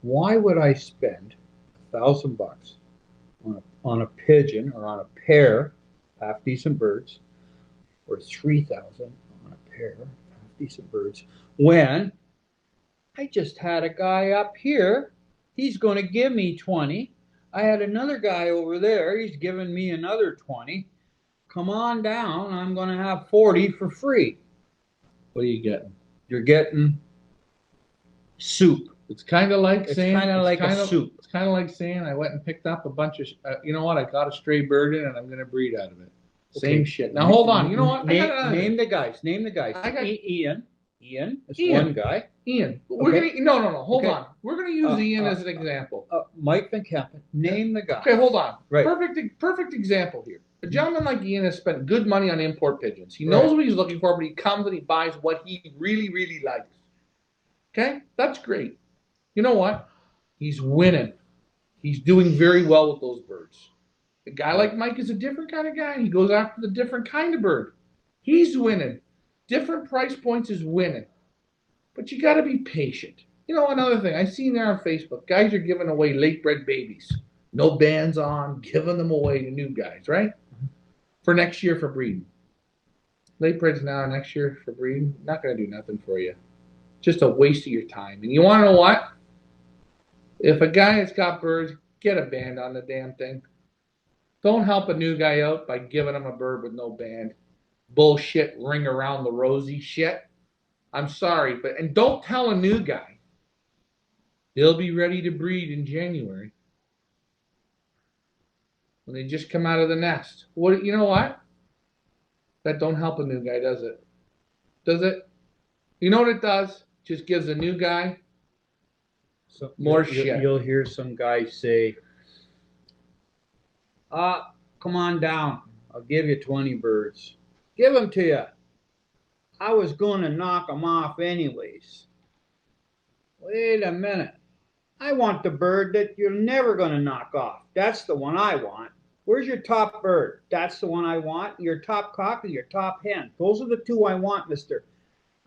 why would I spend $1,000 on a pigeon or on a pair half decent birds, or 3,000 on a pair of half decent birds, when I just had a guy up here, he's going to give me 20. I had another guy over there, he's giving me another 20. Come on down, I'm going to have 40 for free. What are you getting? You're getting soup. It's kind of like saying, soup. It's kind of like saying I went and picked up a bunch of, you know what? I got a stray bird in and I'm going to breed out of it. Same shit. Now hold on. You know what? Name the guys. I got Ian. Ian is one guy. Ian. We're gonna no. Hold on. We're gonna use Ian as an example. Mike Van Kempen. Name the guy. Okay, hold on. Right. Perfect example here. A gentleman like Ian has spent good money on import pigeons. He knows what he's looking for, but he comes and he buys what he really, really likes. Okay, that's great. You know what? He's winning. He's doing very well with those birds. A guy like Mike is a different kind of guy. He goes after the different kind of bird. He's winning. Different price points is winning. But you got to be patient. Another thing, I seen there on Facebook, guys are giving away late bred babies. No bands on, giving them away to new guys, right? For next year for breeding. Late breds now, next year for breeding, not going to do nothing for you. Just a waste of your time. And you want to know what? If a guy has got birds, get a band on the damn thing. Don't help a new guy out by giving him a bird with no band. Bullshit, ring around the rosy shit. I'm sorry, and don't tell a new guy they'll be ready to breed in January when they just come out of the nest. You know what? That don't help a new guy, does it? does it? You know what it does? Just gives a new guy So more you'll, shit. You'll hear some guy say, come on down. I'll give you 20 birds. Give them to you. I was going to knock them off anyways. Wait a minute. I want the bird that you're never going to knock off. That's the one I want. Where's your top bird? That's the one I want. Your top cock or your top hen. Those are the two I want, mister.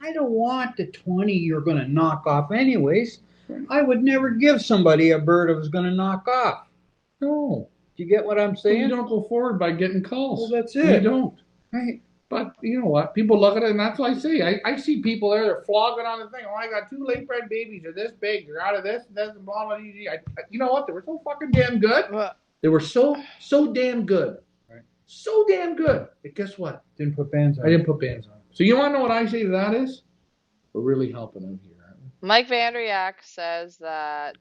I don't want the 20 you're going to knock off anyways. I would never give somebody a bird I was going to knock off. No. Do you get what I'm So saying? you don't go forward by getting calls. Well, that's it. You don't. Right. But you know what? People look at it, and that's what I say. I see people there, they're flogging on the thing. Oh, I got 2 late bred babies. They're this big. They're out of this and this and blah, blah, blah. You know what? They were so fucking damn good. They were so damn good. Right. So damn good. But guess what? Didn't put bands on. I didn't put bands on. So you want to know what I say to that is? We're really helping out here, aren't we? Mike Vandriak says that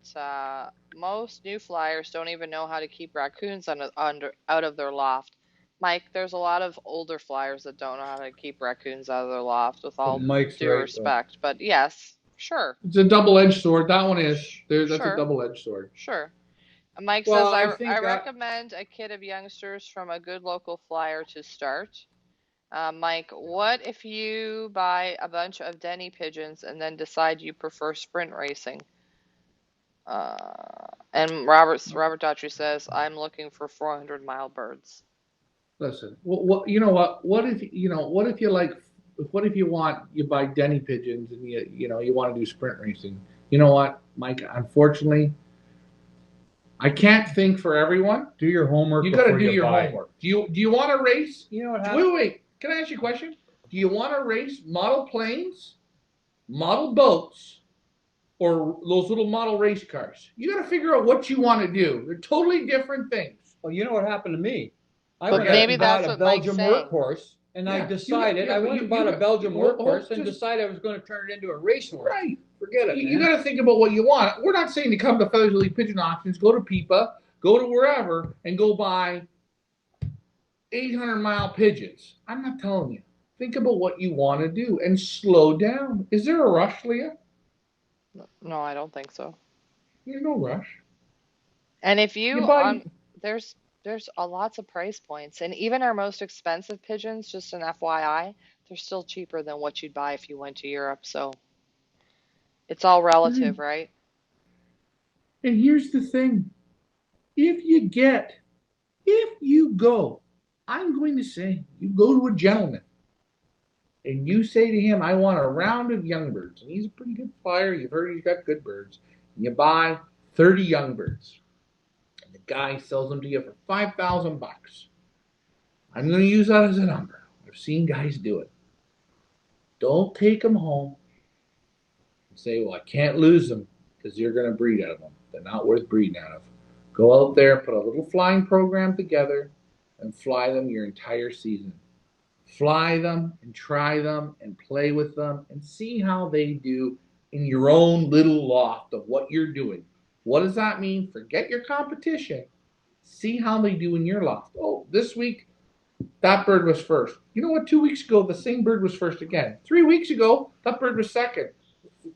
most new flyers don't even know how to keep raccoons out of their loft. Mike, there's a lot of older flyers that don't know how to keep raccoons out of their loft, with all due respect. But yes, sure. It's a double-edged sword. That one is. That's Sure. a double-edged sword. Sure. Mike Well, says, I I recommend a kit of youngsters from a good local flyer to start. Mike, what if you buy a bunch of Denny pigeons and then decide you prefer sprint racing? And Robert Daughtry says, I'm looking for 400-mile birds. Listen, you know what? What if you buy Denny pigeons and you want to do sprint racing? You know what, Mike? Unfortunately, I can't think for everyone. Do your homework. You got to do your homework. Do you want to race? You know what happens? Wait. Can I ask you a question? Do you want to race model planes, model boats, or those little model race cars? You got to figure out what you want to do. They're totally different things. Well, you know what happened to me? I But went maybe and bought that's a what Mike's Belgian saying. workhorse, and I Yeah, decided yeah, I but went and bought a Belgian workhorse and just- decided I was going to turn it into a racehorse. Right. Forget it. You man. got to think about what you want. We're not saying to come to Feathers League Pigeon Auctions, go to Pipa, go to wherever, and go buy 800-mile pigeons. I'm not telling you. Think about what you want to do and slow down. Is there a rush, Leah? No, I don't think so. There's no rush. And if you buy- there's lots of price points, and even our most expensive pigeons, just an FYI, they're still cheaper than what you'd buy if you went to Europe. So it's all relative, right? And here's the thing. If you go, I'm going to say, you go to a gentleman and you say to him, I want a round of young birds. And he's a pretty good flyer. You've heard he's got good birds. And you buy 30 young birds. And the guy sells them to you for $5,000. I'm going to use that as a number. I've seen guys do it. Don't take them home and say, well, I can't lose them because you're going to breed out of them. They're not worth breeding out of. Go out there, put a little flying program together, and fly them your entire season. Fly them and try them and play with them and see how they do in your own little loft of what you're doing. What does that mean? Forget your competition. See how they do in your loft. Oh, this week, that bird was first. You know what? 2 weeks ago, the same bird was first again. 3 weeks ago, that bird was second.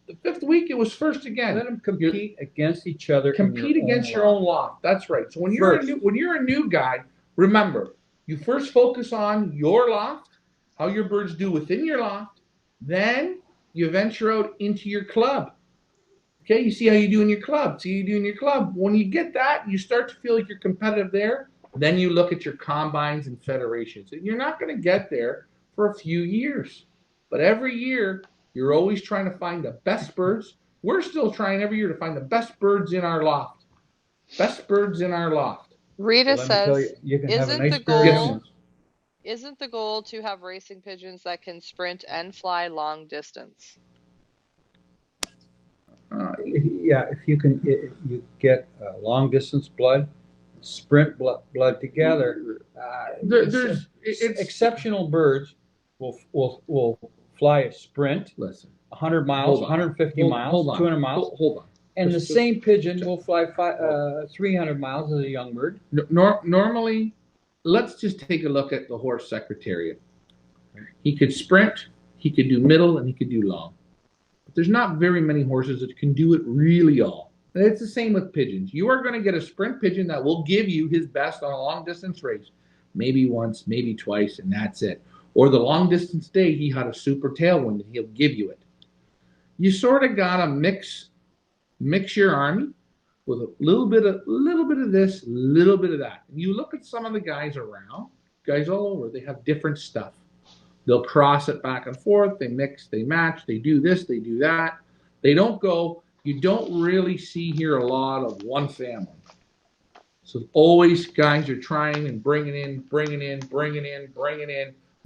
The 5th week, it was first again. Let them compete against each other. Compete against your own loft. That's right. So when you're a new guy, remember, you first focus on your loft, how your birds do within your loft. Then you venture out into your club. Okay, you see how you do in your club. When you get that, you start to feel like you're competitive there. Then you look at your combines and federations. And you're not going to get there for a few years. But every year, you're always trying to find the best birds. We're still trying every year to find the best birds in our loft. Best birds in our loft. Rita says, isn't the goal to have racing pigeons that can sprint and fly long distance? Yeah, if you can, you get long distance blood, sprint blood together. There's exceptional birds will fly a sprint. Listen, 100 miles, 150 miles, 200 miles. Hold on. And the same pigeon will fly 300 miles as a young bird. Normally, let's just take a look at the horse Secretariat. He could sprint, he could do middle, and he could do long. But there's not very many horses that can do it really all. And it's the same with pigeons. You are going to get a sprint pigeon that will give you his best on a long distance race. Maybe once, maybe twice, and that's it. Or the long distance day, he had a super tailwind, and he'll give you it. You sort of got to mix your army with a little bit of this, little bit of that. And you look at some of the guys around, guys all over, they have different stuff. They'll cross it back and forth, they mix, they match, they do this, they do that. They don't go, you don't really see here a lot of one family. So always guys are trying and bringing in,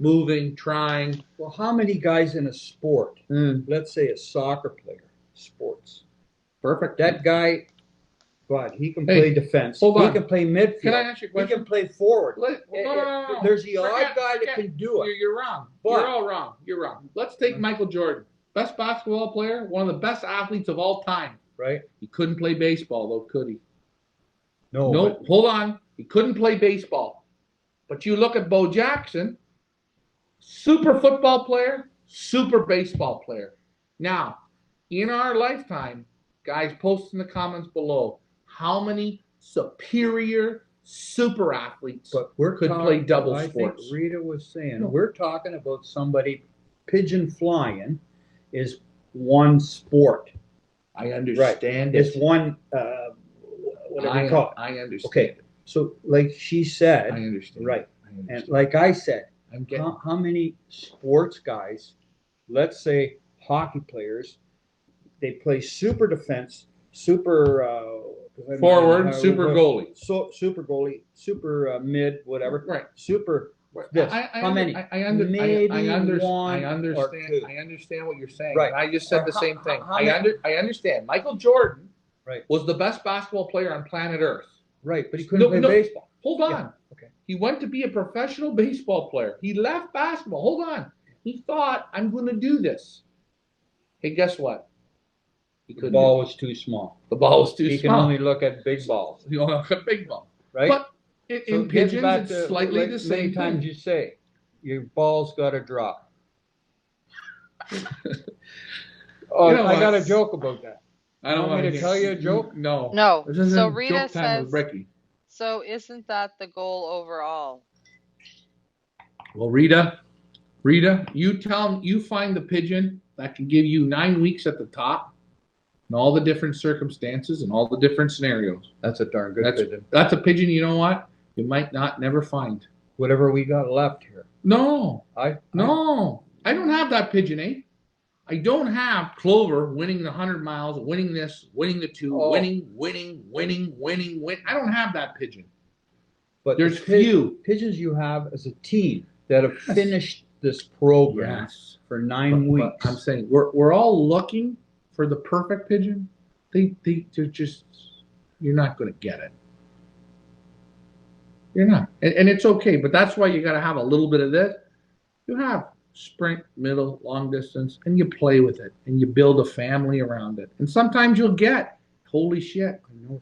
moving, trying. Well, how many guys in a sport, let's say a soccer player, sports, perfect. That guy, God, he can play defense. He can play midfield. Can I ask you a question? He can play forward. No. There's the odd guy that can do it. You're wrong. You're all wrong. You're wrong. Let's take Michael Jordan. Best basketball player, one of the best athletes of all time. Right. He couldn't play baseball, though, could he? No. No, hold on. He couldn't play baseball. But you look at Bo Jackson, super football player, super baseball player. Now, in our lifetime, guys, post in the comments below how many superior super athletes could play double sports. I think Rita was saying, we're talking about somebody, pigeon flying is one sport. I understand. It's one, whatever you call it. I understand. Okay, so like she said, I understand. Right. I understand. And like I said, how many sports guys, let's say hockey players, they play super defense, super forward, super goalie. So super goalie, super mid, whatever. Right. Super this. How many? I understand what you're saying. Right. I just said the same thing. I understand. Michael Jordan was the best basketball player on planet Earth. Right, but he couldn't play baseball. Hold on. Yeah. Okay. He went to be a professional baseball player. He left basketball. Hold on. He thought, I'm going to do this. Hey, guess what? The ball was too small. The ball was too small. He can only look at big balls. You only look at big ball. Right? But in pigeons, it's slightly the same many times you say, your ball's got to drop. I got a joke about that. I don't want me to tell you a joke? No. No. This isn't So Rita joke time says, with Ricky. so isn't that the goal overall? Well, Rita, you find the pigeon that can give you 9 weeks at the top and all the different circumstances and all the different scenarios. That's a darn good pigeon. That's a pigeon, you know what? You might never find. Whatever we got left here. No. I don't have that pigeon, eh? I don't have Clover winning the 100 miles, winning this, winning the 2, winning. I don't have that pigeon. But there's few pigeons you have as a team that have finished this program for 9 weeks. But I'm saying we're all looking for the perfect pigeon. They're just, you're not going to get it. You're not, and it's okay. But that's why you got to have a little bit of this. You have sprint, middle, long distance, and you play with it, and you build a family around it. And sometimes you'll get, holy shit,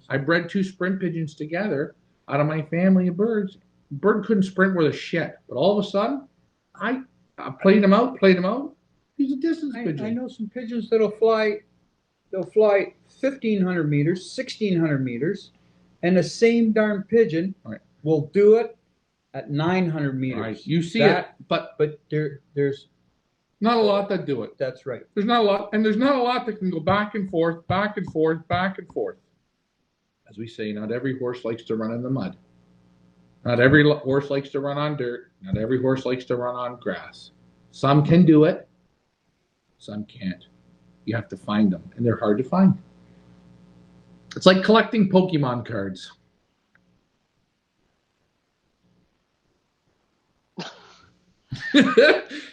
I bred 2 sprint pigeons together out of my family of birds. Bird couldn't sprint worth a shit, but all of a sudden, I played him out. He's a distance pigeon. I know some pigeons that'll fly. They'll fly 1,500 meters, 1,600 meters, and the same darn pigeon will do it at 900 meters. Right. You see that, but there's not a lot that do it. That's right. There's not a lot, and there's not a lot that can go back and forth. As we say, not every horse likes to run in the mud. Not every horse likes to run on dirt. Not every horse likes to run on grass. Some can do it. Some can't. You have to find them, and they're hard to find. It's like collecting Pokemon cards.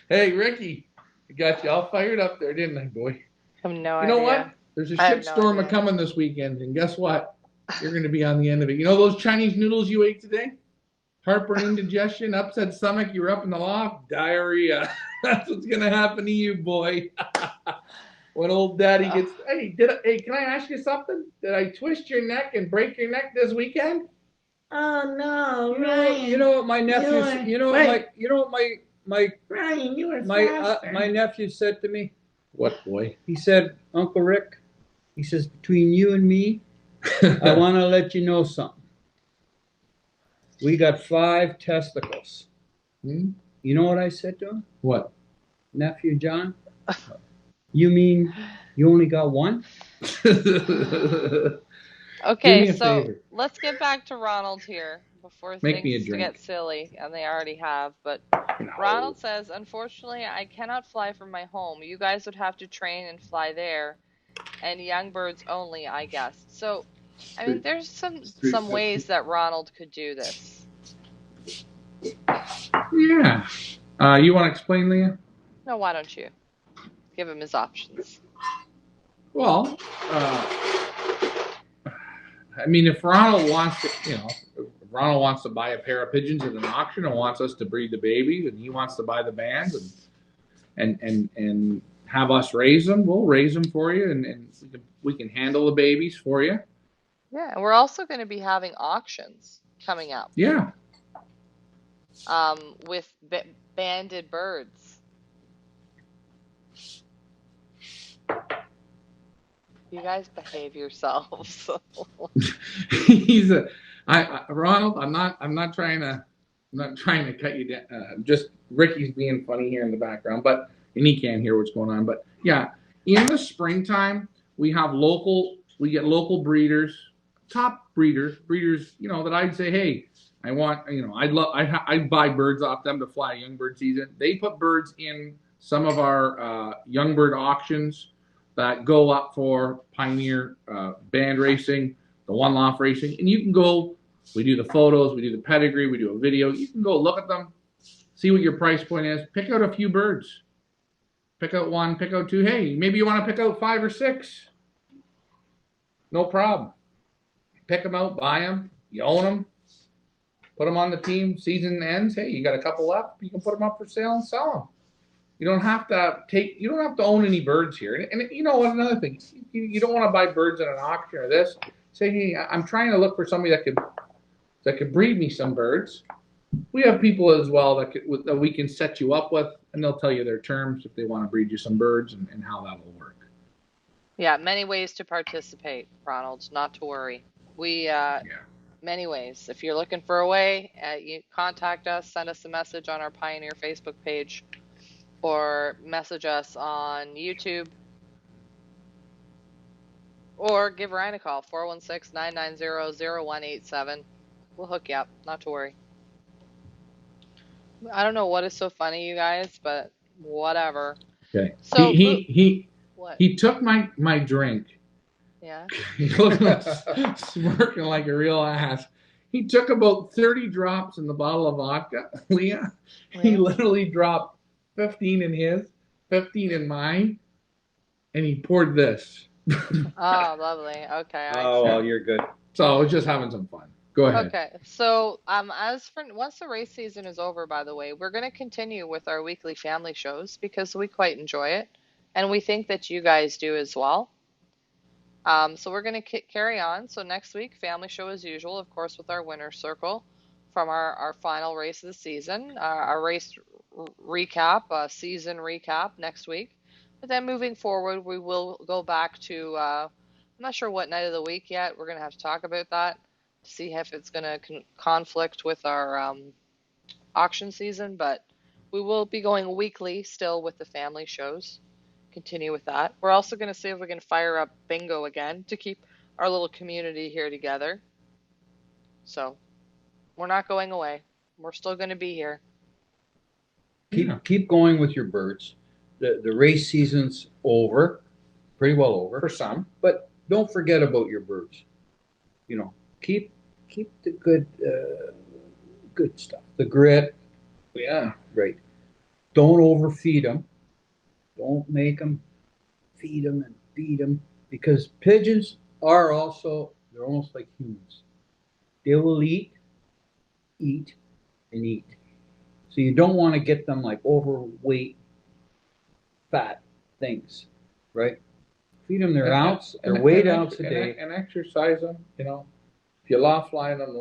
Hey, Ricky, I got you all fired up there, didn't I, boy? I have no idea. You know what? There's a shitstorm coming this weekend, and guess what? You're going to be on the end of it. You know those Chinese noodles you ate today? Heartburn, indigestion, upset stomach, you were up in the loft, diarrhea. That's what's going to happen to you, boy. When old daddy gets... Hey, can I ask you something? Did I twist your neck and break your neck this weekend? Oh no, Ryan! You know what my nephew? You know what Brian, you were my faster. my nephew said to me, What boy? he said, Uncle Rick, he says, between you and me, I want to let you know something. We got 5 testicles. Hmm? You know what I said to him? What? Nephew John, you mean you only got 1? Do Okay, me a so favor. let's get back to Ronald here before Make me a things drink. get silly, and they already have. But No. Ronald says, unfortunately, I cannot fly from my home. You guys would have to train and fly there, and young birds only, I guess. So, I mean, there's some ways that Ronald could do this. Yeah. You want to explain, Leah? No, why don't you give him his options? Well, I mean, if Ronald wants to, if Ronald wants to buy a pair of pigeons at an auction and wants us to breed the babies, and he wants to buy the bands and have us raise them, we'll raise them for you, and we can handle the babies for you. Yeah, and we're also going to be having auctions coming up. Yeah. With banded birds. You guys behave yourselves. He's Ronald. I'm not trying to cut you down. Just Ricky's being funny here in the background, and he can't hear what's going on. But yeah, in the springtime we get local breeders, top breeders, that I'd say, hey, I want, I'd buy birds off them to fly young bird season. They put birds in some of our young bird auctions that go up for Pioneer band racing, the one Loft racing, and you can go. We do the photos, we do the pedigree, we do a video. You can go look at them, see what your price point is, pick out a few birds, pick out 1, pick out 2. Hey, maybe you want to pick out 5 or 6. No problem. Pick them out, buy them, you own them, put them on the team. Season ends. Hey, you got a couple left. You can put them up for sale and sell them. You don't have to own any birds here. And you know what? Another thing, you don't want to buy birds at an auction or this. Say, hey, I'm trying to look for somebody that could breed me some birds. We have people as well that we can set you up with, and they'll tell you their terms if they want to breed you some birds and how that will work. Yeah, many ways to participate, Ronald. Not to worry. Many ways. If you're looking for a way, you contact us, send us a message on our Pioneer Facebook page, or message us on YouTube, or give Ryan a call, 416-990-0187. We'll hook you up, not to worry. I don't know what is so funny, you guys, but whatever. Okay. So what? He took my drink. Yeah. He looked smirking like a real ass. He took about 30 drops in the bottle of vodka, Leah. He literally dropped 15 in his, 15 in mine, and he poured this. Oh, lovely. Okay. Well, you're good. So I was just having some fun. Go ahead. Okay. So, once the race season is over, by the way, we're going to continue with our weekly family shows because we quite enjoy it, and we think that you guys do as well. So we're going to carry on. So next week, family show as usual, of course, with our winner's circle from our final race of the season, our race recap, season recap next week. But then moving forward, we will go back to, I'm not sure what night of the week yet. We're going to have to talk about that to see if it's going to conflict with our auction season. But we will be going weekly still with the family shows. Continue with that. We're also going to see if we can fire up bingo again to keep our little community here together. So we're not going away. We're still going to be here. Keep going with your birds. The race season's over, pretty well over for some, but don't forget about your birds. Keep the good stuff, the grit. Yeah, right. Don't overfeed them. Don't make them feed them and feed them, because pigeons are they're almost like humans. They will eat, and eat. So you don't want to get them like overweight, fat things, right? Feed them their weight ounce a day. And exercise them, If you loft fly them,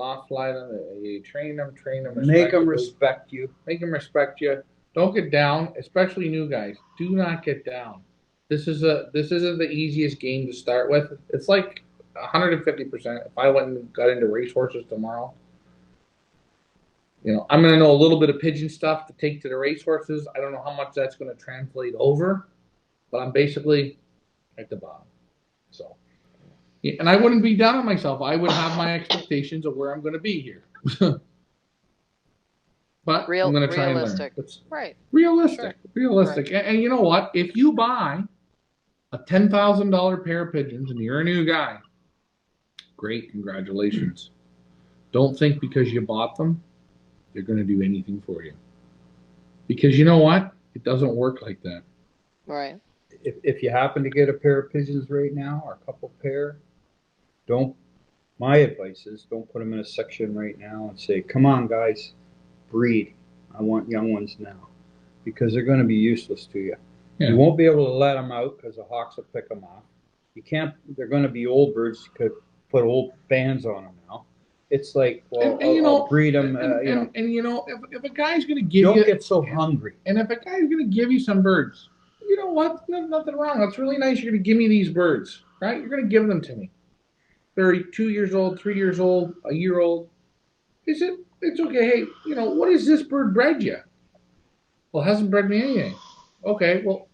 you train them. Make them respect you. Make them respect you. Don't get down, especially new guys. Do not get down. This isn't the easiest game to start with. It's like 150%. If I went and got into racehorses tomorrow, I'm going to know a little bit of pigeon stuff to take to the racehorses. I don't know how much that's going to translate over, but I'm basically at the bottom. So, yeah, and I wouldn't be down on myself. I would have my expectations of where I'm going to be here. But I'm going to try and learn. It's right. Realistic. Sure. Realistic. Right. And you know what? If you buy a $10,000 pair of pigeons and you're a new guy, great, congratulations. Don't think because you bought them, they're going to do anything for you. Because you know what? It doesn't work like that. Right. If you happen to get a pair of pigeons right now, or a couple pair, my advice is don't put them in a section right now and say, come on, guys, breed. I want young ones now. Because they're going to be useless to you. Yeah. You won't be able to let them out because the hawks will pick them off. They're going to be old birds. You could put old bands on them now. It's like, well, I'll breed them. If a guy's going to give don't get so hungry. And if a guy's going to give you some birds, you know what? There's nothing wrong. It's really nice. You're going to give me these birds, right? You're going to give them to me. They're 2 years old, 3 years old, a year old. It's okay. Hey, what has this bird bred you? Well, it hasn't bred me anything. Okay, well,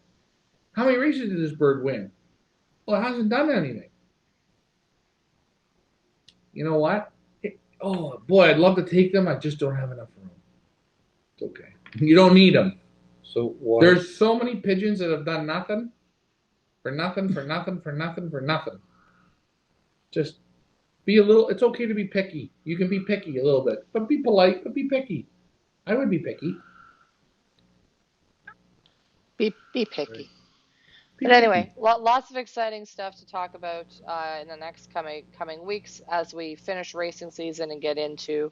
how many races did this bird win? Well, it hasn't done anything. You know what? Oh, boy, I'd love to take them. I just don't have enough room. It's okay. You don't need them. So there's so many pigeons that have done nothing, for nothing, for nothing, for nothing, for nothing. Just be it's okay to be picky. You can be picky a little bit, but be polite, but be picky. I would be picky. Be picky. But anyway, lots of exciting stuff to talk about in the next coming weeks as we finish racing season and get into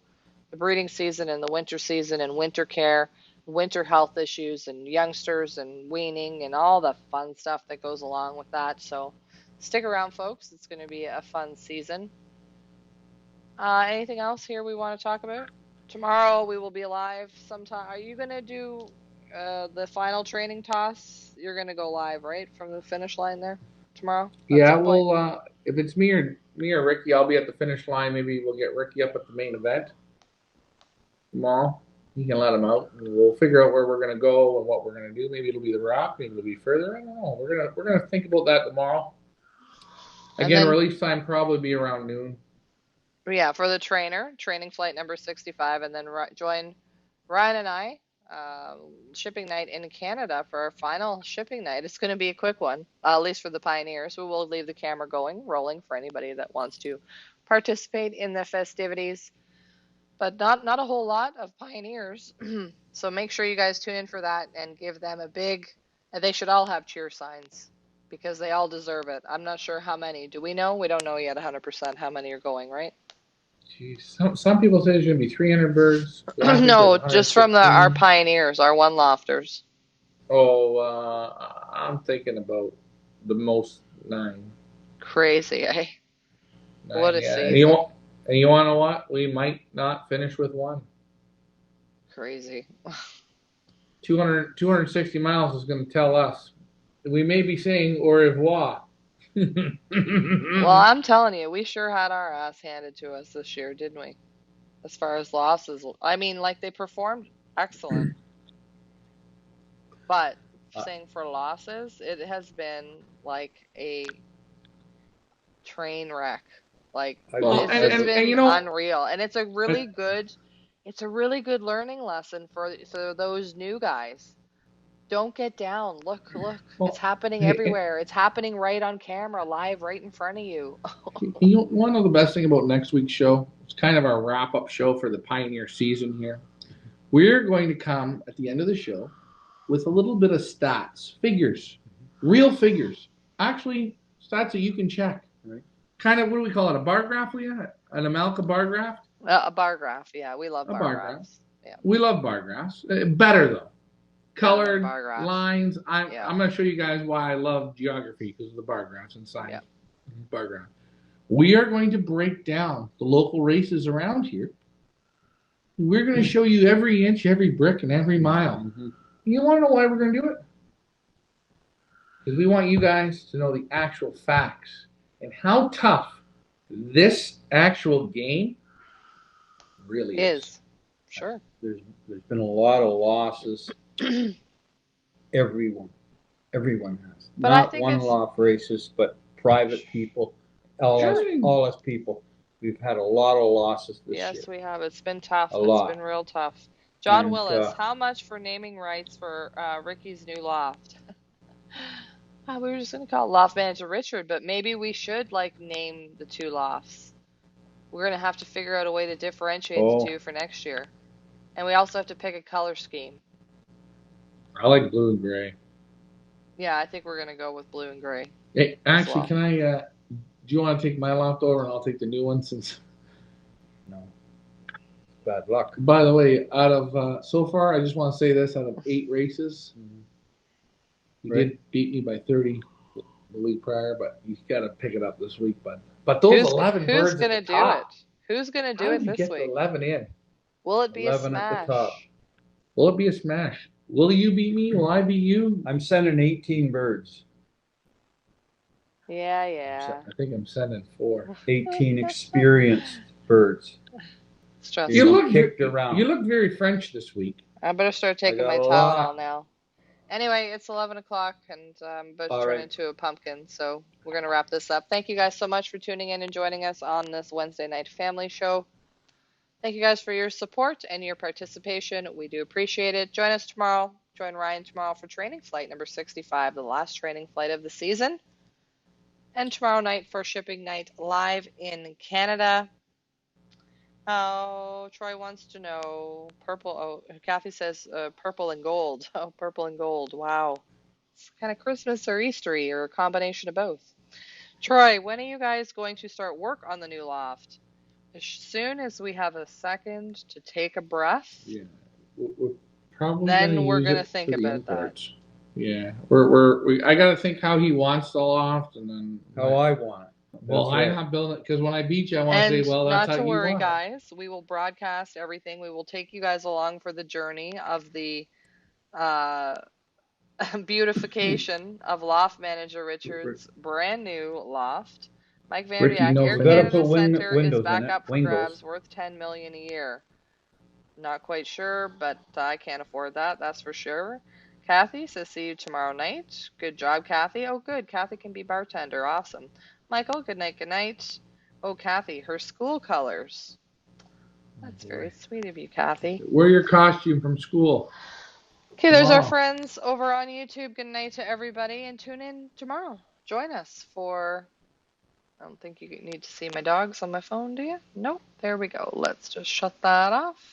the breeding season and the winter season and winter care, winter health issues and youngsters and weaning and all the fun stuff that goes along with that. So stick around, folks. It's going to be a fun season. Anything else here we want to talk about? Tomorrow we will be live sometime. Are you going to do the final training toss? You're going to go live, right, from the finish line there tomorrow? Yeah, well, if it's me or Ricky, I'll be at the finish line. Maybe we'll get Ricky up at the main event tomorrow. He can let him out. And we'll figure out where we're going to go and what we're going to do. Maybe it'll be the Rock. Maybe it'll be further. I don't know. We're gonna think about that tomorrow. Again, release time probably be around noon. Yeah, for the training flight number 65, and then join Ryan and I shipping night in Canada for our final shipping night. It's going to be a quick one, at least for the Pioneers. We will leave the camera rolling for anybody that wants to participate in the festivities, but not a whole lot of Pioneers. So make sure you guys tune in for that and give them a big, they should all have cheer signs because they all deserve it. I'm not sure how many. Do we know? We don't know yet 100% how many are going, right? Jeez, some people say there's going to be 300 birds. No, just from our Pioneers, our one lofters. Oh, I'm thinking about the most 9. Crazy, eh? 9, what a season. And you want to know what? We might not finish with 1. Crazy. 260 miles is going to tell us. We may be saying au revoir. Well, I'm telling you, we sure had our ass handed to us this year, didn't we? As far as losses, I mean, they performed excellent, but saying for losses, it has been like a train wreck. It's just been unreal, and it's a really good learning lesson for those new guys. Don't get down. Look. Well, it's happening everywhere. It's happening right on camera, live right in front of you. You want to know the best thing about next week's show? It's kind of our wrap-up show for the Pioneer season here. We're going to come at the end of the show with a little bit of stats, figures, real figures. Actually, stats that you can check. Right? Kind of, what do we call it, a bar graph, Leah? An Amalca bar graph? A bar graph, yeah. We love bar graphs. Yeah. We love bar graphs. Better, though. Colored lines. I'm going to show you guys why I love geography because of the bar graphs and science. Yeah. Bar graph. We are going to break down the local races around here. We're going to show you every inch, every brick, and every mile. Mm-hmm. You want to know why we're going to do it? Because we want you guys to know the actual facts and how tough this actual game really is. Sure. There's been a lot of losses. Everyone has. But I Not think one Loft races, but private people, all us people. We've had a lot of losses this year. Yes, we have. It's been tough. A lot. It's been real tough. John And, Willis, how much for naming rights for Ricky's new loft? We were just going to call it Loft Manager Richard, but maybe we should name the two lofts. We're going to have to figure out a way to differentiate the two for next year. And we also have to pick a color scheme. I like blue and gray. Yeah, I think we're going to go with blue and gray. Hey, actually, can I, do you want to take my loft over and I'll take the new one since... No. Bad luck. By the way, out of, so far, I just want to say this, out of 8 races, you did beat me by 30 the week prior, but you got to pick it up this week, bud. But those 11 birds who's gonna at the top. Who's going to do it this week? How did you get the 11 in? Will it be 11 a smash? at the top. Will it be a smash? Will you beat me? Will I beat you? I'm sending 18 birds. Yeah. I think I'm sending 4. 18 experienced birds. You look kicked around. You look very French this week. I better start taking my Tylenol now. Anyway, it's 11 o'clock and I'm about to turn into a pumpkin, so we're going to wrap this up. Thank you guys so much for tuning in and joining us on this Wednesday night family show. Thank you guys for your support and your participation. We do appreciate it. Join us tomorrow. Join Ryan tomorrow for training flight number 65, the last training flight of the season. And tomorrow night for shipping night live in Canada. Oh, Troy wants to know purple. Oh, Kathy says purple and gold. Oh, purple and gold. Wow. It's kind of Christmas or Eastery or a combination of both. Troy, when are you guys going to start work on the new loft? As soon as we have a second to take a breath. Yeah. We're probably then we're going to think about that. Yeah. I got to think how he wants the loft and then how I want it. Well, I'm not building it because when I beat you, I want to say, well, that's how you want it. Not to worry, guys. We will broadcast everything. We will take you guys along for the journey of the beautification of Loft Manager Richard's brand new loft. Mike Vanderyak, Air Canada Center is back up for grabs, worth $10 million a year. Not quite sure, but I can't afford that. That's for sure. Kathy says, see you tomorrow night. Good job, Kathy. Oh, good. Kathy can be bartender. Awesome. Michael, good night, good night. Oh, Kathy, her school colors. That's very sweet of you, Kathy. Wear your costume from school. Okay, there's our friends over on YouTube. Good night to everybody, and tune in tomorrow. Join us for... I don't think you need to see my dogs on my phone, do you? Nope. There we go. Let's just shut that off.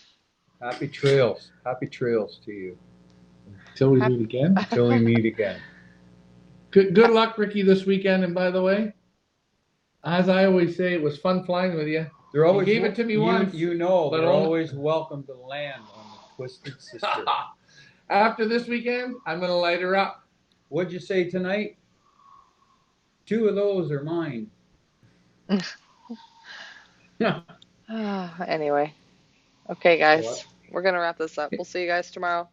Happy trails. Happy trails to you. Till we meet again. Till we meet again. Good luck, Ricky, this weekend. And by the way, as I always say, it was fun flying with you. They're always you gave it to me once. You know, they're always welcome to land on the Twisted Sister. After this weekend, I'm going to light her up. What'd you say tonight? 2 of those are mine. Anyway. Okay, guys. We're going to wrap this up. We'll see you guys tomorrow.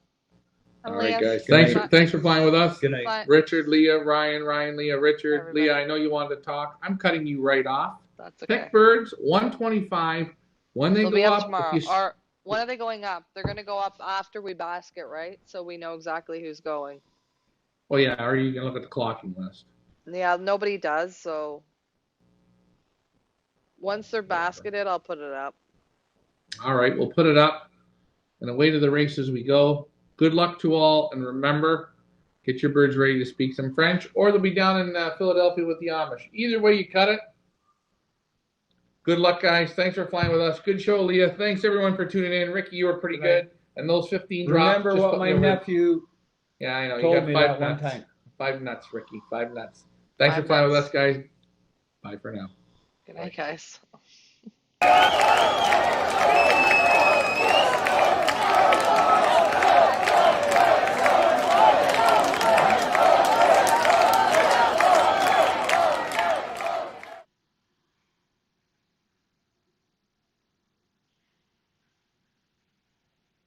All right, guys. Thanks for flying with us. Good night. Richard, Leah, Ryan, Leah, Richard. Everybody. Leah, I know you wanted to talk. I'm cutting you right off. That's okay. Pick birds, 125. When they go up tomorrow. When are they going up? They're going to go up after we basket, right? So we know exactly who's going. Well, yeah. Or are you going to look at the clocking list? Yeah, nobody does. So once they're basketed, I'll put it up. All right. We'll put it up. And away to the races we go. Good luck to all. And remember, get your birds ready to speak some French. Or they'll be down in Philadelphia with the Amish. Either way you cut it. Good luck, guys. Thanks for flying with us. Good show, Leah. Thanks, everyone, for tuning in. Ricky, you were pretty good. And those 15 drops. Remember what my nephew I know. told You got 5 me nuts. one time. 5 nuts, Ricky. 5 nuts. Thanks for flying with us, guys. Bye for now. Good night, guys.